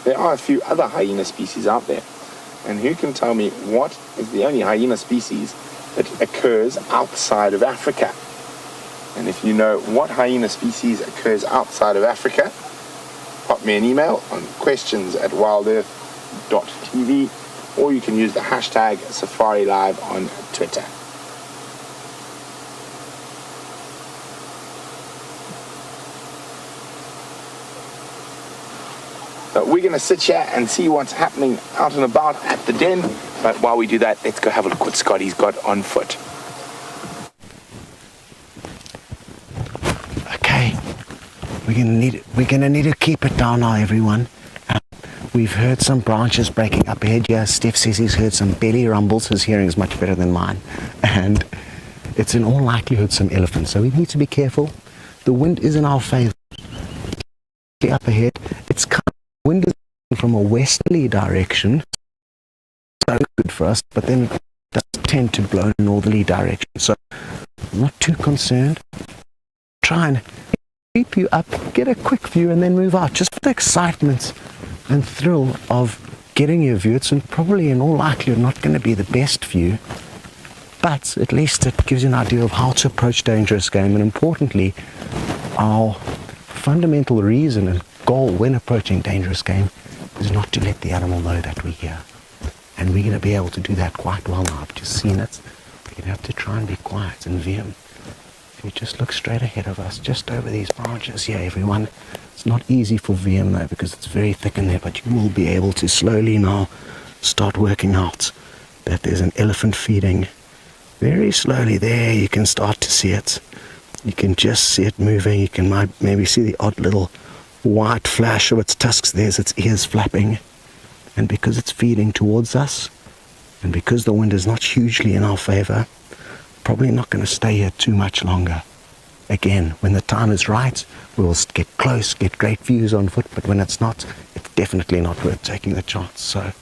there are a few other hyena species out there. And who can tell me what is the only hyena species that occurs outside of Africa? And if you know what hyena species occurs outside of Africa, pop me an email on questions@wildearth.tv, or you can use the hashtag SafariLive on Twitter. But we're going to sit here and see what's happening out and about at the den. But while we do that, let's go have a look what Scotty's got on foot. Okay, we're gonna need to keep it down now, everyone. We've heard some branches breaking up ahead here. Steph says he's heard some belly rumbles. His hearing is much better than mine. And it's in all likelihood some elephants. So we need to be careful. The wind is in our favor. Up ahead, it's kind of wind is from a westerly direction. So good for us, but then it does tend to blow in a northerly direction. So I'm not too concerned. Try and keep you up, get a quick view, and then move out. Just for the excitement and thrill of getting your view. It's probably in all likelihood not going to be the best view, but at least it gives you an idea of how to approach dangerous game. And importantly, our fundamental reason and goal when approaching dangerous game is not to let the animal know that we're here. And we're going to be able to do that quite well now. I've just seen it. We're going to have to try and be quiet and view him. If you just look straight ahead of us, just over these branches here, everyone. It's not easy for VM though, because it's very thick in there, but you will be able to slowly now start working out that there's an elephant feeding very slowly there. You can start to see it. You can just see it moving. You can maybe see the odd little white flash of its tusks. There's its ears flapping. And because it's feeding towards us, and because the wind is not hugely in our favor, probably not going to stay here too much longer. Again, when the time is right, we'll get close, get great views on foot, but when it's not, it's definitely not worth taking the chance. So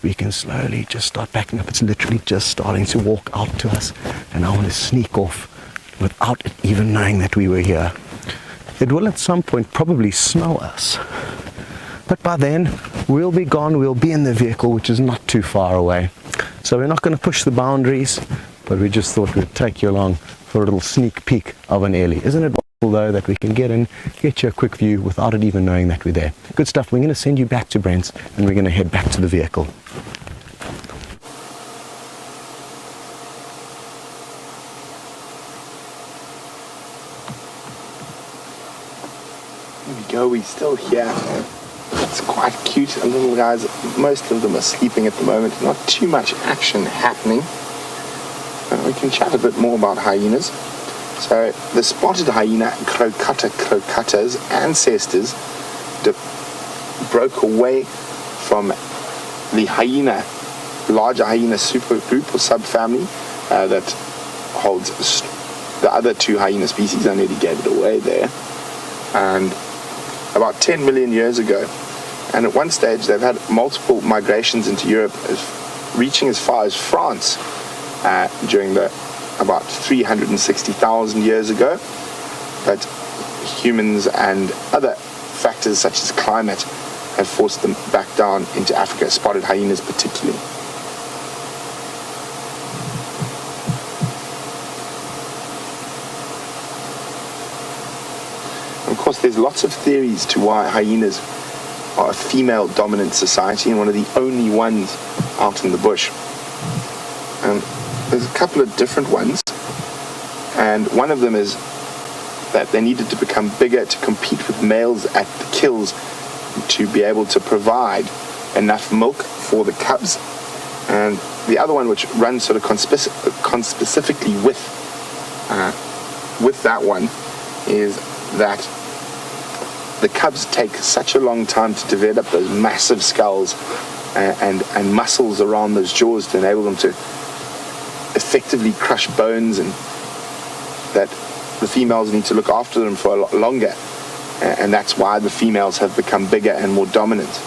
we can slowly just start backing up. It's literally just starting to walk out to us, and I want to sneak off without it even knowing that we were here. It will at some point probably smell us, but by then we'll be gone. We'll be in the vehicle, which is not too far away. So we're not going to push the boundaries, but we just thought we'd take you along for a little sneak peek of an early. Isn't it wonderful though that we can get you a quick view without it even knowing that we're there? Good stuff. We're going to send you back to Brent's, and we're going to head back to the vehicle. There we go, we're still here. It's quite cute. The little guys, most of them are sleeping at the moment. Not too much action happening. We can chat a bit more about hyenas. So the spotted hyena, crocutta's ancestors broke away from the hyena, larger hyena supergroup or subfamily that holds the other two hyena species. I nearly gave it away there. And about 10 million years ago. And at one stage, they've had multiple migrations into Europe, reaching as far as France during the about 360,000 years ago. But humans and other factors such as climate have forced them back down into Africa, spotted hyenas particularly. Of course, there's lots of theories to why hyenas are a female-dominant society and one of the only ones out in the bush. There's a couple of different ones, and one of them is that they needed to become bigger to compete with males at the kills to be able to provide enough milk for the cubs. And the other one, which runs sort of conspecifically with that one, is that the cubs take such a long time to develop those massive skulls and muscles around those jaws to enable them to effectively crush bones, and that the females need to look after them for a lot longer, and that's why the females have become bigger and more dominant.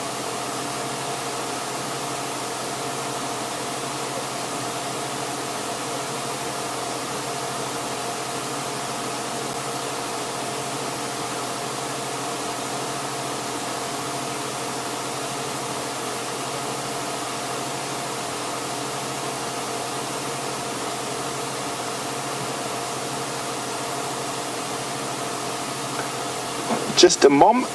Just a mom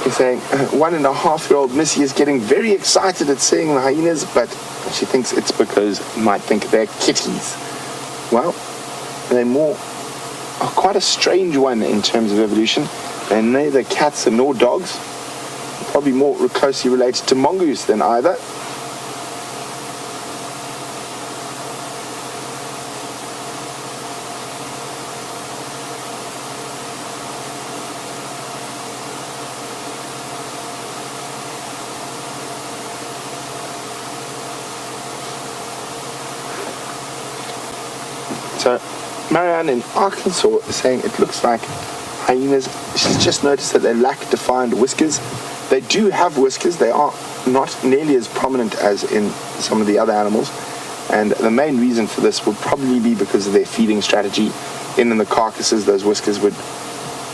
is saying 1.5-year-old Missy is getting very excited at seeing the hyenas, but she thinks it's because you might think they're kitties. Well, they're quite a strange one in terms of evolution. They're neither cats nor dogs. probably more closely related to mongoose than either. So Marianne in Arkansas is saying it looks like hyenas, she's just noticed that they lack defined whiskers. They do have whiskers, they are not nearly as prominent as in some of the other animals, and the main reason for this would probably be because of their feeding strategy. In the carcasses, those whiskers would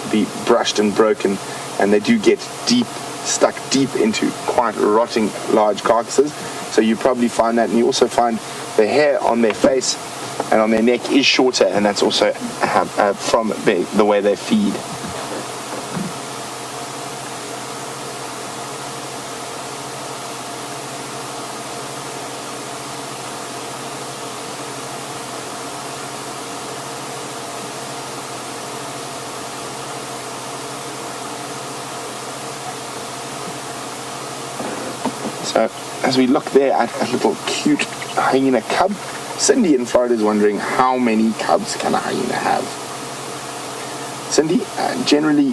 be brushed and broken, and they do get stuck deep into quite rotting large carcasses, so you probably find that. And you also find the hair on their face and on their neck is shorter, and that's also from the way they feed. So as we look there at a little cute hyena cub, Cindy in Florida is wondering how many cubs can a hyena have. Cindy, generally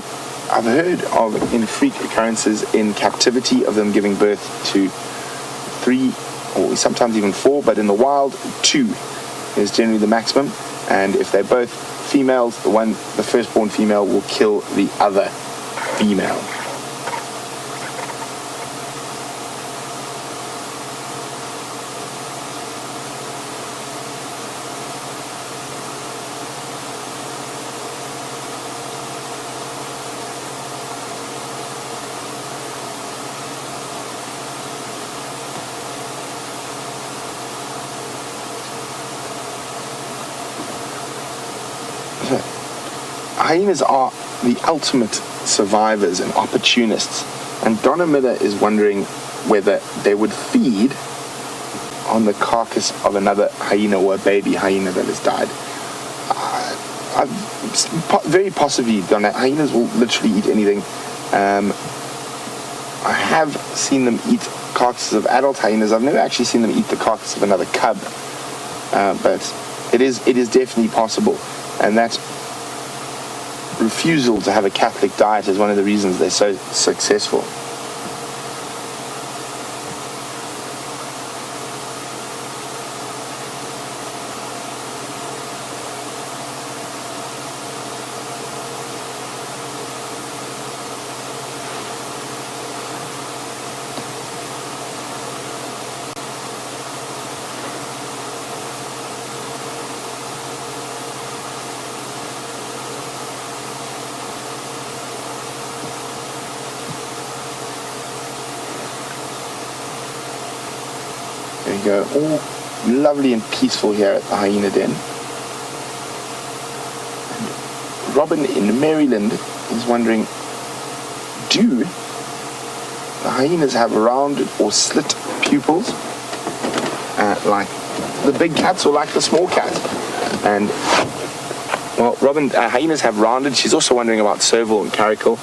I've heard of in freak occurrences in captivity of them giving birth to 3 or sometimes even 4, but in the wild 2 is generally the maximum, and if they're both females, the firstborn female will kill the other female. Hyenas are the ultimate survivors and opportunists, and Donna Miller is wondering whether they would feed on the carcass of another hyena or a baby hyena that has died. Very possibly, Donna. Hyenas will literally eat anything. I have seen them eat carcasses of adult hyenas. I've never actually seen them eat the carcass of another cub, but it is definitely possible, and that refusal to have a Catholic diet is one of the reasons they're so successful. There you go, all lovely and peaceful here at the hyena den. And Robin in Maryland is wondering, do the hyenas have rounded or slit pupils like the big cats or like the small cats? And well, Robin, hyenas have rounded. She's also wondering about serval and caracal,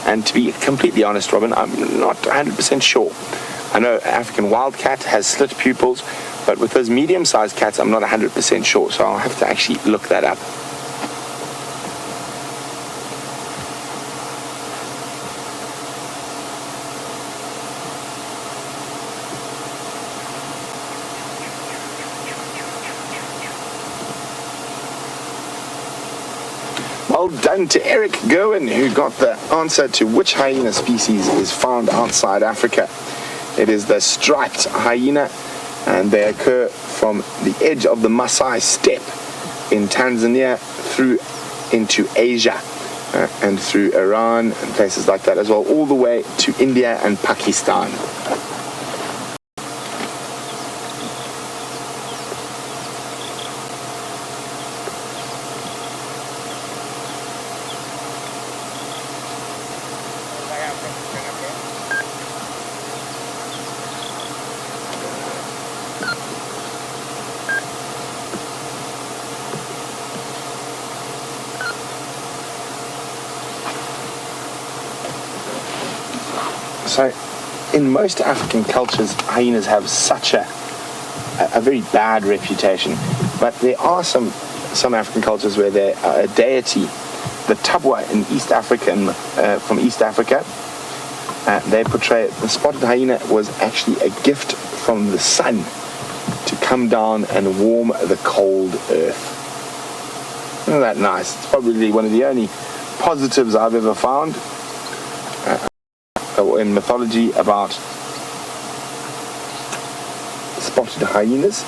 and to be completely honest, Robin, I'm not 100% sure. I know African wildcat has slit pupils, but with those medium-sized cats, I'm not 100% sure, so I'll have to actually look that up. Well done to Eric Goen, who got the answer to which hyena species is found outside Africa. It is the striped hyena, and they occur from the edge of the Masai Steppe in Tanzania through into Asia and through Iran and places like that as well, all the way to India and Pakistan. So, in most African cultures, hyenas have such a very bad reputation, but there are some African cultures where they're a deity. The Tabwa in East Africa, from East Africa, they portray the spotted hyena was actually a gift from the sun to come down and warm the cold earth. Isn't that nice? It's probably one of the only positives I've ever found in mythology about spotted hyenas.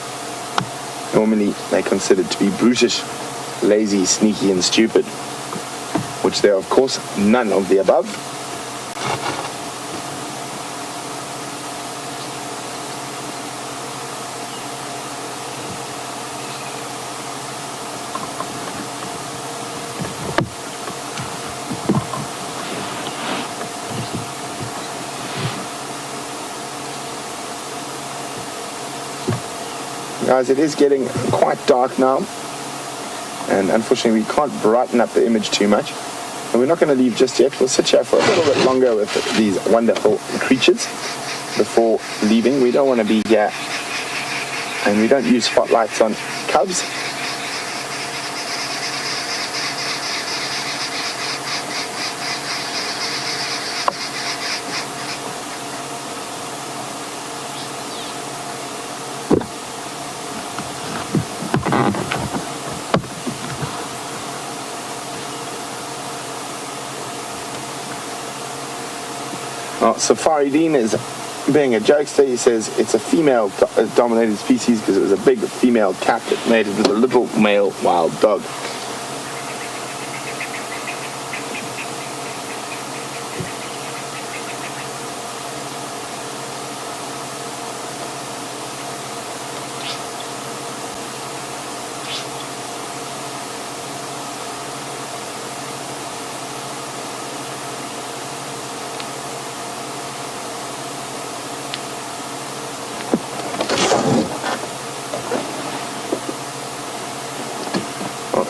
Normally they're considered to be brutish, lazy, sneaky and stupid, which they're of course none of the above. Guys, it is getting quite dark now, and unfortunately we can't brighten up the image too much, and we're not going to leave just yet. We'll sit here for a little bit longer with these wonderful creatures before leaving. We don't want to be here, and we don't use spotlights on cubs. Well, Safari Dean is being a jokester. He says it's a female-dominated species because it was a big female cat that mated with a little male wild dog.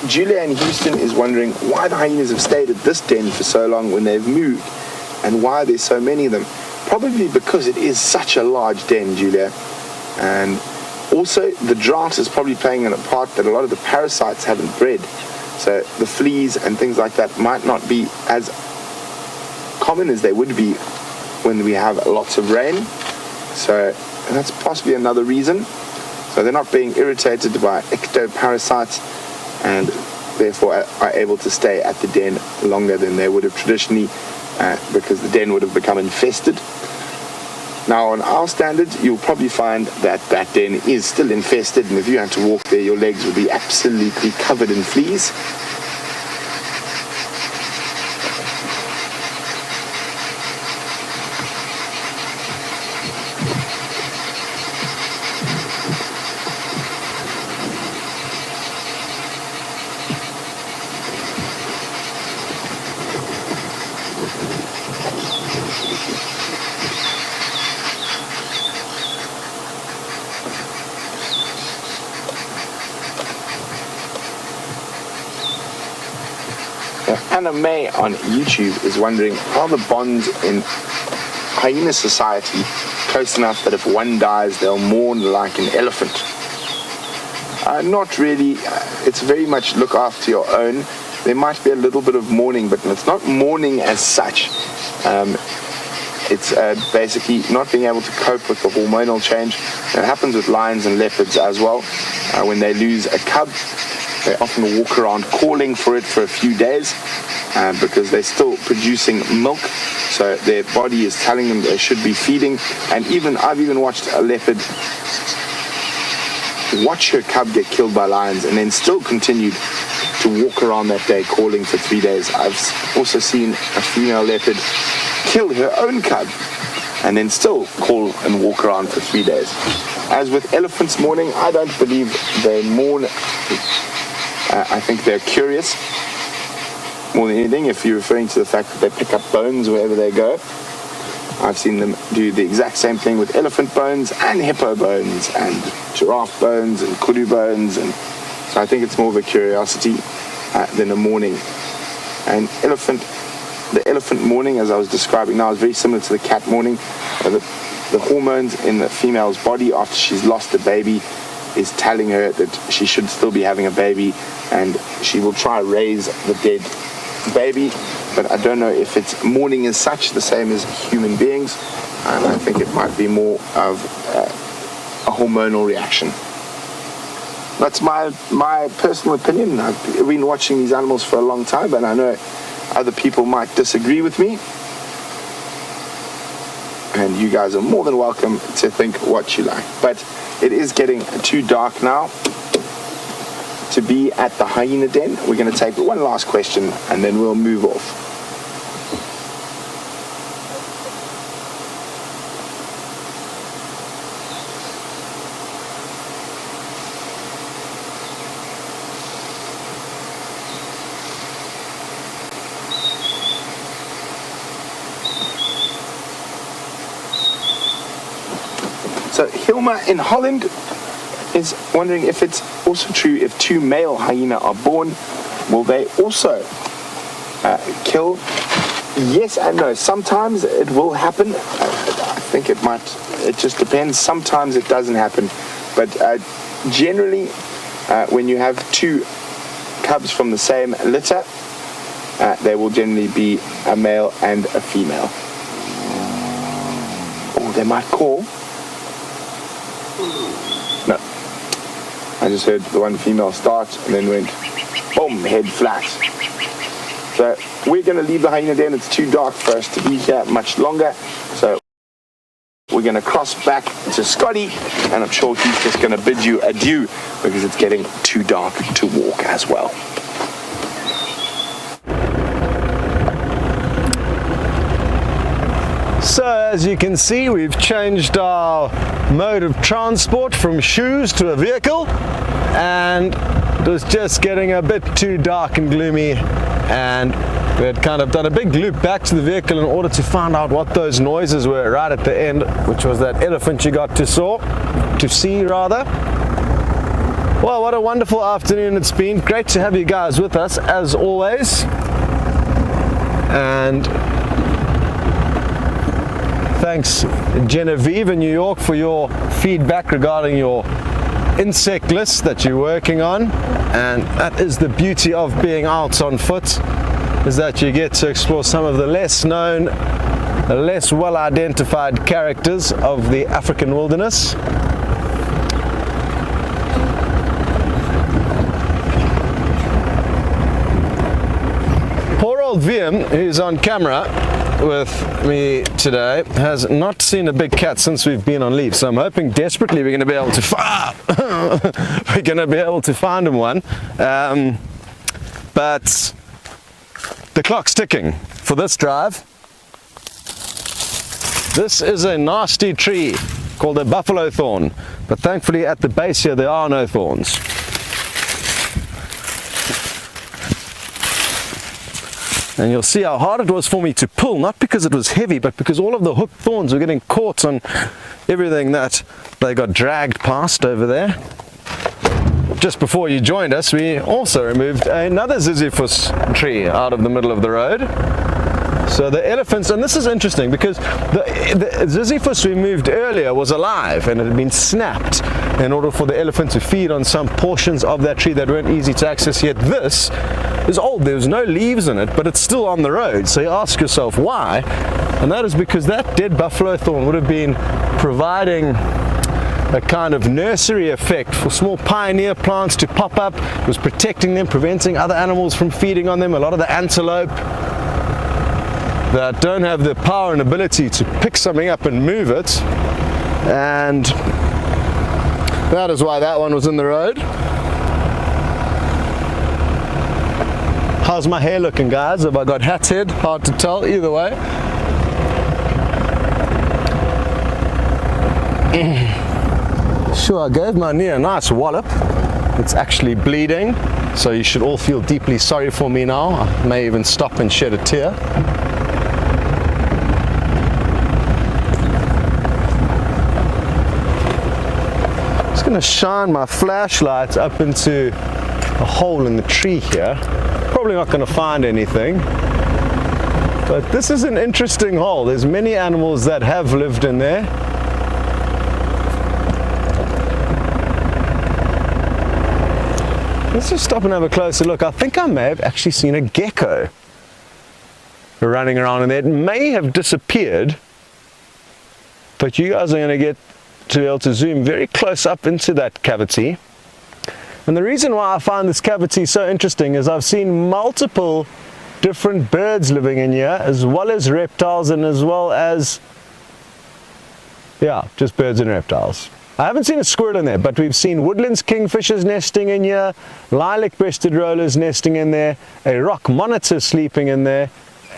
Julia in Houston is wondering why the hyenas have stayed at this den for so long when they've moved, and why there's so many of them. Probably because it is such a large den, Julia. And also the drought is probably playing a part that a lot of the parasites haven't bred. So the fleas and things like that might not be as common as they would be when we have lots of rain. So that's possibly another reason. So they're not being irritated by ectoparasites, and therefore are able to stay at the den longer than they would have traditionally, because the den would have become infested. Now, on our standards, you'll probably find that that den is still infested, and if you had to walk there, your legs would be absolutely covered in fleas. Anna May on YouTube is wondering, are the bonds in hyena society close enough that if one dies they'll mourn like an elephant? Not really. It's very much look after your own. There might be a little bit of mourning, but it's not mourning as such. It's basically not being able to cope with the hormonal change. It happens with lions and leopards as well. When they lose a cub, they often walk around calling for it for a few days, because they're still producing milk, so their body is telling them they should be feeding. And I've even watched a leopard watch her cub get killed by lions and then still continued to walk around that day calling for 3 days. I've also seen a female leopard kill her own cub and then still call and walk around for 3 days. As with elephants mourning, I don't believe they mourn. I think they're curious more than anything. If you're referring to the fact that they pick up bones wherever they go, I've seen them do the exact same thing with elephant bones and hippo bones and giraffe bones and kudu bones, and so I think it's more of a curiosity than a mourning. And elephant the elephant mourning, as I was describing now, is very similar to the cat mourning. The hormones in the female's body after she's lost a baby is telling her that she should still be having a baby, and she will try to raise the dead baby. But I don't know if it's mourning as such, the same as human beings, and I think it might be more of a hormonal reaction. That's my personal opinion. I've been watching these animals for a long time, and I know other people might disagree with me. And you guys are more than welcome to think what you like. But it is getting too dark now to be at the hyena den. We're going to take one last question and then we'll move off. So Hilma in Holland is wondering if it's also true if two male hyena are born, will they also kill? Yes and no. Sometimes it will happen. I think it might. It just depends. Sometimes it doesn't happen. But generally, when you have two cubs from the same litter, there will generally be a male and a female. Or they might call. No. I just heard the one female start and then went, boom, head flat. So we're going to leave the hyena den. It's too dark for us to be here much longer. So we're going to cross back to Scotty, and I'm sure he's just going to bid you adieu because it's getting too dark to walk as well. So as you can see, we've changed our mode of transport from shoes to a vehicle, and it was just getting a bit too dark and gloomy, and we had kind of done a big loop back to the vehicle in order to find out what those noises were right at the end, which was that elephant you got to see rather. Well, what a wonderful afternoon it's been. Great to have you guys with us as always, and thanks Genevieve in New York for your feedback regarding your insect list that you're working on. And that is the beauty of being out on foot, is that you get to explore some of the less known, less well identified characters of the African wilderness. Poor old Wiem, who's on camera with me today, has not seen a big cat since we've been on leave, so I'm hoping desperately we're going to be able to find him one, but the clock's ticking for this drive. This is a nasty tree called a buffalo thorn, but thankfully at the base here there are no thorns. And you'll see how hard it was for me to pull, not because it was heavy, but because all of the hooked thorns were getting caught on everything that they got dragged past over there. Just before you joined us, we also removed another ziziphus tree out of the middle of the road. So the elephants, and this is interesting because the ziziphus we moved earlier was alive and it had been snapped in order for the elephant to feed on some portions of that tree that weren't easy to access, yet this is old. There's no leaves in it, but it's still on the road. So you ask yourself why, and that is because that dead buffalo thorn would have been providing a kind of nursery effect for small pioneer plants to pop up. It was protecting them, preventing other animals from feeding on them. A lot of the antelope that don't have the power and ability to pick something up and move it, and that is why that one was in the road. How's my hair looking, guys? Have I got hat's head? Hard to tell, either way. Sure, I gave my knee a nice wallop. It's actually bleeding, so you should all feel deeply sorry for me now. I may even stop and shed a tear. I'm going to shine my flashlight up into a hole in the tree here. Probably not going to find anything, but But this is an interesting hole. There's many animals that have lived in there. Let's just stop and have a closer look. I think I may have actually seen a gecko running around in there. It may have disappeared, but you guys are going to get to be able to zoom very close up into that cavity. And the reason why I find this cavity so interesting is I've seen multiple different birds living in here, as well as reptiles, and as well as, yeah, just birds and reptiles. I haven't seen a squirrel in there, but we've seen woodlands kingfishers nesting in here, lilac-breasted rollers nesting in there, a rock monitor sleeping in there,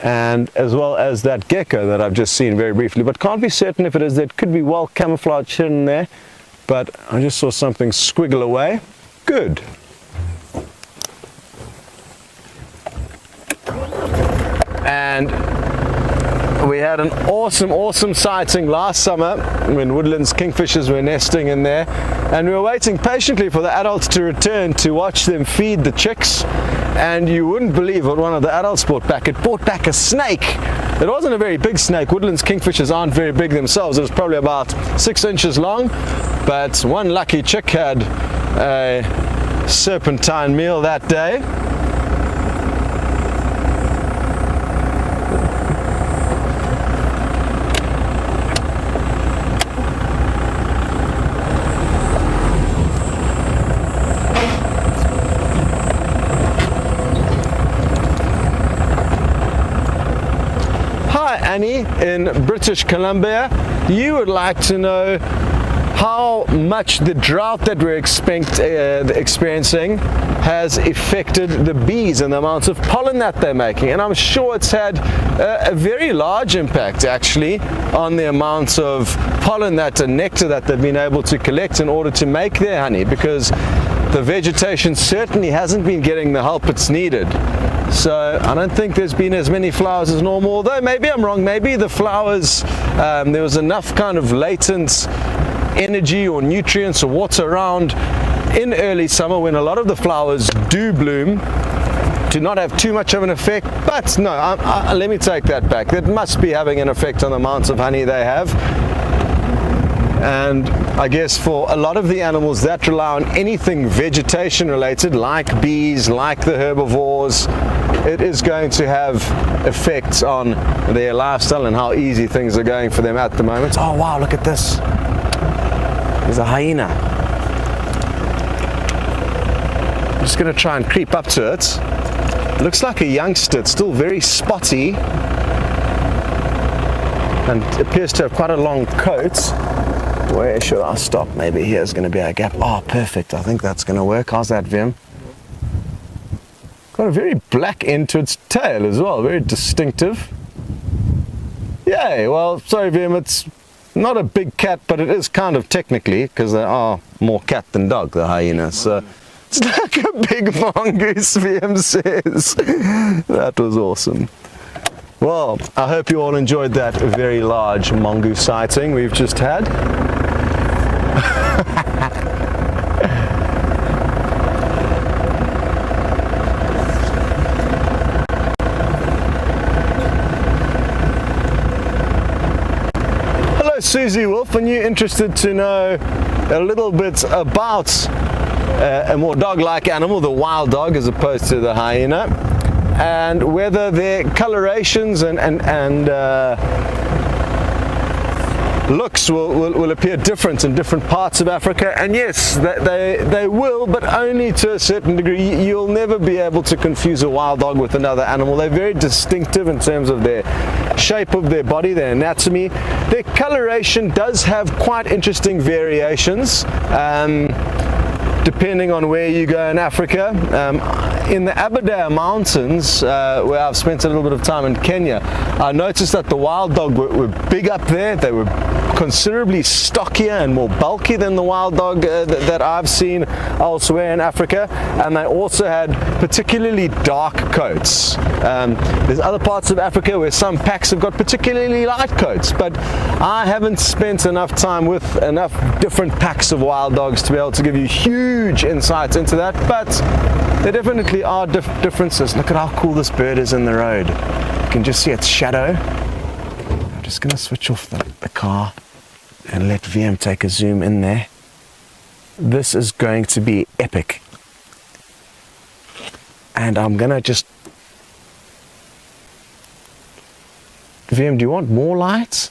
and as well as that gecko that I've just seen very briefly, but can't be certain if it is. That could be well camouflaged hidden there, but I just saw something squiggle away. Good. And we had an awesome sighting last summer when woodlands kingfishers were nesting in there, and we were waiting patiently for the adults to return to watch them feed the chicks, and you wouldn't believe what one of the adults brought back. It brought back a snake. It wasn't a very big snake. Woodlands kingfishers aren't very big themselves. It was probably about 6 inches long, but one lucky chick had a serpentine meal that day. Annie in British Columbia, you would like to know how much the drought that we're experiencing has affected the bees and the amount of pollen that they're making. And I'm sure it's had a very large impact actually on the amount of pollen and nectar that they've been able to collect in order to make their honey, because the vegetation certainly hasn't been getting the help it's needed. So I don't think there's been as many flowers as normal, although maybe I'm wrong. Maybe the flowers, there was enough kind of latent energy or nutrients or water around in early summer when a lot of the flowers do bloom, to not have too much of an effect. But no, let me take that back. That must be having an effect on the amounts of honey they have. And I guess for a lot of the animals that rely on anything vegetation related, like bees, like the herbivores, it is going to have effects on their lifestyle and how easy things are going for them at the moment. Oh wow, look at this. There's a hyena. I'm just going to try and creep up to it. It looks like a youngster. It's still very spotty and appears to have quite a long coat. Where should I stop? Maybe here's going to be a gap. Oh, perfect. I think that's going to work. How's that, Vim? Got a very black end to its tail as well. Very distinctive. Yay. Well, sorry, Vim. It's not a big cat, but it is kind of technically, because they are more cat than dog, the hyenas. So it's like a big mongoose, Vim says. That was awesome. Well, I hope you all enjoyed that very large mongoose sighting we've just had. Hello Susie Wolf, are you interested to know a little bit about a more dog-like animal, the wild dog as opposed to the hyena, and whether their colorations and looks will appear different in different parts of Africa? And yes, they will, but only to a certain degree. You'll never be able to confuse a wild dog with another animal. They're very distinctive in terms of their shape of their body, their anatomy. Their coloration does have quite interesting variations, depending on where you go in Africa. In the Aberdare Mountains, where I've spent a little bit of time in Kenya, I noticed that the wild dog were big up there. They were considerably stockier and more bulky than the wild dog that I've seen elsewhere in Africa, and they also had particularly dark coats. There's other parts of Africa where some packs have got particularly light coats, but I haven't spent enough time with enough different packs of wild dogs to be able to give you huge insights into that, but there definitely are differences. Look at how cool this bird is in the road. can just see its shadow. I'm just going to switch off the car and let VM take a zoom in there. This is going to be epic. And I'm going to just... VM, do you want more lights?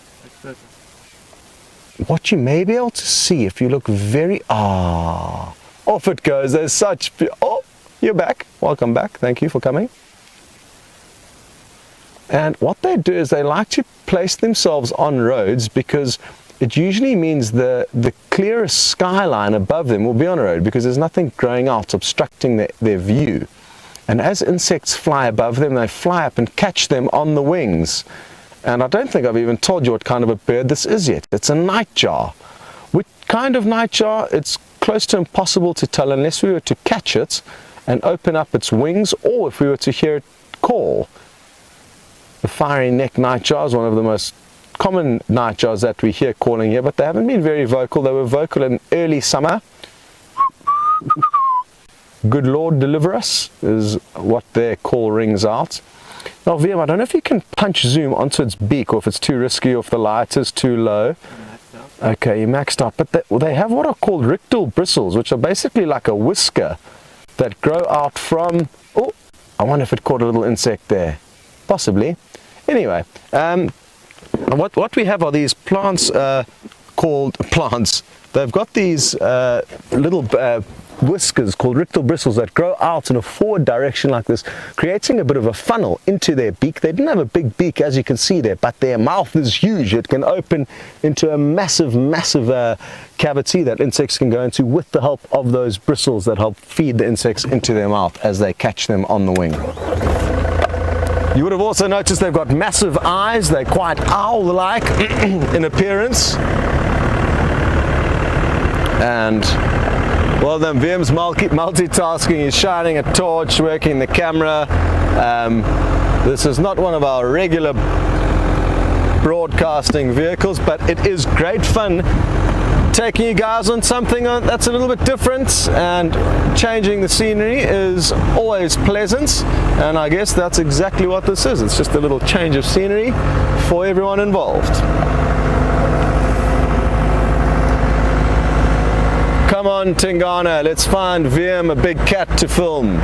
What you may be able to see if you look very... off it goes. There's such... Oh, you're back. Welcome back. Thank you for coming. And what they do is they like to place themselves on roads because it usually means the clearest skyline above them will be on a road because there's nothing growing out obstructing their view. And as insects fly above them, they fly up and catch them on the wings. And I don't think I've even told you what kind of a bird this is yet. It's a nightjar. Which kind of nightjar? It's close to impossible to tell unless we were to catch it and open up its wings, or if we were to hear it call. The fiery neck nightjar is one of the most common nightjars that we hear calling here, but they haven't been very vocal. They were vocal in early summer. Good Lord deliver us is what their call rings out. Now VM, I don't know if you can punch zoom onto its beak or if it's too risky or if the light is too low. Okay, you maxed out, but they have what are called rictal bristles, which are basically like a whisker that grow out from... Oh, I wonder if it caught a little insect there. Possibly. Anyway, what we have are these plants called plants. They've got these little whiskers called rictal bristles that grow out in a forward direction like this, creating a bit of a funnel into their beak. They didn't have a big beak, as you can see there, but their mouth is huge. It can open into a massive cavity that insects can go into with the help of those bristles that help feed the insects into their mouth as they catch them on the wing. You would have also noticed they've got massive eyes. They're quite owl-like in appearance. And well then, VM's multitasking. He's shining a torch, working the camera. This is not one of our regular broadcasting vehicles, but it is great fun taking you guys on something that's a little bit different, and changing the scenery is always pleasant, and I guess that's exactly what this is. It's just a little change of scenery for everyone involved. Come on Tingana, let's find VM a big cat to film.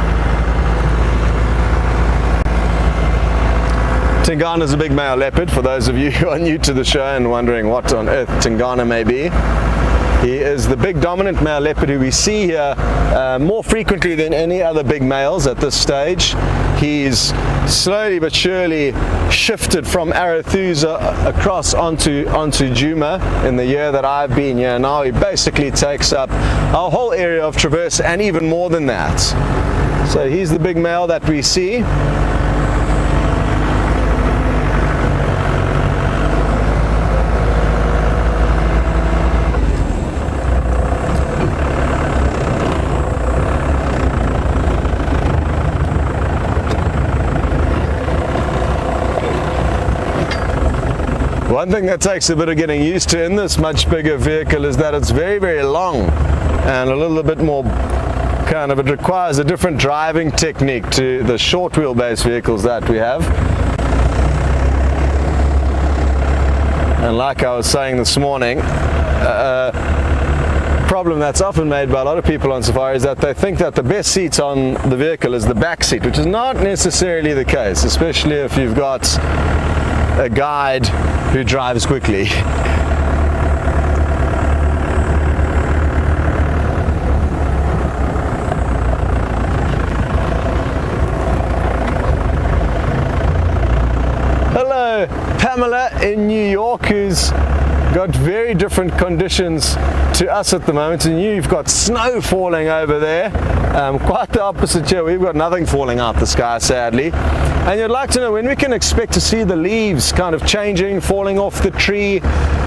Tingana is a big male leopard, for those of you who are new to the show and wondering what on earth Tingana may be. He is the big dominant male leopard who we see here more frequently than any other big males at this stage. He's slowly but surely shifted from Arethusa across onto Djuma in the year that I've been here. Now he basically takes up our whole area of traverse and even more than that. So he's the big male that we see. One thing that takes a bit of getting used to in this much bigger vehicle is that it's very, very long and a little bit more it requires a different driving technique to the short wheelbase vehicles that we have. And like I was saying this morning, problem that's often made by a lot of people on safari is that they think that the best seat on the vehicle is the back seat, which is not necessarily the case, especially if you've got a guide who drives quickly. Hello, Pamela in New York, who's got very different conditions to us at the moment, and you've got snow falling over there. Quite the opposite here. We've got nothing falling out the sky, sadly. And you'd like to know when we can expect to see the leaves kind of changing, falling off the tree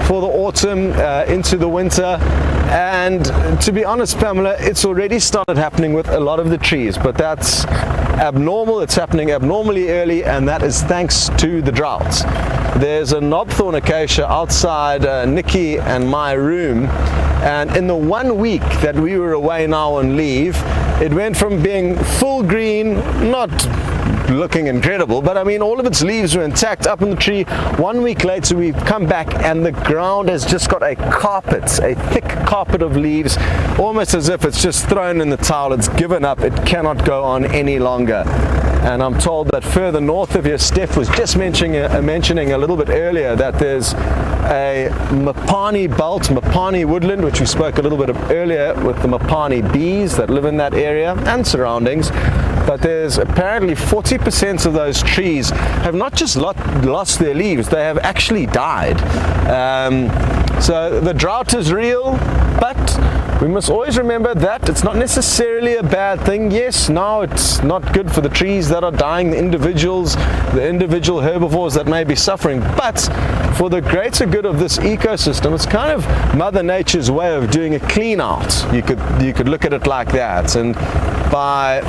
for the autumn into the winter. And to be honest, Pamela, it's already started happening with a lot of the trees, but that's abnormal. It's happening abnormally early, and that is thanks to the drought. There's a knobthorn acacia outside Nikki and my room, and in the 1 week that we were away now on leave, it went from being full green, not looking incredible, but I mean all of its leaves were intact up in the tree. 1 week later we've come back and the ground has just got a carpet, a thick carpet of leaves, almost as if it's just thrown in the towel. It's given up, it cannot go on any longer. And I'm told that further north of here, Steph was just mentioning a little bit earlier that there's a Mopani belt, Mopani woodland, which we spoke a little bit of earlier with the Mopani bees that live in that area and surroundings. But there's apparently 40% of those trees have not just lost their leaves, they have actually died. So the drought is real, but we must always remember that it's not necessarily a bad thing. Yes, now it's not good for the trees that are dying, the individual herbivores that may be suffering, but for the greater good of this ecosystem, it's kind of Mother Nature's way of doing a clean out. You could look at it like that, and by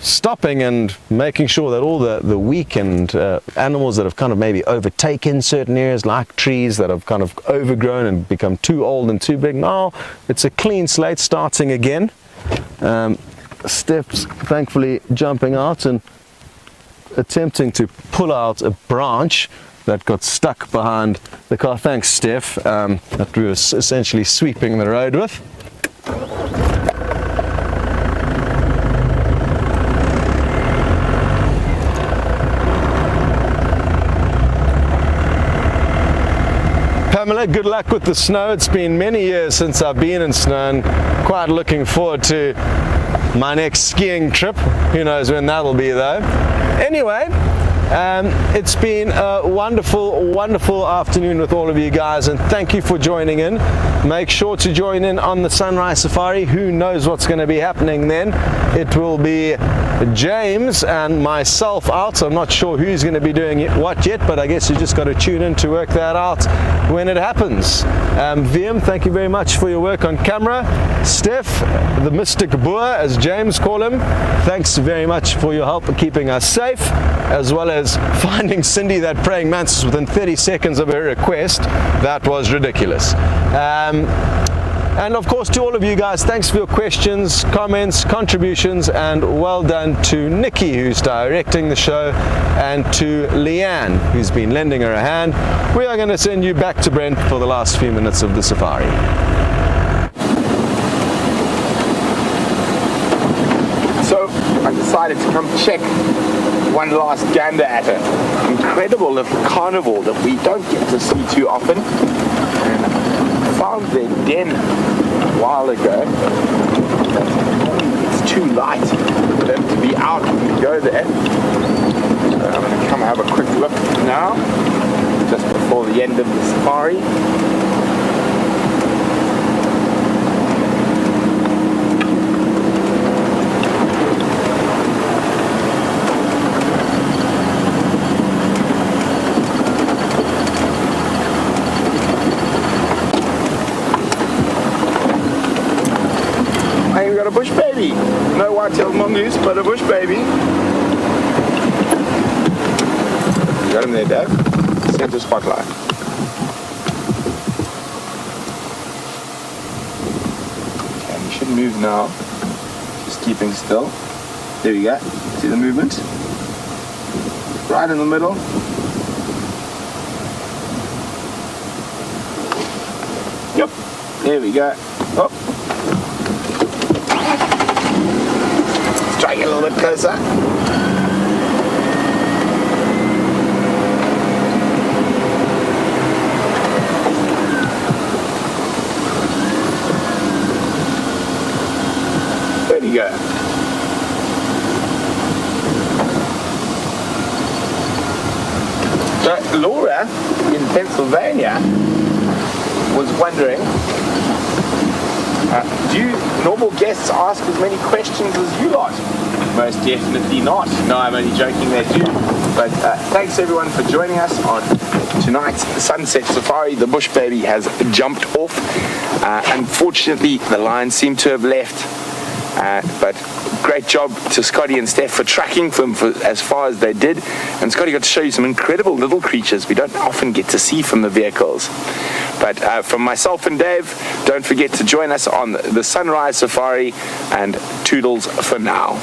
stopping and making sure that all the weak and animals that have kind of maybe overtaken certain areas like trees that have kind of overgrown and become too old and too big, now it's a clean slate starting again. Steph's thankfully jumping out and attempting to pull out a branch that got stuck behind the car. Thanks, Steph, that we were essentially sweeping the road with. Pamela, good luck with the snow. It's been many years since I've been in snow and quite looking forward to my next skiing trip. Who knows when that'll be though. Anyway, it's been a wonderful, wonderful afternoon with all of you guys, and thank you for joining in. Make sure to join in on the Sunrise Safari. Who knows what's going to be happening then. It will be James and myself out. I'm not sure who's going to be doing what yet, but I guess you just got to tune in to work that out when it happens. VM, thank you very much for your work on camera. Steph, the Mystic Boer, as James call him, thanks very much for your help in keeping us safe, as well as finding Cindy that praying mantis within 30 seconds of her request. That was ridiculous. And of course, to all of you guys, thanks for your questions, comments, contributions, and well done to Nikki, who's directing the show, and to Leanne, who's been lending her a hand. We are going to send you back to Brent for the last few minutes of the safari. So I decided to come check one last gander at an incredible little carnivore that we don't get to see too often. And found their den a while ago. It's too light for them to be out when we go there. So I'm going to come have a quick look now, just before the end of the safari. We've got a bush baby. No white-tailed mongoose, but a bush baby. You got him there, Dave. Center spotlight. Okay, you should move now. Just keeping still. There we go. See the movement? Right in the middle. Yep. There we go. Oh. Try to get a little bit closer. There you go. So Laura in Pennsylvania was wondering, do normal guests ask as many questions as you lot? Most definitely not. No, I'm only joking, they do. But thanks everyone for joining us on tonight's Sunset Safari. The bush baby has jumped off. Unfortunately, the lions seem to have left. But great job to Scotty and Steph for tracking them for as far as they did. And Scotty got to show you some incredible little creatures we don't often get to see from the vehicles. But from myself and Dave, don't forget to join us on the Sunrise Safari, and toodles for now.